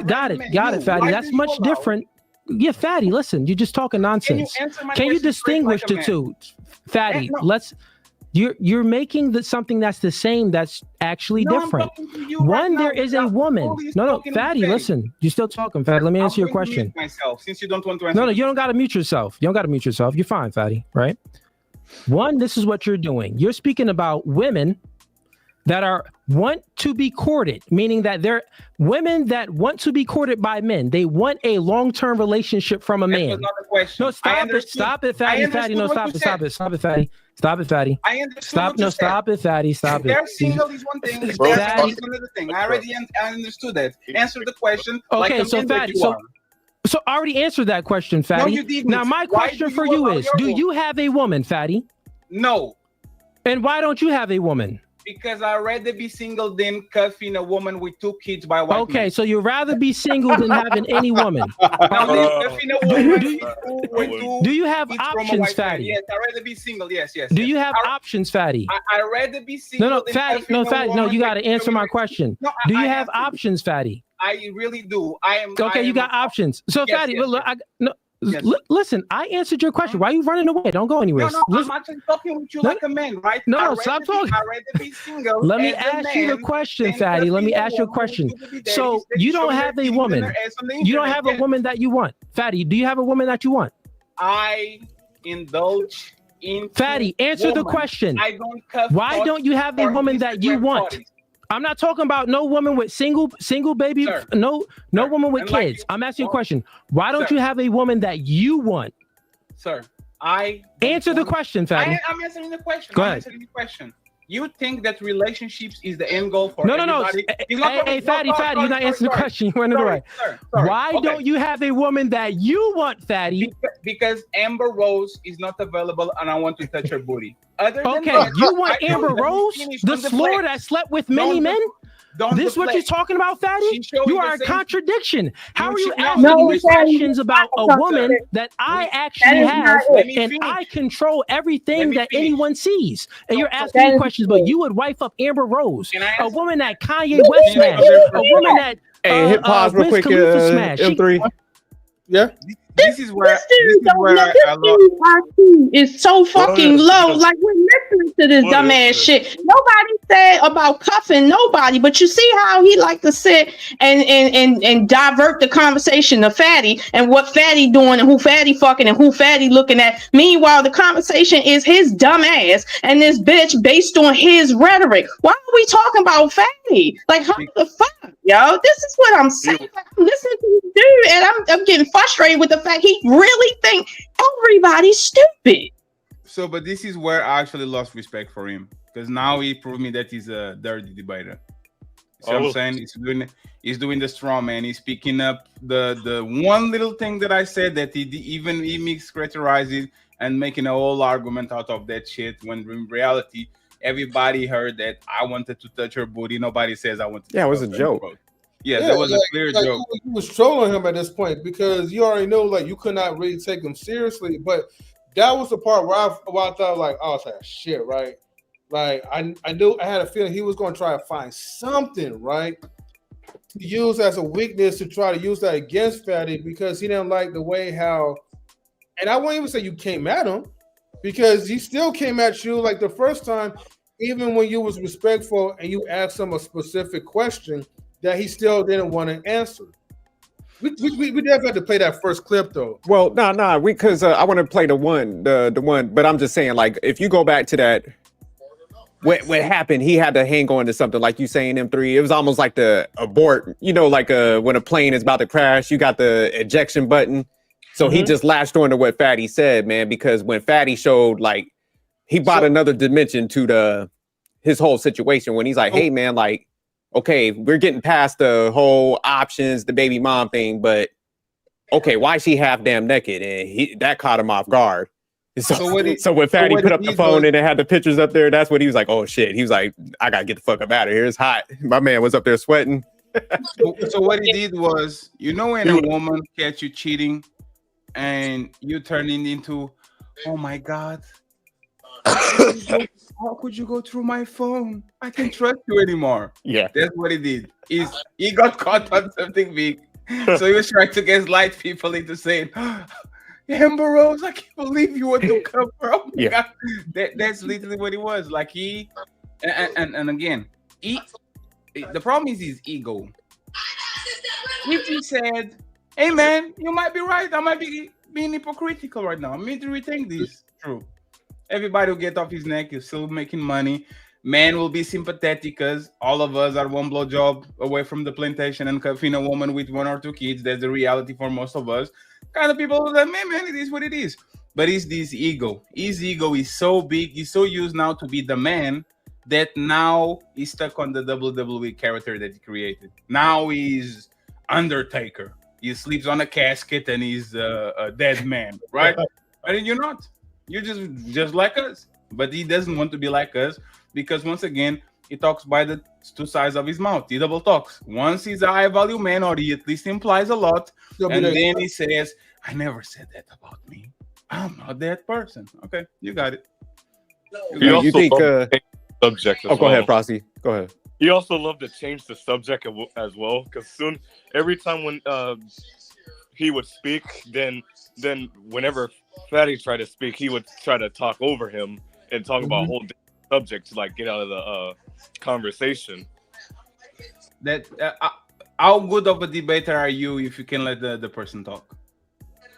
Got it, Fatty. That's much different. Yeah, Fatty, listen, you're just talking nonsense. Can you distinguish the two? Fatty, you're making something that's the same that's actually different. One, there is a woman. No, Fatty, listen, you're still talking, Fatty. Let me answer your question. Since you don't want to answer. No, you don't got to mute yourself. You're fine, Fatty, right? One, this is what you're doing. You're speaking about women that want to be courted, meaning that they're women that want to be courted by men. They want a long-term relationship from a man. No, stop it, Fatty. No, stop it, Fatty. Stop it, Fatty. I understood. Stop it, Fatty. Stop it. They're single is one thing. Is another thing. I already understood that. Answer the question. Okay, like so Fatty, so I already answered that question, Fatty. No, you didn't. Now my question for you is: do you have a woman, Fatty? No. And why don't you have a woman? Because I'd rather be single than cuffing a woman with 2 kids by white Okay, men. so you'd rather be single than having any woman. Now, cuffing a woman with 2 Do you have kids from a options, white man. Fatty? Yes, I'd rather be single. Yes. Do you have options, Fatty? I'd rather be single. No, Fatty. No, Fatty. No, you got to answer my question. No, Do you I have options, Fatty? I really do. I am. Okay, you got options. So, Fatty, look, listen, I answered your question. Why are you running away? Don't go anywhere. No, I'm actually talking with you like a man, right? No, stop talking. I'd rather be single. Let me ask you the question, Fatty. Let me ask you a question. So you don't have a woman. You don't have a woman that you want. Fatty, do you have a woman that you want? I indulge in. Fatty, answer the question. I don't cuff. Why don't you have a woman that you want? I'm not talking about no woman with single baby, no woman with kids. I'm asking you a question. Why don't you have a woman that you want? Sir, I answer the question, Fatty. I'm answering the question. Go ahead. Answering the question. You think that relationships is the end goal for No. everybody? Hey, Fatty, you're not answering the question. You're running away. Why don't you have a woman that you want, Fatty? Because Amber Rose is not available and I want to touch her booty. Okay, you want Amber Rose, the slur that slept with many men? This is what you're talking about, Fatty? You are a contradiction. How are you asking me questions about a woman that I actually have and I control everything that anyone sees? And you're asking me questions, but you would wife up Amber Rose, a woman that Kanye West smashed, a woman that hit pause real quick, M3. Yeah. This is where IQ is so fucking low. Like, we're listening to this dumbass shit. Nobody said about cuffing nobody, but you see how he like to sit and divert the conversation to Fatty and what Fatty doing and who Fatty fucking and who Fatty looking at. Meanwhile, the conversation is his dumb ass and this bitch based on his rhetoric. Why are we talking about Fatty? Like, how the fuck, yo? This is what I'm saying. Like, I'm listening to this dude and I'm getting frustrated with the fact he really think everybody's stupid. So, but this is where I actually lost respect for him because now he proved me that he's a dirty debater. See what I'm saying? He's doing the straw man. He's picking up the one little thing that I said that he mischaracterized and making a whole argument out of that shit. When in reality, everybody heard that I wanted to touch her booty. Nobody says I want to. Yeah, it was a joke. Yeah, that was a clear joke. You was trolling him at this point because you already know, like, you could not really take him seriously. But that was the part where I thought, like, oh, it's like shit, right? Like, I knew I had a feeling he was going to try to find something, right, to use as a weakness to try to use that against Fatty because he didn't like the way how, and I won't even say you came at him because he still came at you like the first time, even when you was respectful and you asked him a specific question that he still didn't want to answer. We never had to play that first clip though. Well, no, because I want to play the one, but I'm just saying, like, if you go back to that, what happened, he had to hang on to something, like you saying, M3. It was almost like the abort, like when a plane is about to crash, you got the ejection button. So he just latched on to what Fatty said, man, because when Fatty showed, like, he brought another dimension to his whole situation when he's like, hey, man, like, okay, we're getting past the whole options, the baby mom thing, but okay, why is she half damn naked? And that caught him off guard. So when Fatty put up the phone and it had the pictures up there, that's what he was like, oh shit. He was like, I gotta get the fuck up out of here. It's hot. My man was up there sweating. So what he did was, when a woman catch you cheating and you turning into, oh my God, how could you go through my phone? I can't trust you anymore. Yeah. That's what he did. He got caught on something big. So he was trying to gaslight people into saying, Amber Rose, I can't believe you want to come from. Yeah. That's literally what it was. Like and again, the problem is his ego. If he said, hey man, you might be right. I might be being hypocritical right now. I mean to rethink this. True. Everybody will get off his neck. He's still making money. Men will be sympathetic because all of us are one blowjob away from the plantation and cuffing a woman with 1 or 2 kids. That's the reality for most of us. Kind of people that, man, it is what it is. But it's this ego. His ego is so big. He's so used now to be the man that now he's stuck on the WWE character that he created. Now he's Undertaker. He sleeps on a casket and he's a dead man, right? And you're not. You're just like us. But he doesn't want to be like us because, once again, he talks by the two sides of his mouth. He double talks. Once he's a high value man, or he at least implies a lot, and then he says, "I never said that about me. I'm not that person." Okay, you got it. You think subject? Go ahead, Frosty. Go ahead. He also loved to change the subject as well, because every time when he would speak, then whenever Fatty tried to speak, he would try to talk over him and talk about a whole different subject to like get out of the conversation. That how good of a debater are you if you can let the person talk?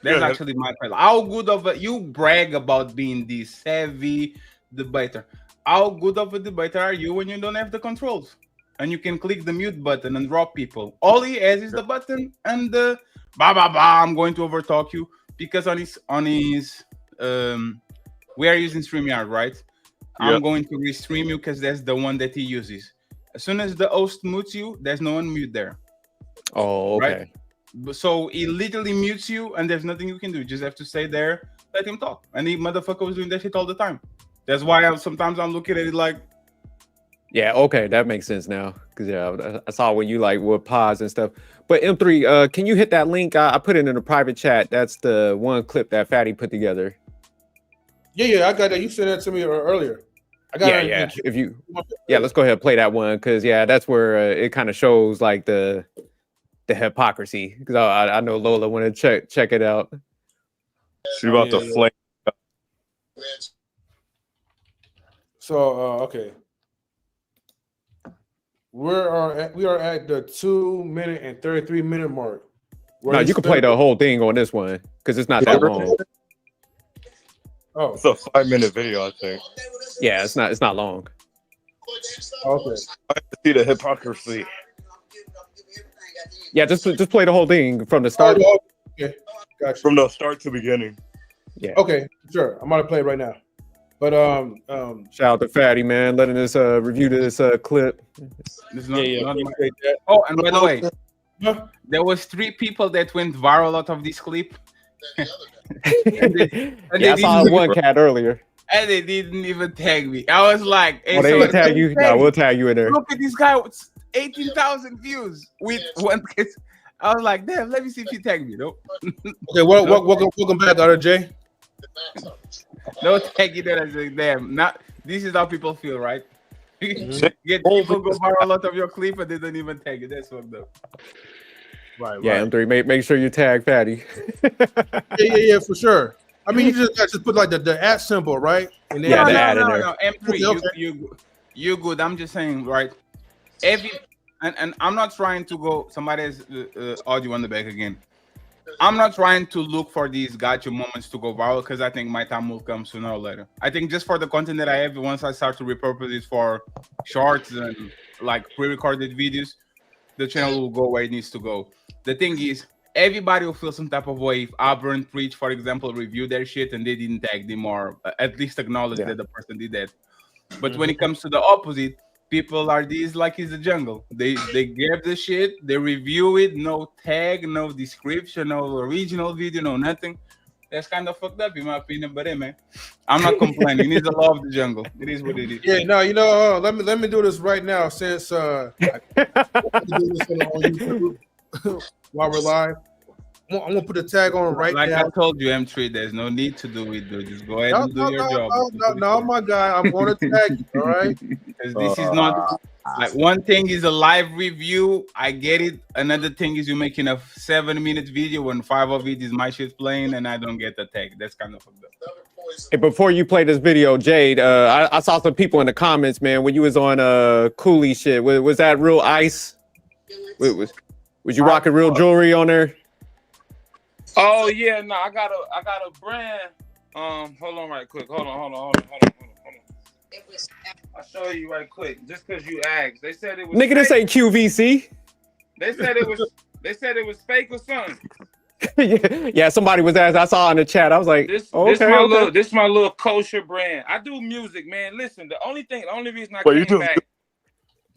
That's actually my question. How good of you brag about being the savvy debater? How good of a debater are you when you don't have the controls and you can click the mute button and drop people? All he has is the button and the I'm going to overtalk you, because on his we are using StreamYard, right? I'm going to restream you because that's the one that he uses. As soon as the host mutes you, there's no one mute there. Oh, okay. Right? So he literally mutes you, and there's nothing you can do. You just have to stay there, let him talk. And the motherfucker was doing that shit all the time. That's why sometimes I'm looking at it like, yeah, okay, that makes sense now. Because I saw when you like would pause and stuff. But M3, can you hit that link? I put it in a private chat. That's the one clip that Fatty put together. Yeah, I got that. You sent that to me earlier. I got it. Yeah. If you, let's go ahead and play that one, because that's where it kind of shows like the hypocrisy. Because I know Lola want to check it out. She's about to flame. So okay, we are at the 2 minute and 33 minute mark. No, you can play the whole thing on this one because it's not that long. Oh, it's a 5-minute video, I think. Yeah, it's not long. Okay. I see the hypocrisy. Yeah, just play the whole thing from the start. Okay, gotcha. From the start to beginning. Yeah. Okay, sure. I'm gonna play it right now. But shout out to Fatty, man, letting us review this clip. Oh, and by the way, there was 3 people that went viral out of this clip. I saw one cat earlier. And they didn't even tag me. I was like, hey, they didn't tag you? No, we'll tag you in there. Look at this guy with 18,000 views with one kid. I was like, damn, let me see if he tagged me. Nope. Okay, welcome back, RJ. No tag you there. I said, damn, this is how people feel, right? Get people go viral out of your clip and they don't even tag you. That's fucked up. Right. Yeah, M3, make sure you tag Fatty. yeah, for sure. I mean, you just put like the @ symbol, right? And then the ad in there. No, M3, okay. you good. I'm just saying, right? And I'm not trying to go. Somebody's audio on the back again. I'm not trying to look for these gotcha moments to go viral, because I think my time will come sooner or later. I think just for the content that I have, once I start to repurpose it for shorts and like pre-recorded videos, the channel will go where it needs to go. The thing is, everybody will feel some type of way if Auburn Preach, for example, reviewed their shit and they didn't tag them, or at least acknowledge that the person did that. But when it comes to the opposite, people are these like it's the jungle. They grab the shit, they review it, no tag, no description, no original video, no nothing. That's kind of fucked up in my opinion. But hey, man, I'm not complaining. It's the law of the jungle. It is what it is. Yeah, no, let me do this right now since I do this on YouTube while we're live. I'm gonna put the tag on right now. Like I told you, M3, there's no need to do it, dude. Just go ahead and do your job. No, my guy, I'm gonna tag you, all right? Because this is not like, one thing is a live review. I get it. Another thing is you making a 7-minute video when 5 of it is my shit playing and I don't get the tag. That's kind of fucked up. Hey, before you play this video, Jade, I saw some people in the comments, man, when you was on Cooley shit. Was that real ice? Was you rocking real jewelry on there? Oh yeah, no, I got a brand. Hold on right quick. Hold on. I'll show you right quick. Just because you asked. They said it was nigga, this ain't QVC. They said it was fake or something. yeah, somebody was asking. I saw in the chat. I was like, this is my little kosher brand. I do music, man. Listen, the only reason I came back.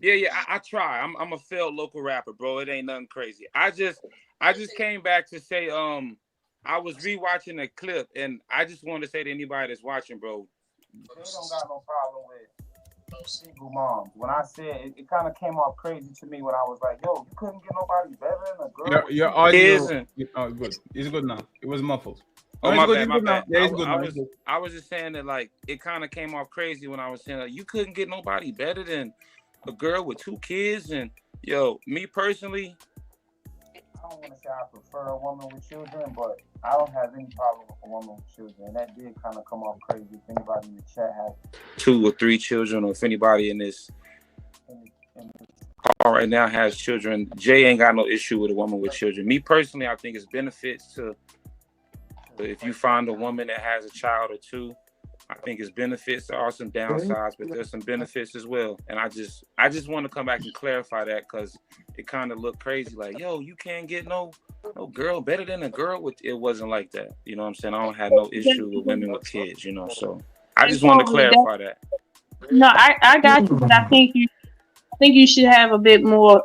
Yeah, I try. I'm a failed local rapper, bro. It ain't nothing crazy. I just came back to say, I was rewatching a clip, and I just want to say to anybody that's watching, bro, they don't got no problem with single moms. When I said it kind of came off crazy to me when I was like, "Yo, you couldn't get nobody better than a girl." Your audio. Oh, good. It's good now. It was muffled. Oh, my bad, my bad. Yeah, it's good now. I was just saying that, like, it kind of came off crazy when I was saying, like, you couldn't get nobody better than a girl with 2 kids. And, yo, me personally, I don't want to say I prefer a woman with children, but I don't have any problem with a woman with children. And that did kind of come off crazy. If anybody in the chat has 2 or 3 children, or if anybody in this call right now has children, Jay ain't got no issue with a woman with children. Me personally, I think it's benefits to, if you find a woman that has a child or 2, I think it's benefits. There are some downsides, but there's some benefits as well. And I just want to come back and clarify that, because it kind of looked crazy. Like, yo, you can't get no girl better than a girl with. It wasn't like that. You know what I'm saying? I don't have no issue with women with kids. You know, so I just wanted to clarify that. No, I got you, but I think you should have a bit more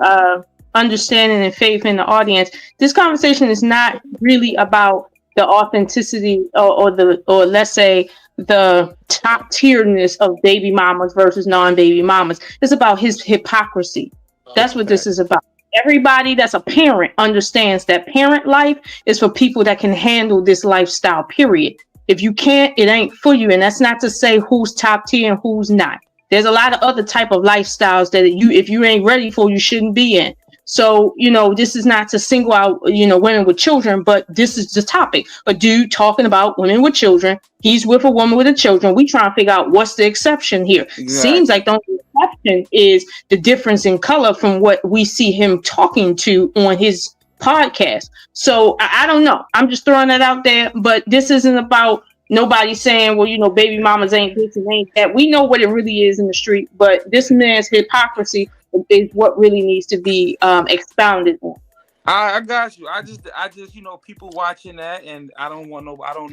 understanding and faith in the audience. This conversation is not really about the authenticity or let's say the top tierness of baby mamas versus non-baby mamas. It's about his hypocrisy. That's what this is about. Everybody that's a parent understands that parent life is for people that can handle this lifestyle, period. If you can't, it ain't for you. And that's not to say who's top tier and who's not. There's a lot of other type of lifestyles that if you ain't ready for, you shouldn't be in. So, this is not to single out, women with children, but this is the topic. A dude talking about women with children. He's with a woman with a children. We trying to figure out what's the exception here. Exactly. Seems like the only exception is the difference in color from what we see him talking to on his podcast. So I don't know. I'm just throwing that out there, but this isn't about nobody saying, well, baby mamas ain't this and ain't that. We know what it really is in the street, but this man's hypocrisy is what really needs to be expounded on. I got you. I just people watching that, and I don't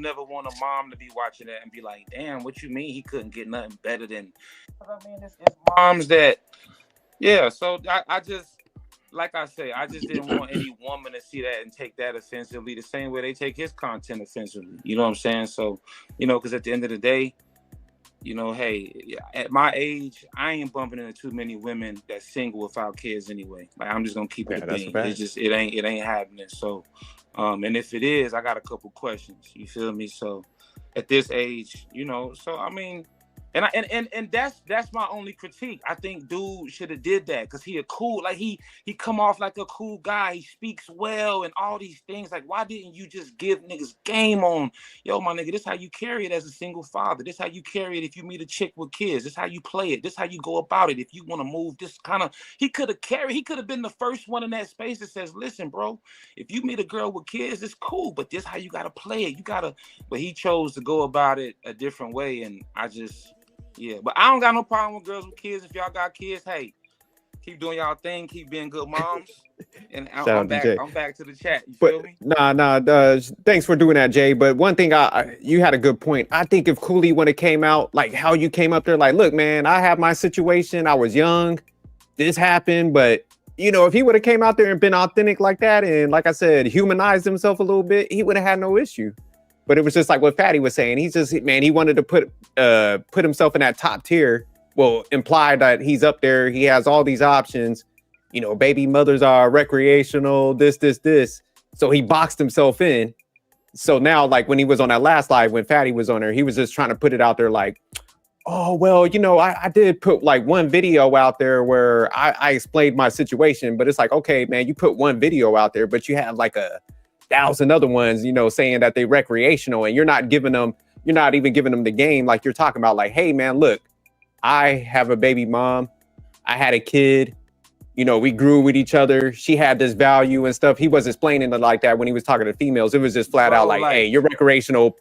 never want a mom to be watching that and be like, damn, what you mean he couldn't get nothing better than? I mean, it's moms that, yeah. So I just, like I say, I just didn't want any woman to see that and take that offensively, the same way they take his content offensively. You know what I'm saying? So, because at the end of the day, hey, at my age, I ain't bumping into too many women that's single without kids anyway. Like, I'm just gonna keep it a bean. It's just it ain't happening. So, and if it is, I got a couple questions. You feel me? So, at this age, so I mean, and that's my only critique. I think dude should have did that, because he a cool, like he come off like a cool guy. He speaks well and all these things. Like, why didn't you just give niggas game on, yo, my nigga, this how you carry it as a single father. This how you carry it if you meet a chick with kids. This how you play it. This how you go about it. If you want to move this kind of, he could have been the first one in that space that says, listen, bro, if you meet a girl with kids, it's cool, but this how you got to play it. But he chose to go about it a different way. And yeah, but I don't got no problem with girls with kids. If y'all got kids, hey, keep doing y'all thing, keep being good moms. And I'm back to the chat. You feel me? Nah. Thanks for doing that, Jay. But one thing, you had a good point. I think if Cooley would have came out, like how you came up there, like, look, man, I have my situation. I was young. This happened, but if he would have came out there and been authentic like that, and like I said, humanized himself a little bit, he would have had no issue. But it was just like what Fatty was saying. He wanted to put himself in that top tier. Well, implied that he's up there. He has all these options. Baby mothers are recreational, this. So he boxed himself in. So now, like when he was on that last live, when Fatty was on there, he was just trying to put it out there like, oh, well, I did put like one video out there where I explained my situation. But it's like, okay, man, you put one video out there, but you have like 1,000 other ones, saying that they recreational, and you're not even giving them the game. Like you're talking about like, hey man, look, I have a baby mom. I had a kid. We grew with each other. She had this value and stuff. He was explaining it like that when he was talking to females. It was just flat out like, hey, you're recreational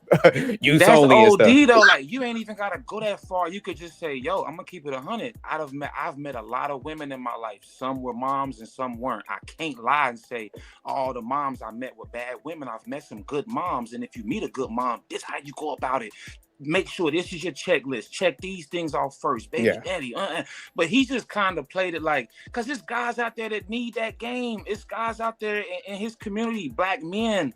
use only and stuff. That's OD though. Like, you ain't even got to go that far. You could just say, yo, I'm going to keep it 100. I've met a lot of women in my life. Some were moms and some weren't. I can't lie and say all the moms I met were bad women. I've met some good moms. And if you meet a good mom, this is how you go about it. Make sure this is your checklist. Check these things off first, baby, daddy. But he just kind of played it like, because there's guys out there that need that game. It's guys out there in his community, black men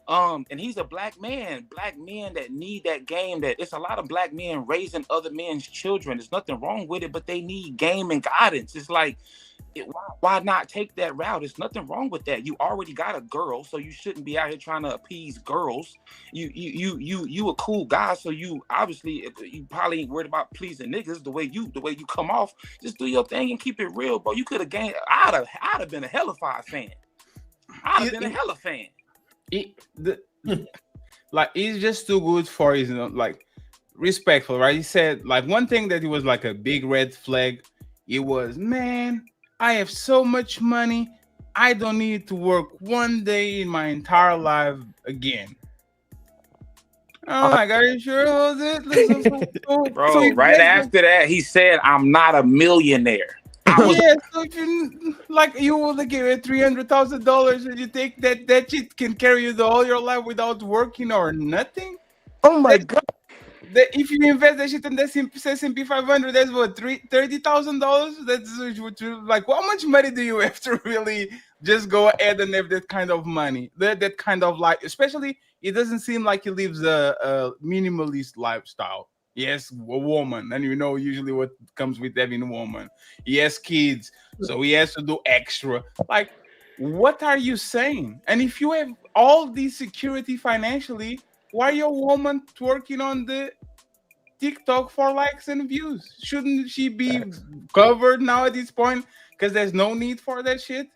And he's a black man. Black men that need that game. That it's a lot of black men raising other men's children. There's nothing wrong with it, but they need game and guidance. It's like, why not take that route? There's nothing wrong with that. You already got a girl, so you shouldn't be out here trying to appease girls. You a cool guy, so you obviously you probably ain't worried about pleasing niggas the way you come off. Just do your thing and keep it real, bro. You could have gained. I'd have been a Hellified fan. I'd have been a Hella fan. Like he's just too good for his, like, respectful, right? He said like one thing that he was like a big red flag. It was, man, I have so much money, I don't need to work one day in my entire life again. Oh my God, are you sure about it? Bro, right after that, he said, I'm not a millionaire. Yeah, so if you like, you will give it $300,000 and you think that shit can carry you all your life without working or nothing. Oh my God! If you invest that shit in the S&P 500, that's what, $30,000. That's like, how much money do you have to really just go ahead and have that kind of money, that kind of life? Especially, it doesn't seem like he lives a minimalist lifestyle. Yes, a woman, and you know usually what comes with having a woman. He has kids, so he has to do extra. Like, what are you saying? And if you have all this security financially, why your woman twerking on the TikTok for likes and views? Shouldn't she be covered now at this point? Because there's no need for that shit.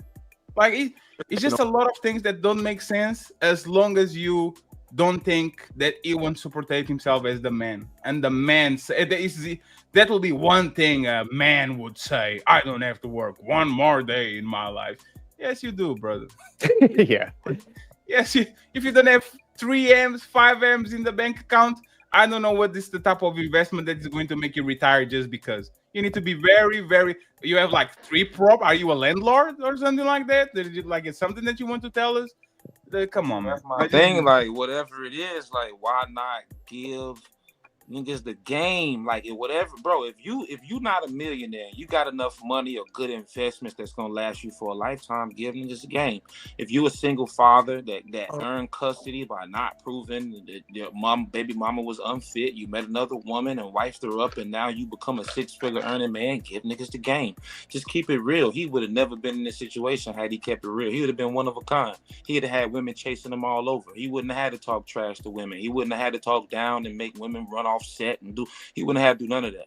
Like, it's just a lot of things that don't make sense as long as you don't think that he wants to protect himself as the man. And the man, that will be one thing a man would say. I don't have to work one more day in my life. Yes, you do, brother. Yeah. Yes, if you don't have 3 M's, 5 M's in the bank account, I don't know what is the type of investment that is going to make you retire just because. You need to be very, very, you have like 3 prop. Are you a landlord or something like that? Like, it's something that you want to tell us? Come on, man. My thing, like, whatever it is, like, why not give niggas the game? Like, whatever, bro. If you not a millionaire, you got enough money or good investments that's gonna last you for a lifetime, give niggas the game. If you a single father that earned custody by not proving that your baby mama was unfit, you met another woman and wifed her up, and now you become a 6-figure earning man, give niggas the game. Just keep it real. He would have never been in this situation had he kept it real. He would have been one of a kind. He'd have had women chasing him all over. He wouldn't have had to talk trash to women. He wouldn't have had to talk down and make women run off set and do. He wouldn't have to do none of that.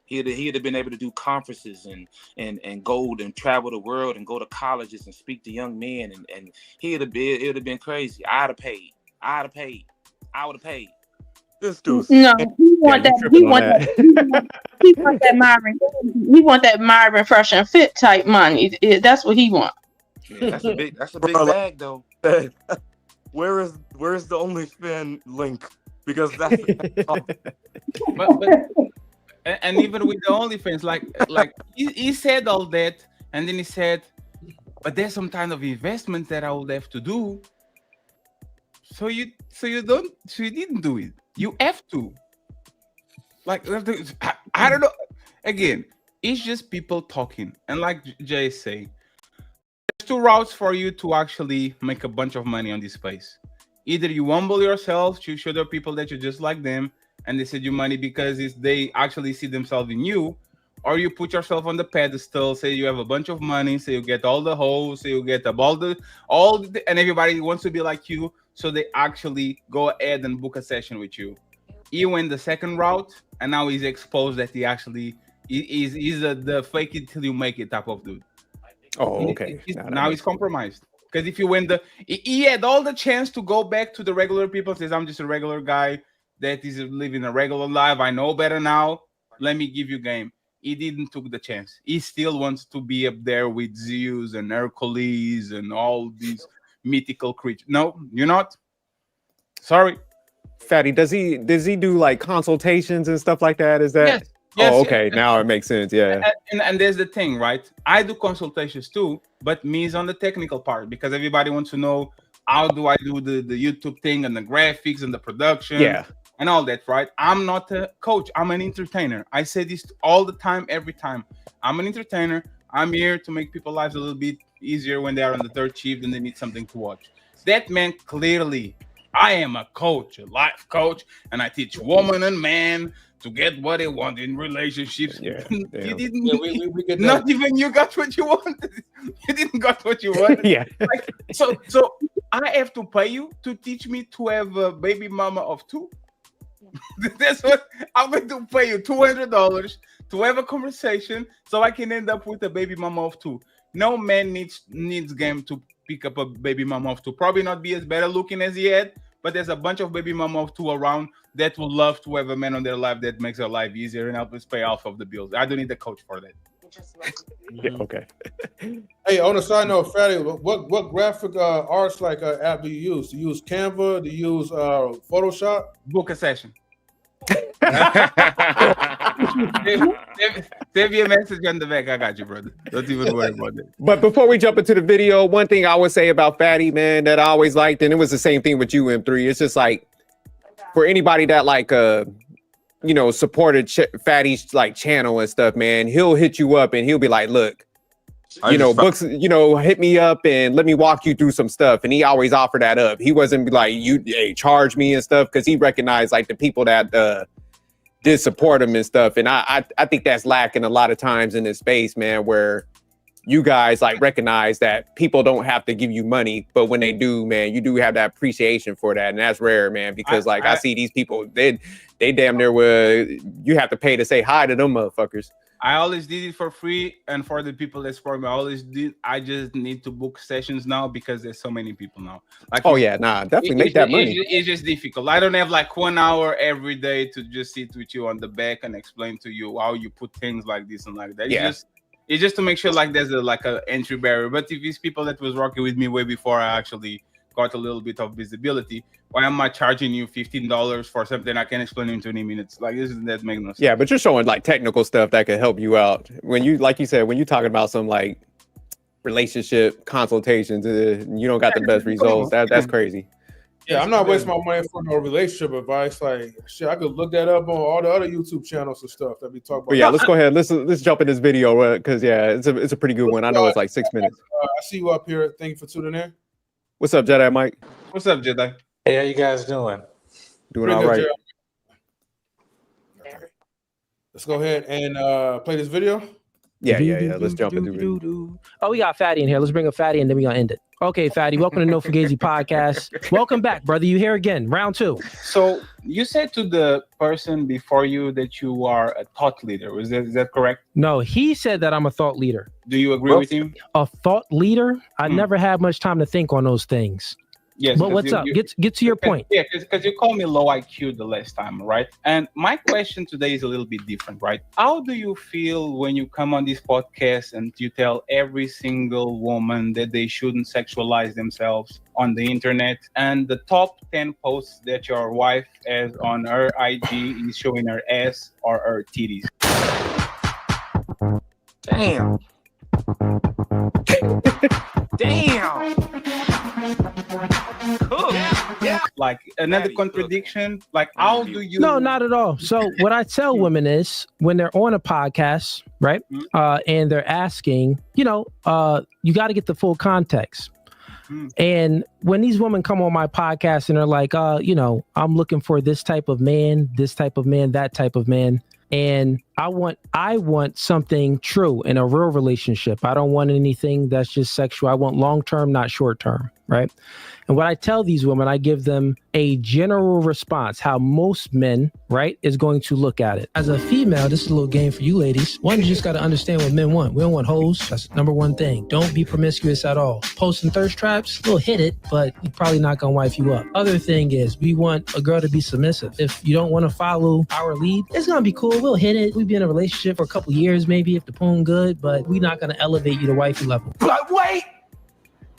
He'd have been able to do conferences and go and travel the world and go to colleges and speak to young men, and it would have been crazy. I would have paid. This dude. No, he want that Myron Fresh and Fit type money. That's what he want. Yeah, that's a big bag though. Where is the OnlyFans link? Because that's and even with the OnlyFans, like he said all that, and then he said, but there's some kind of investment that I would have to do. So you didn't do it. You have to. Like, I don't know. Again, it's just people talking, and like Jay say, there's 2 routes for you to actually make a bunch of money on this space. Either you humble yourself, you show the people that you're just like them, and they send you money because they actually see themselves in you, or you put yourself on the pedestal, say you have a bunch of money, say you get all the hoes, say you get and everybody wants to be like you, so they actually go ahead and book a session with you. He went the second route, and now he's exposed that he actually is the fake it till you make it type of dude. Oh, okay. Now he's compromised. Because if you win he had all the chance to go back to the regular people, says, I'm just a regular guy that is living a regular life. I know better now. Let me give you game. He didn't took the chance. He still wants to be up there with Zeus and Hercules and all these mythical creatures. No, you're not. Sorry. Fatty, does he do like consultations and stuff like that? Is that? Yes, okay. Yes. Now it makes sense. Yeah. And there's the thing, right? I do consultations too, but me is on the technical part because everybody wants to know how do I do the YouTube thing and the graphics and the production, and all that, right? I'm not a coach. I'm an entertainer. I say this all the time, every time. I'm an entertainer. I'm here to make people's lives a little bit easier when they are on the third shift and they need something to watch. That man clearly I am a coach, a life coach, and I teach woman and man to get what they want in relationships. Yeah, You didn't. Yeah, we get Not that. even you got what you wanted. You didn't got what you wanted. Yeah. Like, so I have to pay you to teach me to have a baby mama of 2. That's what I'm going to pay you, $200 to have a conversation so I can end up with a baby mama of 2. No man needs game to pick up a baby mama of 2. Probably not be as better looking as he had, but there's a bunch of baby mama of 2 around that would love to have a man on their life that makes their life easier and help us pay off of the bills. I don't need a coach for that. Yeah, okay. Hey, on a side note, Fatty, what graphic arts like app do you use? Do you use Canva? Do you use Photoshop? Book a session. Save your message on the back. I got you, brother. Don't even worry about it. But before we jump into the video, one thing I would say about Fatty, man, that I always liked, and it was the same thing with you, M3. It's just like for anybody that like you know, supported Fatty's like channel and stuff, man, he'll hit you up and he'll be like, look, you know, books, you know, hit me up and let me walk you through some stuff. And he always offered that up. He wasn't like, hey, charge me and stuff, because he recognized like the people that did support him and stuff. And I think that's lacking a lot of times in this space, man, where you guys like recognize that people don't have to give you money, but when they do, man, you do have that appreciation for that. And that's rare, man, because I see these people, they damn near you have to pay to say hi to them motherfuckers. I always did it for free, and for the people that support me, I just need to book sessions now because there's so many people now. Like, oh yeah, nah, definitely make that money. It's just difficult. I don't have like 1 hour every day to just sit with you on the back and explain to you how you put things like this and like that. Yeah. It's just to make sure like there's a entry barrier. But if it's people that was working with me way before I actually got a little bit of visibility, why am I charging you $15 for something I can explain in 20 minutes? Like, that makes no sense. Yeah, but you're showing like technical stuff that could help you out. When you, like you said, when you're talking about some like relationship consultations, you don't got the best results. That's crazy. Yeah, I'm not wasting my money for no relationship advice. Like, shit, I could look that up on all the other YouTube channels and stuff that we talk about. But yeah, let's go ahead. Let's jump in this video because yeah, it's a pretty good one. I know it's like 6 minutes. I see you up here. Thank you for tuning in. What's up, Jedi Mike? What's up, Jedi? Hey, how you guys doing? Doing all right. Okay. Let's go ahead and play this video. Yeah. Let's jump into it. Oh, we got Fatty in here. Let's bring up Fatty and then we're gonna end it. Okay, Fatty, welcome to No Fugazee Podcast. Welcome back, brother. You here again, round 2. So you said to the person before you that you are a thought leader. Is that correct? No, he said that I'm a thought leader. Do you agree with him? A thought leader? I never had much time to think on those things. Yes, but what's up? Get to your point. Yeah, because you called me low IQ the last time, right? And my question today is a little bit different, right? How do you feel when you come on this podcast and you tell every single woman that they shouldn't sexualize themselves on the internet, and the top 10 posts that your wife has on her IG is showing her ass or her titties? Damn. Damn. Cool. Yeah. Like another contradiction. Like, how do you? No, not at all. So what I tell women is when they're on a podcast, right, and they're asking, you got to get the full context. And when these women come on my podcast and they're like, I'm looking for this type of man, that type of man. And I want something true in a real relationship. I don't want anything that's just sexual. I want long-term, not short-term, right? And what I tell these women, I give them a general response, how most men, right, is going to look at it. As a female, this is a little game for you ladies. One, you just got to understand what men want. We don't want hoes. That's number one thing. Don't be promiscuous at all. Posting thirst traps, we'll hit it, but you're probably not going to wife you up. Other thing is we want a girl to be submissive. If you don't want to follow our lead, it's going to be cool. We'll hit it. We'll be in a relationship for a couple years, maybe, if the poem good, but we're not going to elevate you to wifey level. But wait,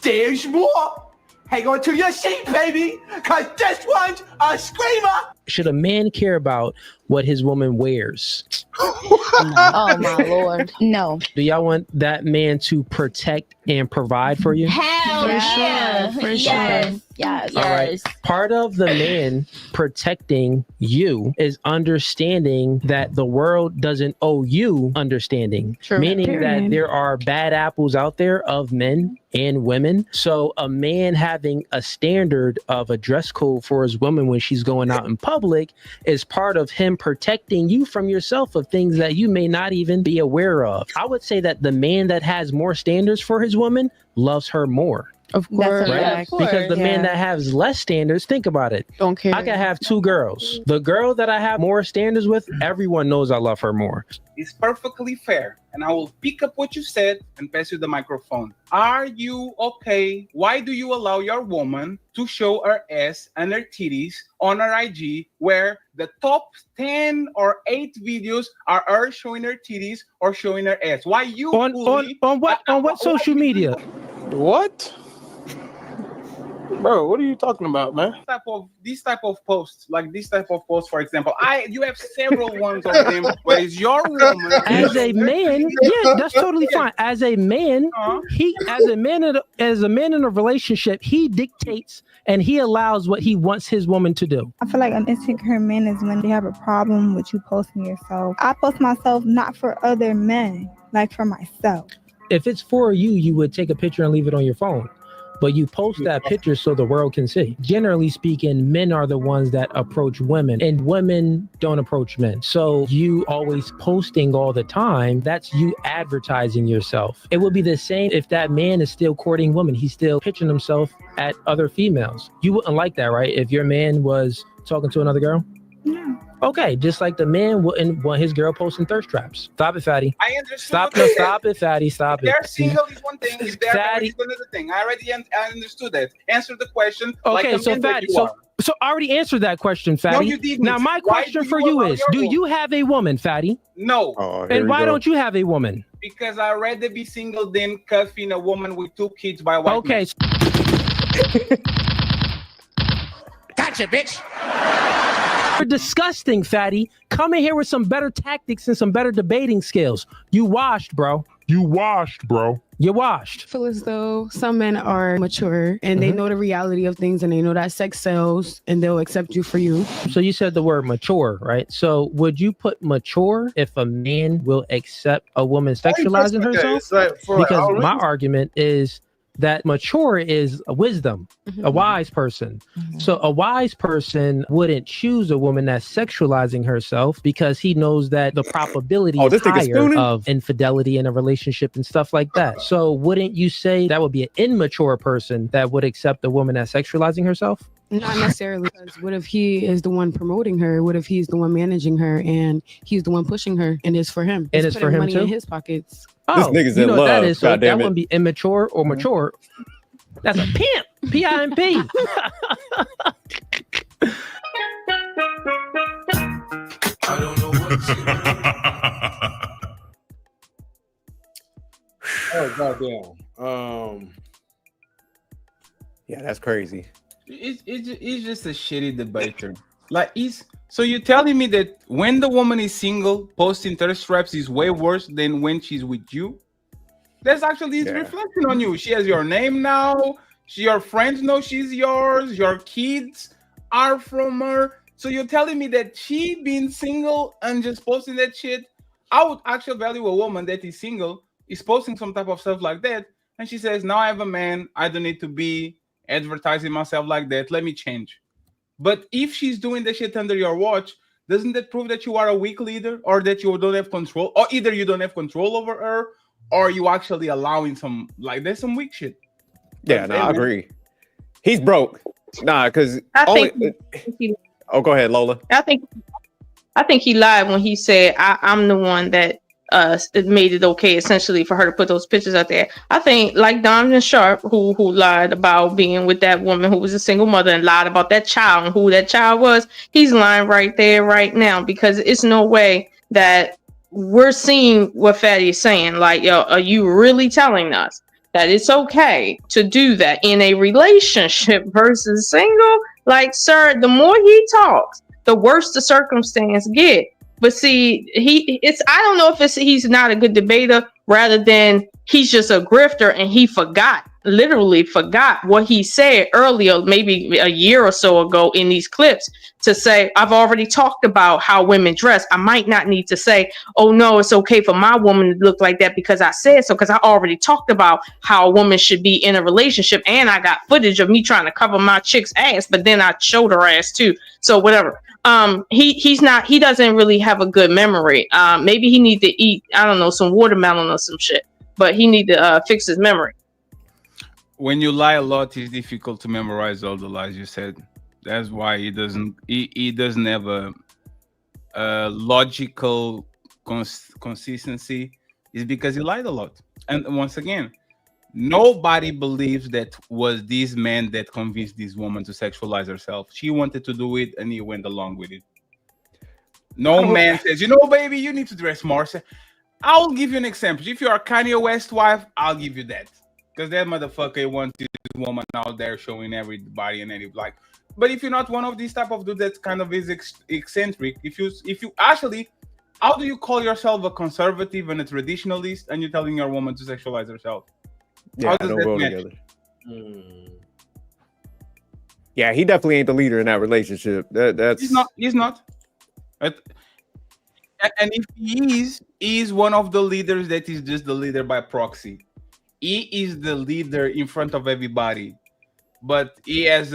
there's more. Hang on to your seat, baby, because this one's a screamer. Should a man care about what his woman wears? Oh, my Lord. No. Do y'all want that man to protect and provide for you? Hell yeah. For sure. Yes. All right. Part of the man protecting you is understanding that the world doesn't owe you understanding. True. Meaning that there are bad apples out there of men and women. So a man having a standard of a dress code for his woman when she's going out in public is part of him protecting you from yourself of things that you may not even be aware of. I would say that the man that has more standards for his woman loves her more. Of course. Right? Because the man that has less standards, think about it. Don't care. I can have two girls. The girl that I have more standards with, everyone knows I love her more. It's perfectly fair. And I will pick up what you said and pass you the microphone. Are you okay? Why do you allow your woman to show her ass and her titties on her IG where the top 10 or 8 videos are her showing her titties or showing her ass? Why you on what social media? What? Bro, what are you talking about, man? This type of posts, for example, you have several ones of them where it's your woman. As a man, yeah, that's totally fine. As a man, as a man in a relationship, he dictates and he allows what he wants his woman to do. I feel like an insecure man is when they have a problem with you posting yourself. I post myself not for other men, like for myself. If it's for you, you would take a picture and leave it on your phone. But you post that picture so the world can see. Generally speaking, men are the ones that approach women and women don't approach men. So you always posting all the time, that's you advertising yourself. It would be the same if that man is still courting women. He's still pitching himself at other females. You wouldn't like that, right? If your man was talking to another girl? Yeah. Okay, just like the man wouldn't want his girl posting thirst traps. Stop it, fatty. I understand. Stop it, fatty. Stop If it. they're single is one thing. If they're married is another thing. I understood that. Answer the question. Okay, like so fatty. So I already answered that question, fatty. No, you didn't. Now my question for you is: do you have a woman, fatty? No. And why don't you have a woman? Because I'd rather be single than cuffing a woman with 2 kids by a white man. Gotcha, bitch. You're disgusting, fatty. Come in here with some better tactics and some better debating skills. You washed, bro. You washed. I feel as though some men are mature and they know the reality of things and they know that sex sells and they'll accept you for you. So you said the word mature, right? So would you put mature if a man will accept a woman sexualizing herself? Because my argument is that mature is a wisdom, a wise person. So a wise person wouldn't choose a woman that's sexualizing herself because he knows that the probability is higher of infidelity in a relationship and stuff like that. So wouldn't you say that would be an immature person that would accept a woman that's sexualizing herself? Not necessarily, because what if he is the one promoting her? What if he's the one managing her and he's the one pushing her and it's for him? And it's for him money too? in his pockets. Oh, this nigga's you in know love. What that is. So that goddamn it. wouldn't be immature or mature. That's a pimp. P-I-M-P. I don't know what Oh goddamn. Yeah, that's crazy. It's just a shitty debater. So you're telling me that when the woman is single, posting thirst traps is way worse than when she's with you? That's actually his reflection on you. She has your name now. Your friends know she's yours. Your kids are from her. So you're telling me that she being single and just posting that shit, I would actually value a woman that is single, is posting some type of stuff like that. And she says, now I have a man. I don't need to be advertising myself like that. Let me change. But if she's doing the shit under your watch, doesn't that prove that you are a weak leader or that you don't have control? Or either you don't have control over her or you actually allowing some, like, there's some weak shit. Yeah, no, I agree. He's broke. Nah, because oh, go ahead, Lola. I think he lied when he said I'm the one that made it okay essentially for her to put those pictures out there. I think like Donovan Sharp, who lied about being with that woman who was a single mother and lied about that child and who that child was, he's lying right there right now, because it's no way that we're seeing what Fatty is saying. Like, yo, are you really telling us that it's okay to do that in a relationship versus single? Like, sir, the more he talks, the worse the circumstance get. But see, I don't know if he's not a good debater, rather than he's just a grifter and he literally forgot what he said earlier, maybe a year or so ago in these clips, to say, I've already talked about how women dress. I might not need to say, oh no, it's okay for my woman to look like that because I said so, because I already talked about how a woman should be in a relationship, and I got footage of me trying to cover my chick's ass, but then I showed her ass too. So whatever. He doesn't really have a good memory. Maybe he needs to eat, I don't know, some watermelon or some shit, but he need to fix his memory. When you lie a lot, it's difficult to memorize all the lies you said. That's why he doesn't have a logical consistency. Is because he lied a lot. And once again, nobody believes that was this man that convinced this woman to sexualize herself. She wanted to do it, and he went along with it. No man says, baby, you need to dress more. I'll give you an example. If you are Kanye West's wife, I'll give you that. Because that motherfucker wants this woman out there showing everybody and any like. But if you're not one of these type of dudes that kind of is eccentric, if you actually, how do you call yourself a conservative and a traditionalist, and you're telling your woman to sexualize herself? Yeah, how does that match? Yeah, he definitely ain't the leader in that relationship. That's He's not. And if he is one of the leaders that is just the leader by proxy. He is the leader in front of everybody, but he's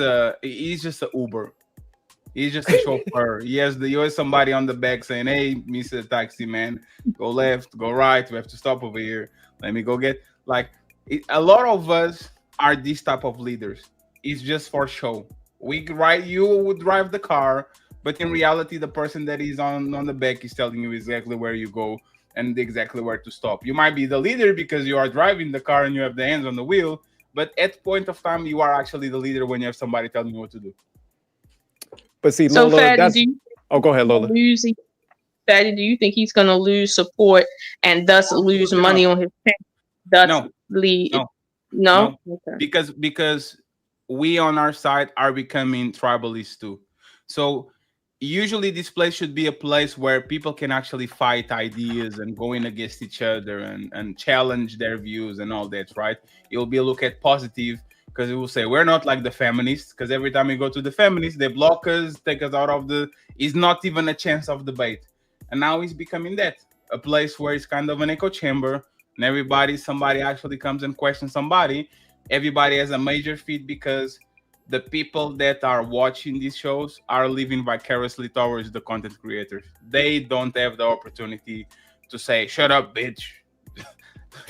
just an Uber. He's just a chauffeur. He has somebody on the back saying, "Hey, Mr. Taxi Man, go left, go right. We have to stop over here. Let me go get." A lot of us are this type of leaders. It's just for show. You would drive the car, but in reality, the person that is on the back is telling you exactly where you go and exactly where to stop. You might be the leader because you are driving the car and you have the hands on the wheel, but at point of time, you are actually the leader when you have somebody telling you what to do. But see, so Lola, Fatty, go ahead, Lola. Fatty, do you think he's going to lose support and thus lose money on his channel? No. Okay. Because we on our side are becoming tribalists too. So usually this place should be a place where people can actually fight ideas and go in against each other and challenge their views and all that, right? It will be a look at positive, because it will say we're not like the feminists, because every time we go to the feminists, they block us, take us out of it's not even a chance of debate. And now it's becoming that, a place where it's kind of an echo chamber, and somebody actually comes and questions somebody. Everybody has a major feed because the people that are watching these shows are living vicariously towards the content creators. They don't have the opportunity to say, "Shut up, bitch.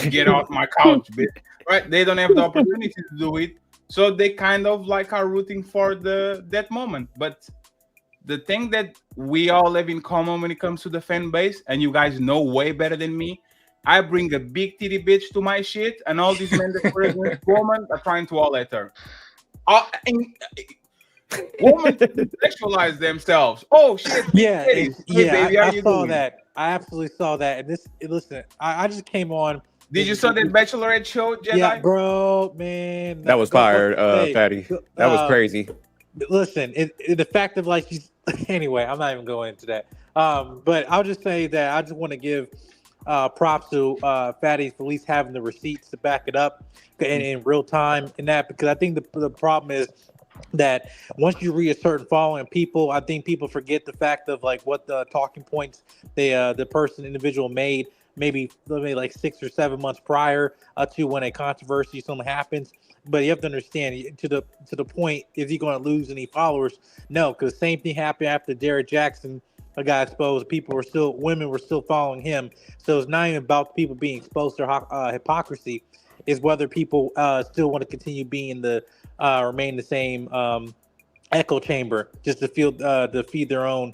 Get off my couch, bitch." Right? They don't have the opportunity to do it. So they kind of are rooting for that moment. But the thing that we all have in common when it comes to the fan base, and you guys know way better than me, I bring a big titty bitch to my shit, and all these men that were against women are trying to all at her. Women sexualize themselves. Oh shit! Yeah, baby, I saw that. I absolutely saw that. And listen, I just came on. Did you saw that Bachelorette show, Jedi? Yeah, bro, man. That was fire, Fatty. That was crazy. Listen, the fact of she's anyway. I'm not even going into that. But I'll just say that I just want to give props to Fatty for at least having the receipts to back it up in real time in that, because I think the problem is that once you reach a certain following people, I think people forget the fact of what the talking points the individual made maybe 6 or 7 months prior to when a controversy something happens. But you have to understand, to the point, is he going to lose any followers? No, because the same thing happened after Derrick Jackson got exposed. Women were still following him. So it's not even about people being exposed to hypocrisy. Is whether people still want to continue being remain the same echo chamber, just to feed their own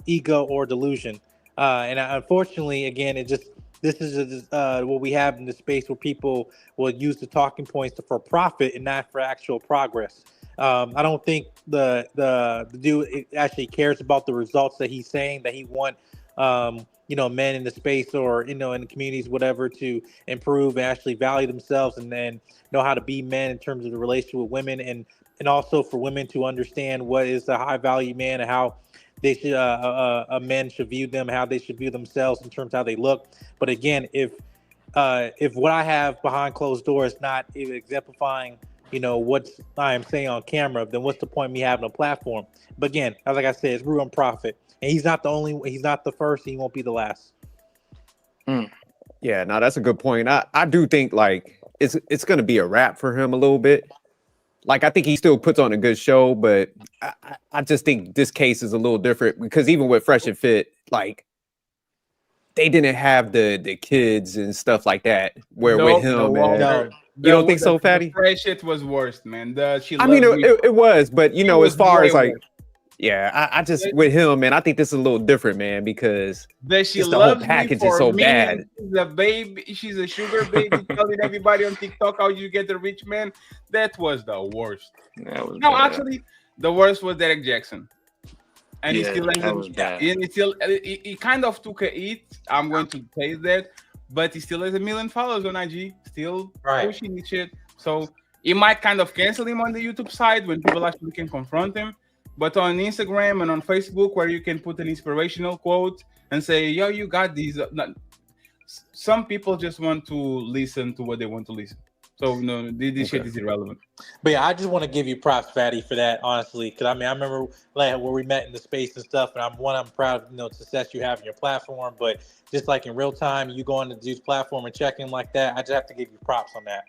ego or delusion. And unfortunately, again, this is what we have in the space where people will use the talking points for profit and not for actual progress. I don't think the dude actually cares about the results that he's saying that he want men in the space or in the communities, whatever, to improve and actually value themselves and then know how to be men in terms of the relationship with women, and also for women to understand what is the high value man and how they should men should view them, how they should view themselves in terms of how they look. But again, if what I have behind closed doors is not even exemplifying, what I am saying on camera, then what's the point of me having a platform? But again, like I said, it's root and profit, and he's not the first, he won't be the last. Yeah, no, that's a good point. I do think like it's gonna be a wrap for him a little bit. Like I think he still puts on a good show, but I just think this case is a little different because even with Fresh and Fit, like they didn't have the kids and stuff like that. Where with him, man. You don't think so, Fatty? The Fresh shit was worst, man. It was, but as far as like, worse. yeah, I just with him, man. I think this is a little different, man, because That she just the whole loves package me is for so me, bad. and she's a baby. She's a sugar baby, telling everybody on TikTok how you get the rich man. That was the worst. Actually, the worst was Derek Jackson, and he still he kind of took a hit. I'm going to say that, but he still has 1 million followers on IG, still pushing his shit. So it might kind of cancel him on the YouTube side when people actually can confront him. But on Instagram and on Facebook, where you can put an inspirational quote and say, yo, you got these. Some people just want to listen to what they want to listen. So, no, this shit is irrelevant. But yeah, I just want to give you props, Fatty, for that, honestly. Because, I remember like where we met in the space and stuff, and I'm proud of the success you have in your platform. But just like in real time, you go on the dude's platform and check in like that, I just have to give you props on that.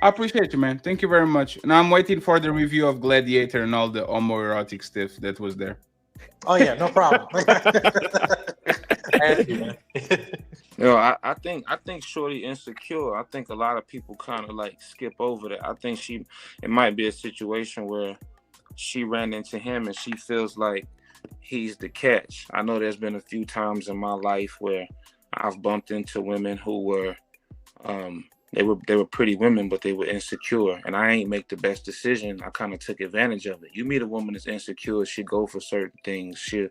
I appreciate you, man. Thank you very much. And I'm waiting for the review of Gladiator and all the homoerotic stuff that was there. Oh, yeah, no problem. I think Shorty insecure. I think a lot of people kind of like skip over that. I think it might be a situation where she ran into him and she feels like he's the catch. I know there's been a few times in my life where I've bumped into women who were they were pretty women, but they were insecure, and I ain't make the best decision. I kind of took advantage of it. You meet a woman that's insecure, she go for certain things. And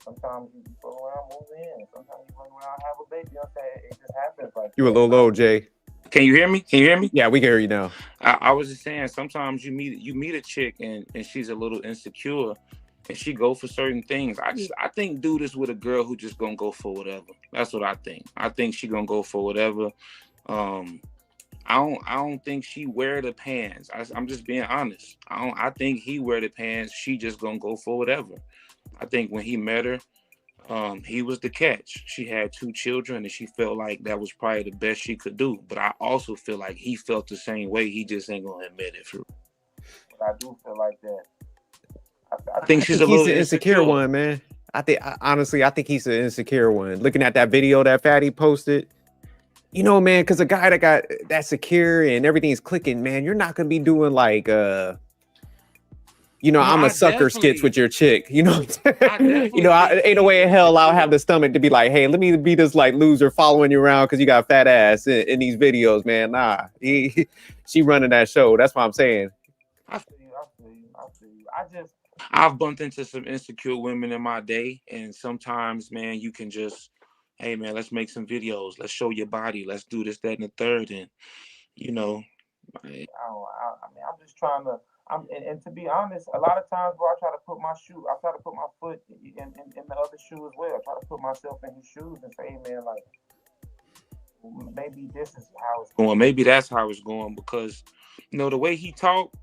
sometimes you go around moving in. Sometimes you run around have a baby. It just happens. Like You a little low, Jay. Can you hear me? Yeah, we can hear you now. I was just saying, sometimes you meet a chick and she's a little insecure, and she go for certain things. I think dude is with a girl who just gonna go for whatever. That's what I think. I think she gonna go for whatever. I don't think she wear the pants. I'm just being honest. I think he wear the pants. She just gonna go for whatever. I think when he met her, he was the catch. She had 2 children, and she felt like that was probably the best she could do. But I also feel like he felt the same way. He just ain't gonna admit it. But I do feel like that. I think she's a little insecure one, man. Honestly, I think he's an insecure one. Looking at that video that Fatty posted, man, because a guy that got that secure and everything's clicking, man, you're not gonna be doing like I'm a sucker skits with your chick. Ain't no way in hell I'll have the stomach to be like, hey, let me be this like loser following you around because you got fat ass in these videos, man. Nah, she running that show. That's what I'm saying. I feel you. I've bumped into some insecure women in my day, and sometimes, man, you can just, hey, man, let's make some videos. Let's show your body. Let's do this, that, and the third. And I'm just trying to. And to be honest, a lot of times, bro, I try to put my foot in the other shoe as well. I try to put myself in his shoes and say, hey, man, like, maybe this is how it's going. Maybe that's how it's going, because, the way he talked,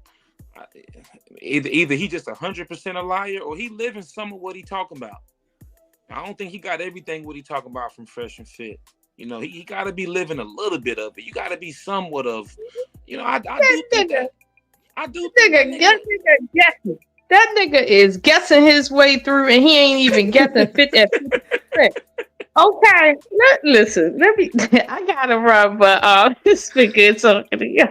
either he just 100% a liar or he living some of what he talking about. I don't think he got everything what he talking about from Fresh and Fit. He got to be living a little bit of it. You got to be somewhat of, I do think that. That nigga is guessing his way through, and he ain't even guessing 50%. Okay, listen. I gotta run, but this nigga is talking to you.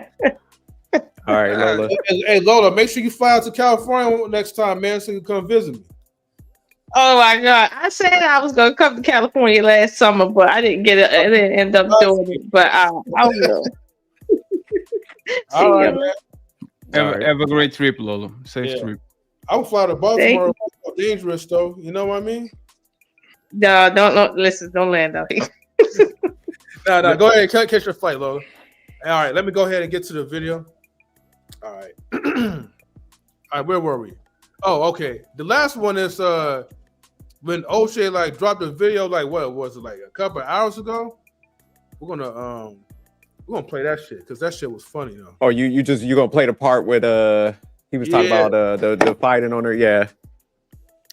All right, Lola. Hey, Lola, make sure you fly out to California next time, man, so you can come visit me. Oh my God! I said I was gonna come to California last summer, but I didn't get it. I didn't end up doing it, but I will. All right, man. Have a great trip, Lola. Safe trip. I would fly to Baltimore. Dangerous though, you know what I mean? No, don't listen. Don't land out here. No. Go ahead, catch your flight, Lola. All right, let me go ahead and get to the video. All right. All right, where were we? Oh, okay. The last one is when O'Shea like dropped a video, like what was it, like a couple of hours ago? We're gonna play that shit because that shit was funny though. Oh, you gonna play the part with he was talking about the fighting on her, yeah.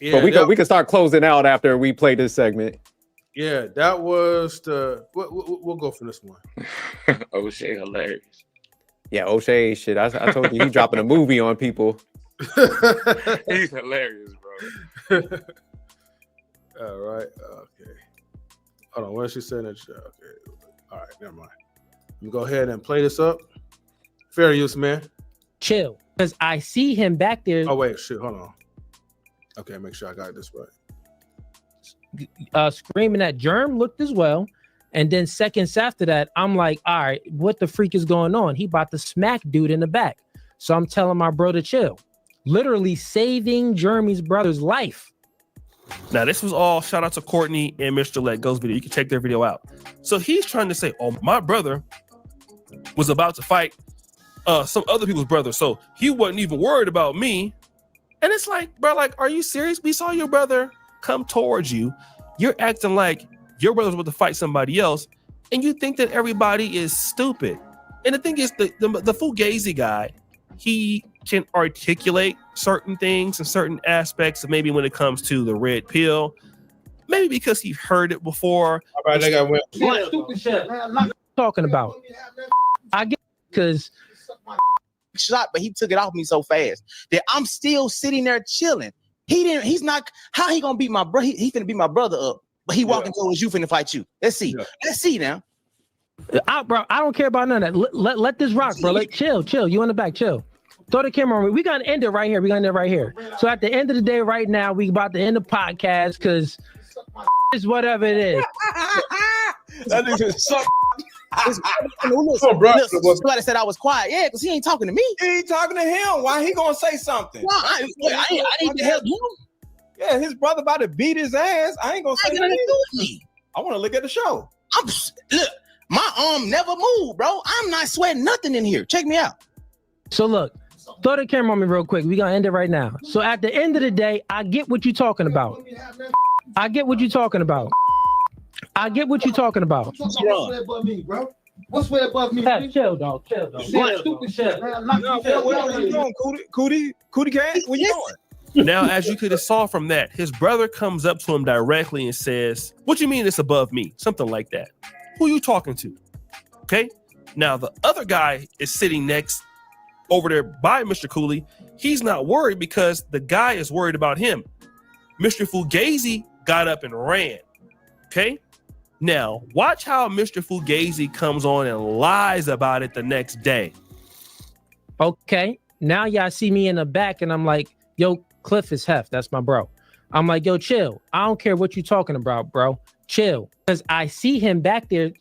But we can start closing out after we play this segment. Yeah, that was the. We'll go for this one. O'Shea hilarious. Yeah, O'Shea shit. I told you he dropping a movie on people. He's hilarious, bro. All right. Okay. Hold on. What is she saying? Okay. All right. Never mind. Let me go ahead and play this up. Fair use, man. Chill, because I see him back there. Oh wait, shit. Hold on. Okay, make sure I got this right. Screaming at Germ looked as well. And then seconds after that, I'm like, all right, what the freak is going on? He about to smack dude in the back. So I'm telling my bro to chill. Literally saving Jeremy's brother's life. Now, this was all shout out to Courtney and Mr. Let Go's video. You can check their video out. So he's trying to say, oh, my brother was about to fight some other people's brothers. So he wasn't even worried about me. And it's like, bro, like, are you serious? We saw your brother come towards you. You're acting like your brother's about to fight somebody else. And you think that everybody is stupid. And the thing is, the Fugazee guy, he can articulate certain things and certain aspects of maybe when it comes to the red pill, maybe because he heard it before. All right, I think I went. What stupid shit I'm talking about? I get because shot, but he took it off me so fast that I'm still sitting there chilling. He's not, how he gonna beat my brother? He finna beat my brother up, but he walking towards you finna fight you. Let's see. Let's see now. Bro, I don't care about none of that. Let this rock, bro. Like, chill. You in the back, chill. Throw the camera on me. We gotta end it right here. So at the end of the day, right now, we about to end the podcast because it's whatever it is. That nigga suck. Somebody said I was quiet. Yeah, because he ain't talking to me. He ain't talking to him. Why he gonna say something? Well, I need to help him. Yeah, his brother about to beat his ass. I ain't gonna say nothing. I want to look at the show. Look, my arm never moved, bro. I'm not sweating nothing in here. Check me out. So look, throw the camera on me real quick. We gonna end it right now. So at the end of the day, I get what you're talking about. What's way above me? Chill, dog. Stupid shit. What are you doing, Cootie cat? What you doing? Now, as you could have saw from that, his brother comes up to him directly and says, what you mean it's above me? Something like that. Who you talking to? Okay. Now, the other guy is sitting next over there by Mr. Cooley. He's not worried because the guy is worried about him. Mr. Fugazee got up and ran. Okay. Now, watch how Mr. Fugazee comes on and lies about it the next day. Okay. Now y'all see me in the back and I'm like, yo, Cliff is Hef. That's my bro. I'm like, yo, chill. I don't care what you're talking about, bro. Chill. Because I see him back there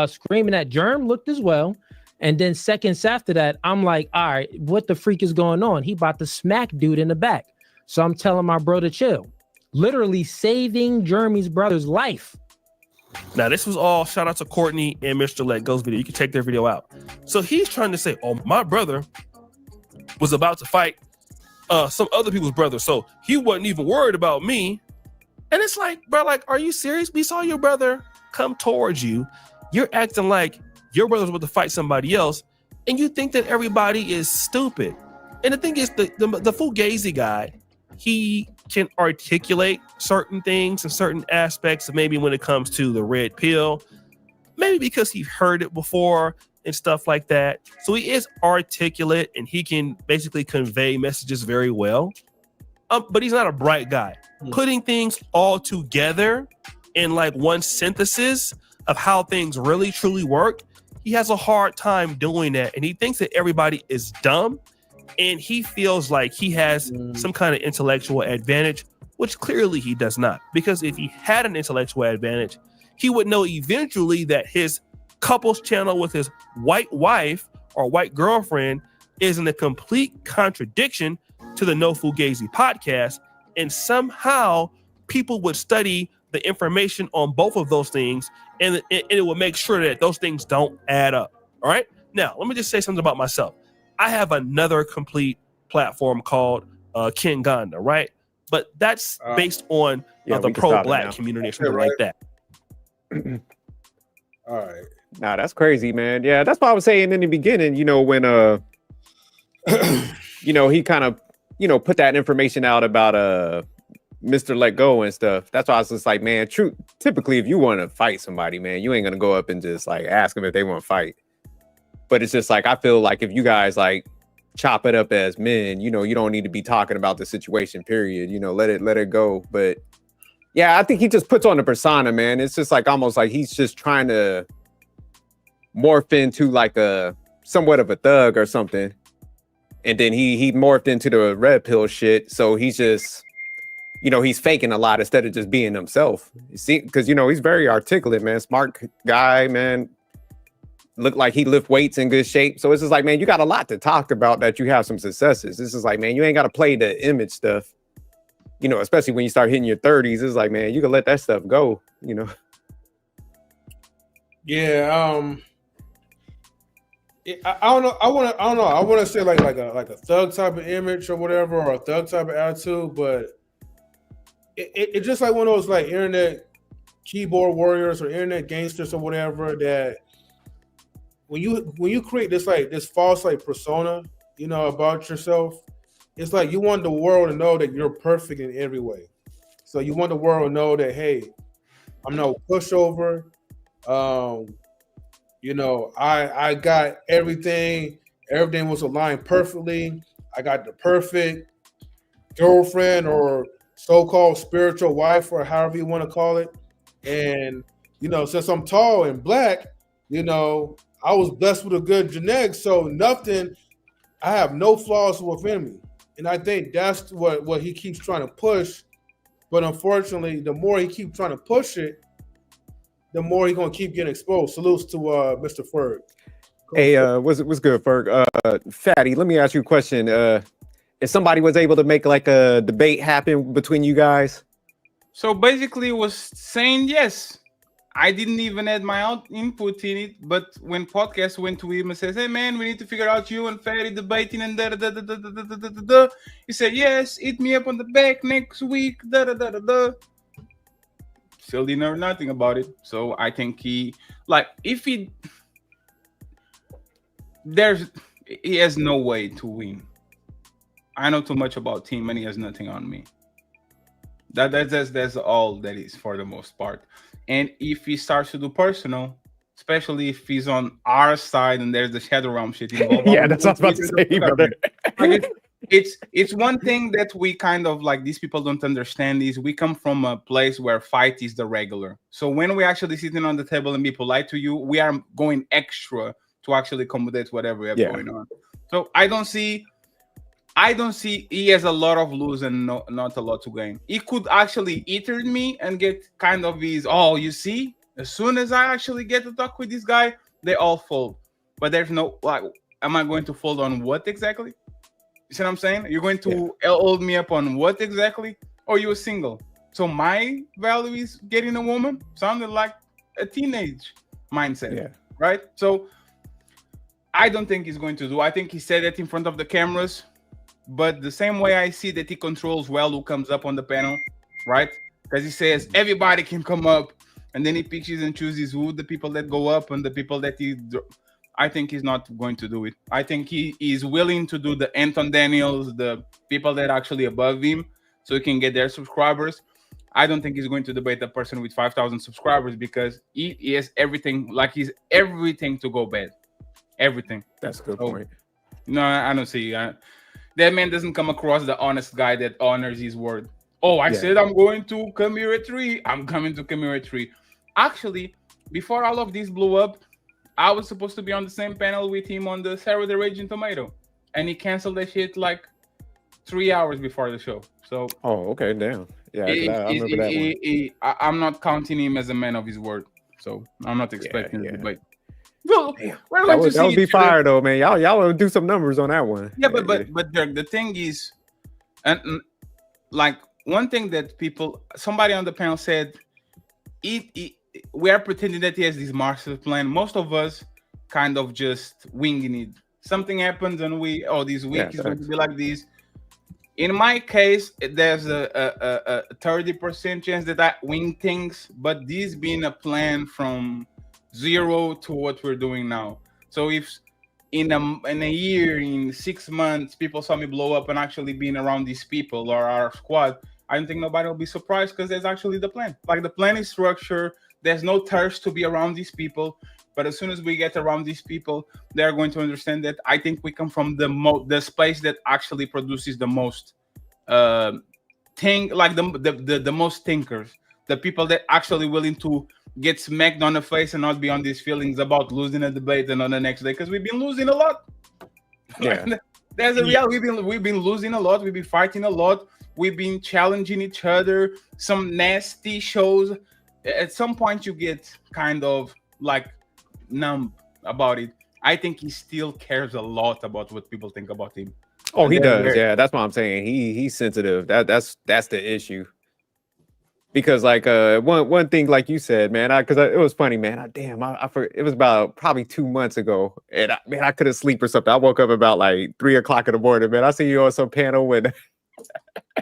screaming at Germ looked as well. And then seconds after that, I'm like, all right, what the freak is going on? He about to smack dude in the back. So I'm telling my bro to chill. Literally saving Jeremy's brother's life. Now, this was all shout out to Courtney and Mr. Let Go's video. You can check their video out. So he's trying to say, oh, my brother was about to fight some other people's brothers. So he wasn't even worried about me. And it's like, bro, like, are you serious? We saw your brother come towards you. You're acting like your brother's about to fight somebody else. And you think that everybody is stupid. And the thing is, the Fugazee guy, he can articulate certain things and certain aspects of maybe when it comes to the red pill, maybe because he heard it before and stuff like that. So he is articulate and he can basically convey messages very well. But he's not a bright guy. Putting things all together in like one synthesis of how things really truly work, he has a hard time doing that. And he thinks that everybody is dumb. And he feels like he has some kind of intellectual advantage, which clearly he does not. Because if he had an intellectual advantage, he would know eventually that his couples channel with his white wife or white girlfriend is in a complete contradiction to the No Fugazee podcast. And somehow people would study the information on both of those things and it will make sure that those things don't add up. All right. Now, let me just say something about myself. I have another complete platform called Ken Ganda, right? But that's based on the pro-black community or something like that. All right. Nah, that's crazy, man. Yeah, that's what I was saying in the beginning. You know, when you know, he kind of, you know, put that information out about Mr. Let Go and stuff. That's why I was just like, man, typically if you want to fight somebody, man, you ain't gonna go up and just like ask them if they want to fight. But it's just like, I feel like if you guys like chop it up as men, you know, you don't need to be talking about the situation, period. You know, let it go. But yeah, I think he just puts on the persona, man. It's just like almost like he's just trying to morph into like a somewhat of a thug or something. And then he morphed into the red pill shit. So he's just, you know, he's faking a lot instead of just being himself. You see, because, you know, he's very articulate, man. Smart guy, man. Look like he lift weights in good shape. So it's just like, man, you got a lot to talk about that you have some successes. This is like, man, you ain't got to play the image stuff. You know, especially when you start hitting your 30s. It's like, man, you can let that stuff go, you know? Yeah, I don't know. I want to say like a thug type of image or whatever, or a thug type of attitude, but it's just like one of those like internet keyboard warriors or internet gangsters or whatever, that when you create this false like persona, you know, about yourself, it's like you want the world to know that you're perfect in every way. So you want the world to know that, hey, I'm no pushover. You know, I got everything. Everything was aligned perfectly. I got the perfect girlfriend or so-called spiritual wife, or however you want to call it. And, you know, since I'm tall and black, you know, I was blessed with a good genetics. So I have no flaws within me. And I think that's what he keeps trying to push. But unfortunately, the more he keeps trying to push it, the more he's gonna keep getting exposed. Salutes to Mr. Ferg. Hey, what's good, Ferg? Fatty, let me ask you a question. If somebody was able to make like a debate happen between you guys. So basically it was saying yes. I didn't even add my own input in it, but when podcast went to him and says, hey man, we need to figure out you and Fatty debating and he said, yes, hit me up on the back next week, Still didn't know nothing about it. So I think he has no way to win. I know too much about team and he has nothing on me. That's all that is for the most part. And if he starts to do personal, especially if he's on our side and there's the Shadow Realm shit involved. Yeah, that's what I was about to say, brother. It's one thing that we kind of like, these people don't understand is we come from a place where fight is the regular. So when we actually sitting on the table and be polite to you, we are going extra to actually accommodate whatever we have going on. So I don't see he has a lot of lose and not a lot to gain. He could actually eater me and get kind of his, you see, as soon as I actually get to talk with this guy, they all fold. But there's no, like, am I going to fold on what exactly? You see what I'm saying? You're going to hold me up on what exactly? Or you're single. So my value is getting a woman? Sounded like a teenage mindset, right? So I don't think he's going to do. I think he said that in front of the cameras. But the same way I see that he controls well who comes up on the panel, right? Because he says everybody can come up, and then he picks and chooses who the people that go up and the people that I think he's not going to do it. I think he is willing to do the Anton Daniels, the people that are actually above him, so he can get their subscribers. I don't think he's going to debate a person with 5,000 subscribers because he has everything, like he's everything to go bad. Everything. That's a good point. No, I don't see that man doesn't come across the honest guy that honors his word. Oh, I said I'm going to come here at 3. I'm coming to come here at 3. Actually, before all of this blew up, I was supposed to be on the same panel with him on the Sarah the Raging Tomato. And he canceled that shit like 3 hours before the show. So okay, damn. Yeah, I remember that one. I'm not counting him as a man of his word. So I'm not expecting the debate. Well, that would be fire though, man. Y'all will do some numbers on that one. Yeah, but the thing is, and like one thing that somebody on the panel said, we are pretending that he has this master plan. Most of us kind of just winging it. Something happens and this week is going to be like this. In my case, there's a 30% chance that I win things, but this being a plan from 0 to what we're doing now. So if in a year, in 6 months, people saw me blow up and actually being around these people or our squad, I don't think nobody will be surprised because there's actually the plan. Like the plan is structured. There's no thirst to be around these people. But as soon as we get around these people, they're going to understand that I think we come from the space that actually produces the most the most thinkers, the people that actually willing to get smacked on the face and not be on these feelings about losing a debate and on the next day, because we've been losing a lot. Yeah. There's a reality. We've been losing a lot. We've been fighting a lot. We've been challenging each other. Some nasty shows. At some point, you get kind of like numb about it. I think he still cares a lot about what people think about him. Oh, he does. Yeah, that's what I'm saying. He's sensitive. That's the issue. Because like one thing, like you said, man, because it was funny, man. I forgot, it was about probably 2 months ago, and I couldn't sleep or something. I woke up about like 3 o'clock in the morning, man. I see you on some panel with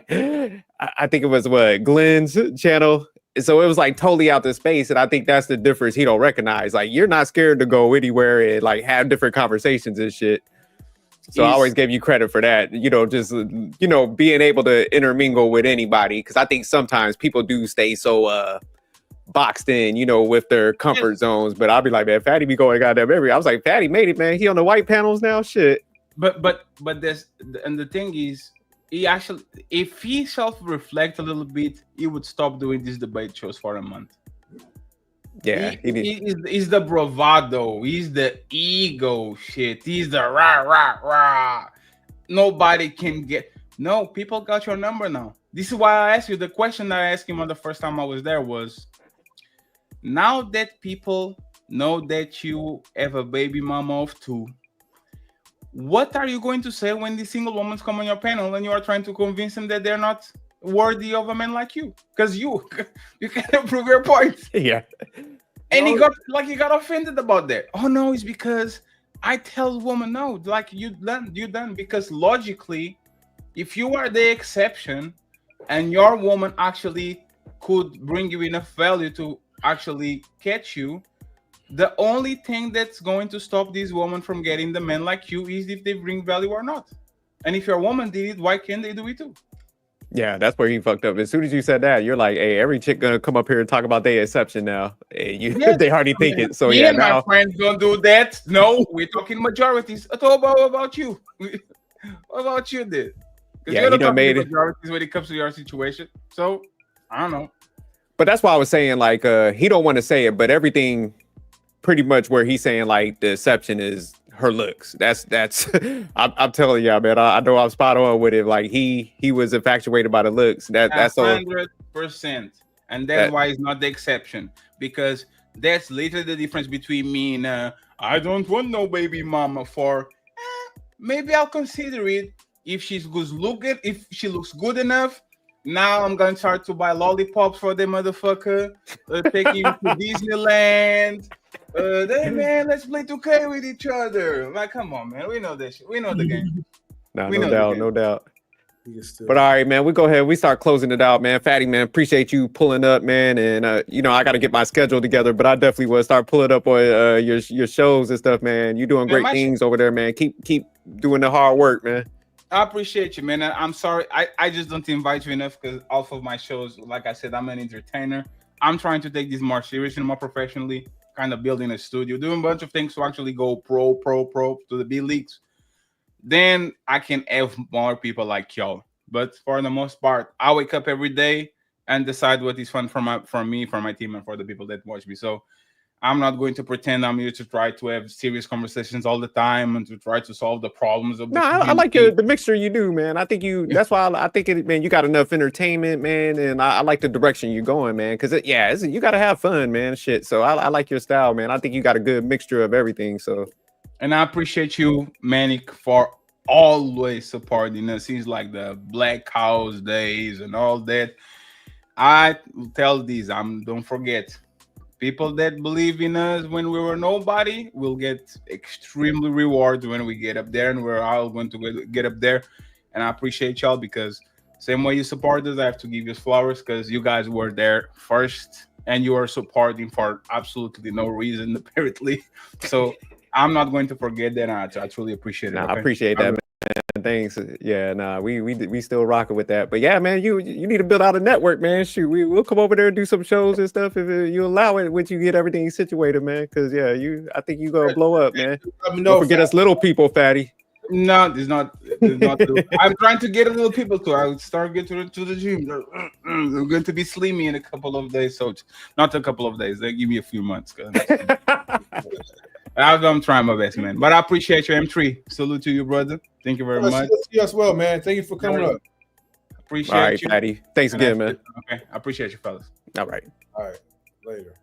I think it was Glenn's channel. So it was like totally out of space, and I think that's the difference he don't recognize. Like you're not scared to go anywhere and like have different conversations and shit. So I always gave you credit for that, just, being able to intermingle with anybody. Because I think sometimes people do stay so boxed in, with their comfort zones. But I'll be like, man, Fatty be going goddamn everywhere. I was like, Fatty made it, man. He on the white panels now, shit. But there's, and the thing is, he actually, if he self-reflect a little bit, he would stop doing these debate shows for a month. Yeah, he's the bravado. He's the ego shit. He's the rah rah rah. Nobody can get. No, people got your number now. This is why I asked you the question that I asked him on the first time I was there was, now that people know that you have a baby mama of 2, what are you going to say when the single women come on your panel and you are trying to convince them that they're not worthy of a man like you? Because you can't prove your point. Yeah. And he got offended about that. Oh no, it's because I tell woman no, like you done. Because logically, if you are the exception and your woman actually could bring you enough value to actually catch you, the only thing that's going to stop this woman from getting the man like you is if they bring value or not. And if your woman did it, why can't they do it too? Yeah, that's where he fucked up. As soon as you said that, you're like, hey, every chick gonna come up here and talk about their exception now. Hey, they already think it. So yeah, now my friends don't do that. No, we're talking majorities. What about you? What about you, dude? Yeah, you're you done made it. Majorities when it comes to your situation. So I don't know. But that's why I was saying, like, he don't want to say it, but everything pretty much where he's saying like the exception is her looks. That's I'm telling y'all, man. I know I'm spot on with it. Like he was infatuated by the looks. That's 100%. And that's why it's not the exception, because that's literally the difference between me and I don't want no baby mama for maybe I'll consider it if she's good looking, if she looks good enough. Now I'm gonna start to buy lollipops for the motherfucker, take him to Disneyland. Hey man, let's play 2K with each other. Like, come on, man. We know this shit. We know the game. No doubt. But all right, man, we go ahead. We start closing it out, man. Fatty, man, appreciate you pulling up, man. And I got to get my schedule together, but I definitely will start pulling up on your shows and stuff, man. You're doing great things over there, man. Keep doing the hard work, man. I appreciate you, man. I'm sorry. I just don't invite you enough because off of my shows, like I said, I'm an entertainer. I'm trying to take this more seriously and more professionally, kind of building a studio, doing a bunch of things to actually go pro to the B leagues. Then I can have more people like y'all. But for the most part, I wake up every day and decide what is fun for me, for my team, and for the people that watch me. So I'm not going to pretend I'm here to try to have serious conversations all the time and to try to solve the problems of the I like the mixture you do, man. I think that's why I think it, man, you got enough entertainment, man, and I like the direction you're going, man, because you got to have fun, man, shit. So I like your style, man. I think you got a good mixture of everything. So, and I appreciate you, Manic, for always supporting us. Seems like the Black House days and all that. I tell these, don't forget. People that believe in us when we were nobody will get extremely rewards when we get up there, and we're all going to get up there. and I appreciate y'all because same way you support us, I have to give you flowers because you guys were there first and you are supporting for absolutely no reason, apparently. So I'm not going to forget that. I truly appreciate it. Nah, okay? I appreciate that, man. Thanks. Yeah, nah, we still rocking with that. But yeah, man, you need to build out a network, man. Shoot, we'll come over there and do some shows and stuff if you allow it. Once you get everything situated, man. Because yeah, I think you gonna blow up, man. Don't forget us little people, fatty. No, it's not. I'm trying to get a little people to. I would start getting to the gym. I'm going to be slimy in a couple of days. So not a couple of days. They give me a few months. I'm trying my best, man. But I appreciate you, M3. Salute to you, brother. Thank you very much. You as well, man. Thank you for coming up. Appreciate All right, you, Patty. Thanks again, man. Okay, I appreciate you, fellas. All right. Later.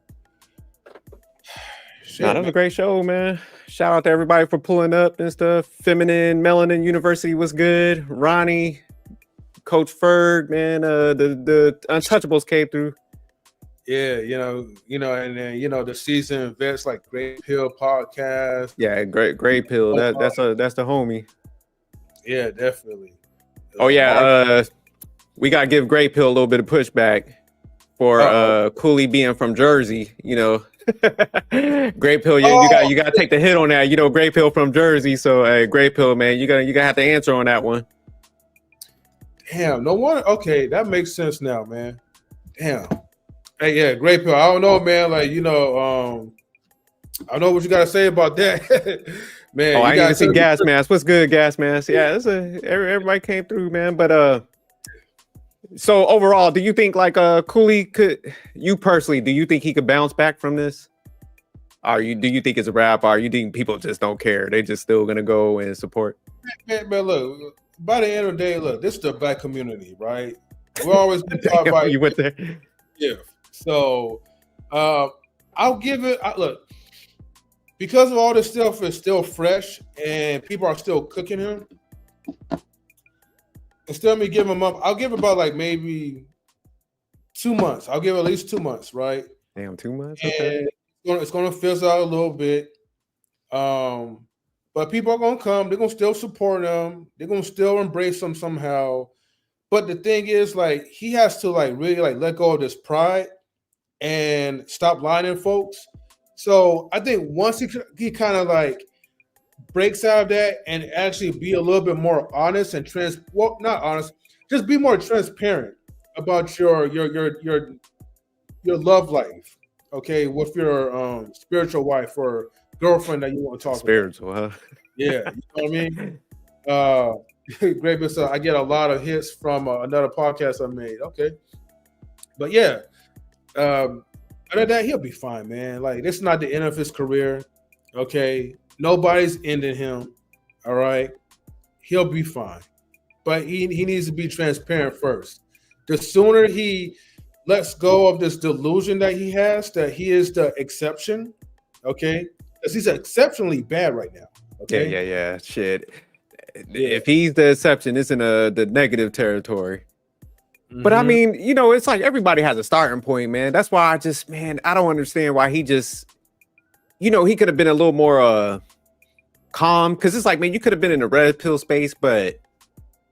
Nah, that was a great show, man. Shout out to everybody for pulling up and stuff. Feminine Melanin University was good. Ronnie, Coach Ferg, man. The Untouchables came through. Yeah, and then the seasoned vets like Great Pill Podcast. Yeah, great pill. That's the homie. Yeah, definitely. Oh yeah, we gotta give Great Pill a little bit of pushback for Cooley being from Jersey. Great Pill, you gotta take the hit on that. Great Pill from Jersey, so Great Pill, man, you gotta have to answer on that one. Damn, no wonder. Okay, that makes sense now, man. Damn. Hey, yeah, Great Pill. I don't know, man. Like, I don't know what you gotta say about that, man. I didn't even see Gas Mask. What's good, Gas Mask? Yeah, everybody came through, man. But so overall, do you think like Cooley you personally, do you think he could bounce back from this? Do you think it's a rap, or you think people just don't care? They just still gonna go and support? Man, look, by the end of the day, look, this is the black community, right? We're always been taught by you went there. Yeah. So I'll give it look, because of all this stuff is still fresh and people are still cooking him. Instead of me giving him up, I'll give about like maybe 2 months. I'll give at least 2 months, right? Damn, 2 months. And it's gonna fizzle out a little bit. But people are gonna come, they're gonna still support him, they're gonna still embrace him somehow. But the thing is, like, he has to like really like let go of this pride and stop lying to folks. So I think once he kind of like breaks out of that and actually be a little bit more honest and not honest, just be more transparent about your love life, okay, with your spiritual wife or girlfriend that you want to talk spiritual, about. Huh? Yeah, you know what I mean? Great, so I get a lot of hits from another podcast I made. Okay, but yeah, other than that, he'll be fine, man. Like, this is not the end of his career. Okay, nobody's ending him. All right, he'll be fine, but he needs to be transparent first. The sooner he lets go of this delusion that he has that he is the exception, okay, because he's exceptionally bad right now. Okay, yeah, shit. If he's the exception, it's in the negative territory. But I mean, it's like everybody has a starting point, man. That's why I don't understand why he just, he could have been a little more calm. Because it's like, man, you could have been in the red pill space, but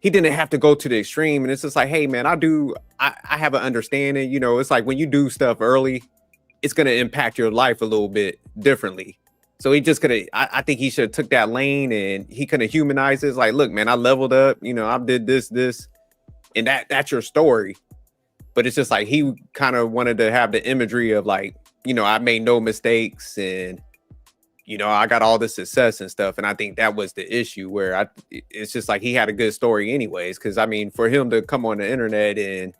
he didn't have to go to the extreme. And it's just like, hey, man, I have an understanding. It's like when you do stuff early, it's going to impact your life a little bit differently. So he just could have, I think he should have took that lane and he could have humanized it. It's like, look, man, I leveled up, I did this, and that's your story. But it's just like, he kind of wanted to have the imagery of like, I made no mistakes and, I got all this success and stuff. And I think that was the issue where it's just like, he had a good story anyways. Cause I mean, for him to come on the internet and,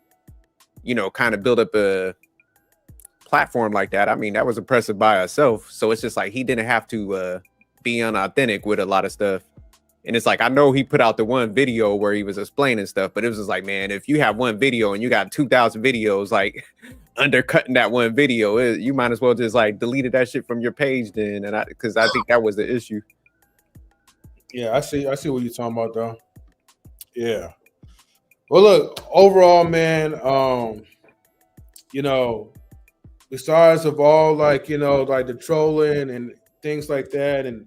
kind of build up a platform like that, I mean, that was impressive by itself. So it's just like he didn't have to be unauthentic with a lot of stuff. And it's like, I know he put out the one video where he was explaining stuff, but it was just like, man, if you have one video and you got 2,000 videos like undercutting that one video, you might as well just like deleted that shit from your page then. And because I think that was the issue. Yeah, I see what you're talking about though. Yeah. Well, look, overall, man, besides of all like, like the trolling and things like that and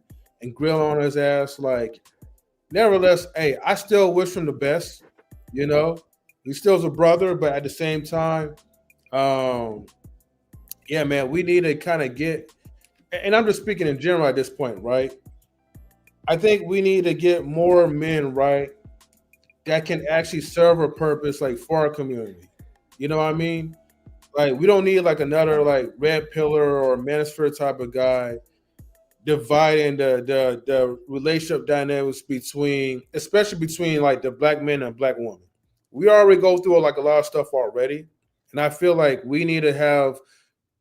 grill on his ass, like, nevertheless, hey, I still wish him the best. You know, he still's a brother, but at the same time, yeah, man, we need to kind of get, and I'm just speaking in general at this point, right? I think we need to get more men, right, that can actually serve a purpose, like for our community. You know what I mean? Like, we don't need like another like red pillar or manosphere type of guy dividing the relationship dynamics between, especially between like the black men and black woman. We already go through like a lot of stuff already, and I feel like we need to have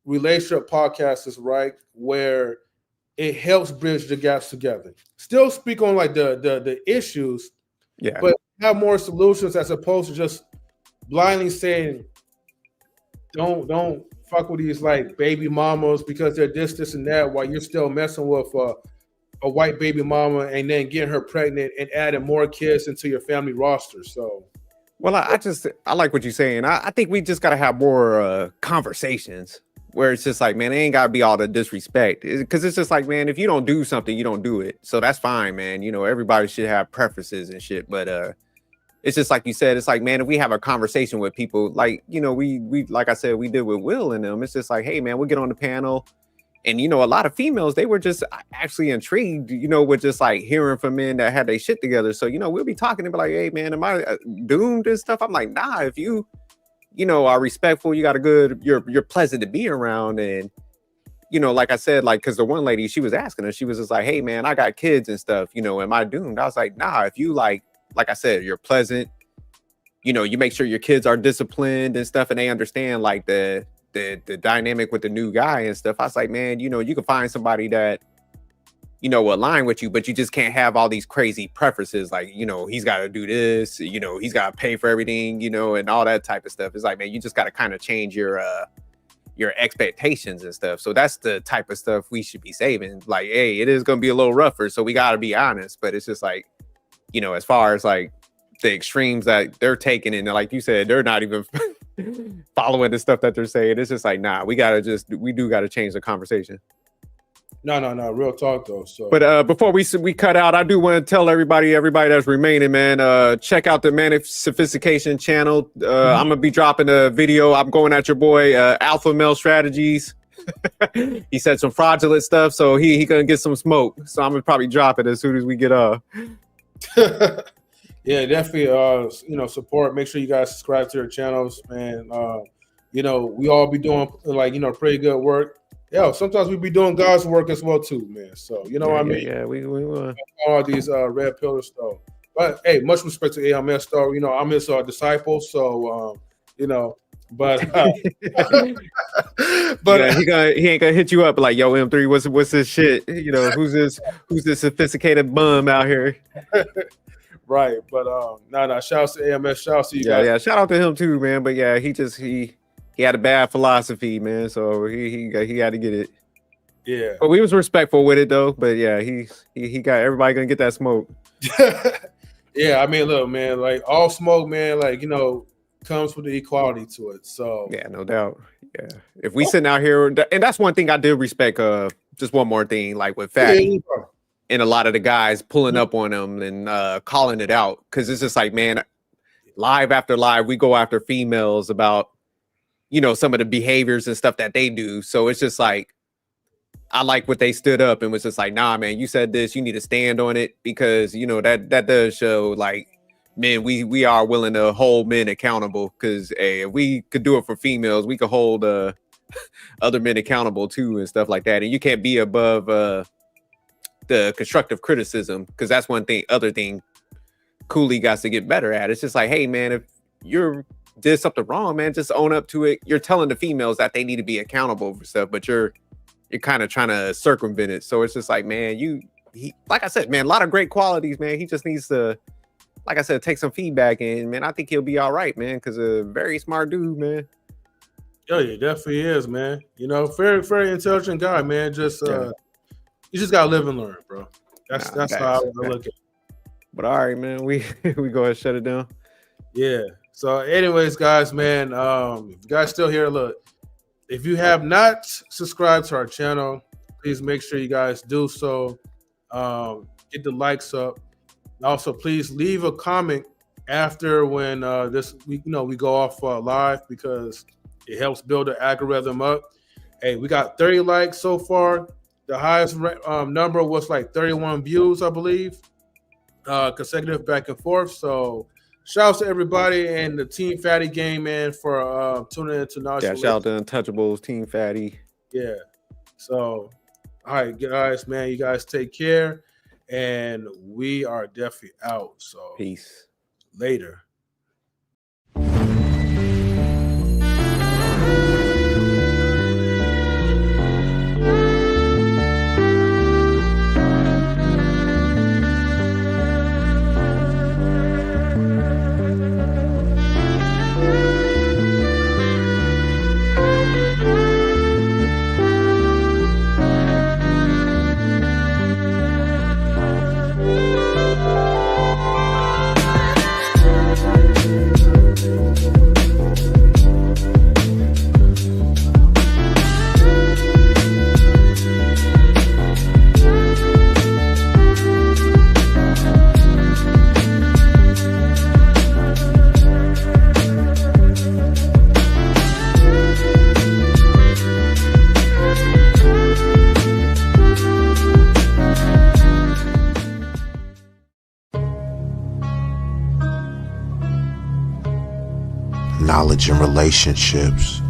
relationship podcasts, right, where it helps bridge the gaps together. Still speak on like the issues, Yeah. but have more solutions as opposed to just blindly saying, don't fuck with these like baby mamas because they're this, and that, while you're still messing with a white baby mama and then getting her pregnant and adding more kids into your family roster. So, well, I like what you're saying. I think we just gotta have more conversations where it's just like, man, it ain't gotta be all the disrespect. Because it's just like, man, if you don't do something, you don't do it. So that's fine, man. You know, everybody should have preferences and shit. But it's just like you said, it's like, man, if we have a conversation with people, like, you know, we like I said, we did with Will and them. It's just like, hey, man, we'll get on the panel. And, you know, a lot of females, they were just actually intrigued, you know, with just like hearing from men that had their shit together. So, you know, we'll be talking and be like, hey, man, am I doomed and stuff? I'm like, nah, if you know, are respectful, you got a good, you're pleasant to be around. And, you know, like I said, like, because the one lady, she was asking her, she was just like, hey, man, I got kids and stuff, you know, am I doomed? I was like, nah, if you like I said, you're pleasant, you know, you make sure your kids are disciplined and stuff, and they understand like the dynamic with the new guy and stuff. I was like, man, you know, you can find somebody that, you know, align with you, but you just can't have all these crazy preferences. Like, you know, he's got to do this, you know, he's got to pay for everything, you know, and all that type of stuff. It's like, man, you just got to kind of change your expectations and stuff. So that's the type of stuff we should be saving. Like, hey, it is going to be a little rougher, so we got to be honest, but it's just like, you know, as far as like the extremes that they're taking, and like you said, they're not even following the stuff that they're saying. It's just like, nah, we do got to change the conversation. No, real talk though. So, but before we cut out, I do want to tell everybody that's remaining, man, check out the Manic Sophistication channel. I'm gonna be dropping a video. I'm going at your boy Alpha Male Strategies. He said some fraudulent stuff, so he gonna get some smoke. So I'm gonna probably drop it as soon as we get yeah, definitely you know, support. Make sure you guys subscribe to their channels, man. You know, we all be doing like, you know, pretty good work. Yeah, sometimes we be doing God's work as well too, man. So, you know what I mean? Yeah, we all these red pillars though. But hey, much respect to AMS though. You know, I'm his disciple, so you know, but yeah, he ain't gonna hit you up like, yo, M3, what's this shit? You know, who's this sophisticated bum out here? Right, but no, shout out to AMS, shout out to you guys. Yeah, shout out to him too, man. But yeah, he had a bad philosophy, man. So he had to get it. Yeah, but we was respectful with it though. But yeah, he got everybody gonna get that smoke. Yeah, I mean, look, man, like all smoke, man, like, you know, comes with the equality to it. So yeah, no doubt. Yeah, if we sitting out here, and that's one thing I did respect. Just one more thing, like with Fatty. Yeah. And a lot of the guys pulling up on them and calling it out, because it's just like, man, live after live, we go after females about, you know, some of the behaviors and stuff that they do. So it's just like, I like what they stood up and was just like, nah, man, you said this, you need to stand on it, because, you know, that does show like, man, we are willing to hold men accountable, because hey, if we could do it for females, we could hold other men accountable too and stuff like that. And you can't be above the constructive criticism, because that's other thing Cooley got to get better at. It's just like, hey, man, if you're did something wrong, man, just own up to it. You're telling the females that they need to be accountable for stuff, but you're kind of trying to circumvent it. So it's just like, man, he like I said, man, a lot of great qualities, man. He just needs to, like I said, take some feedback, and man, I think he'll be all right, man, because a very smart dude, man. Oh yeah, definitely is, man. You know, very, very intelligent guy, man. Just you just gotta live and learn, bro. That's how I look at it. But all right, man, we go ahead and shut it down. Yeah. So, anyways, guys, man, if you guys still here, look, if you have not subscribed to our channel, please make sure you guys do so. Get the likes up. Also, please leave a comment after when we go off live, because it helps build the algorithm up. Hey, we got 30 likes so far. The highest number was like 31 views, I believe, consecutive back and forth. So shouts to everybody and the Team Fatty gang, man, for tuning in to Nash. Yeah, shout out to Untouchables, Team Fatty. Yeah. So, all right, guys, man, you guys take care. And we are definitely out. So peace. Later. Knowledge and relationships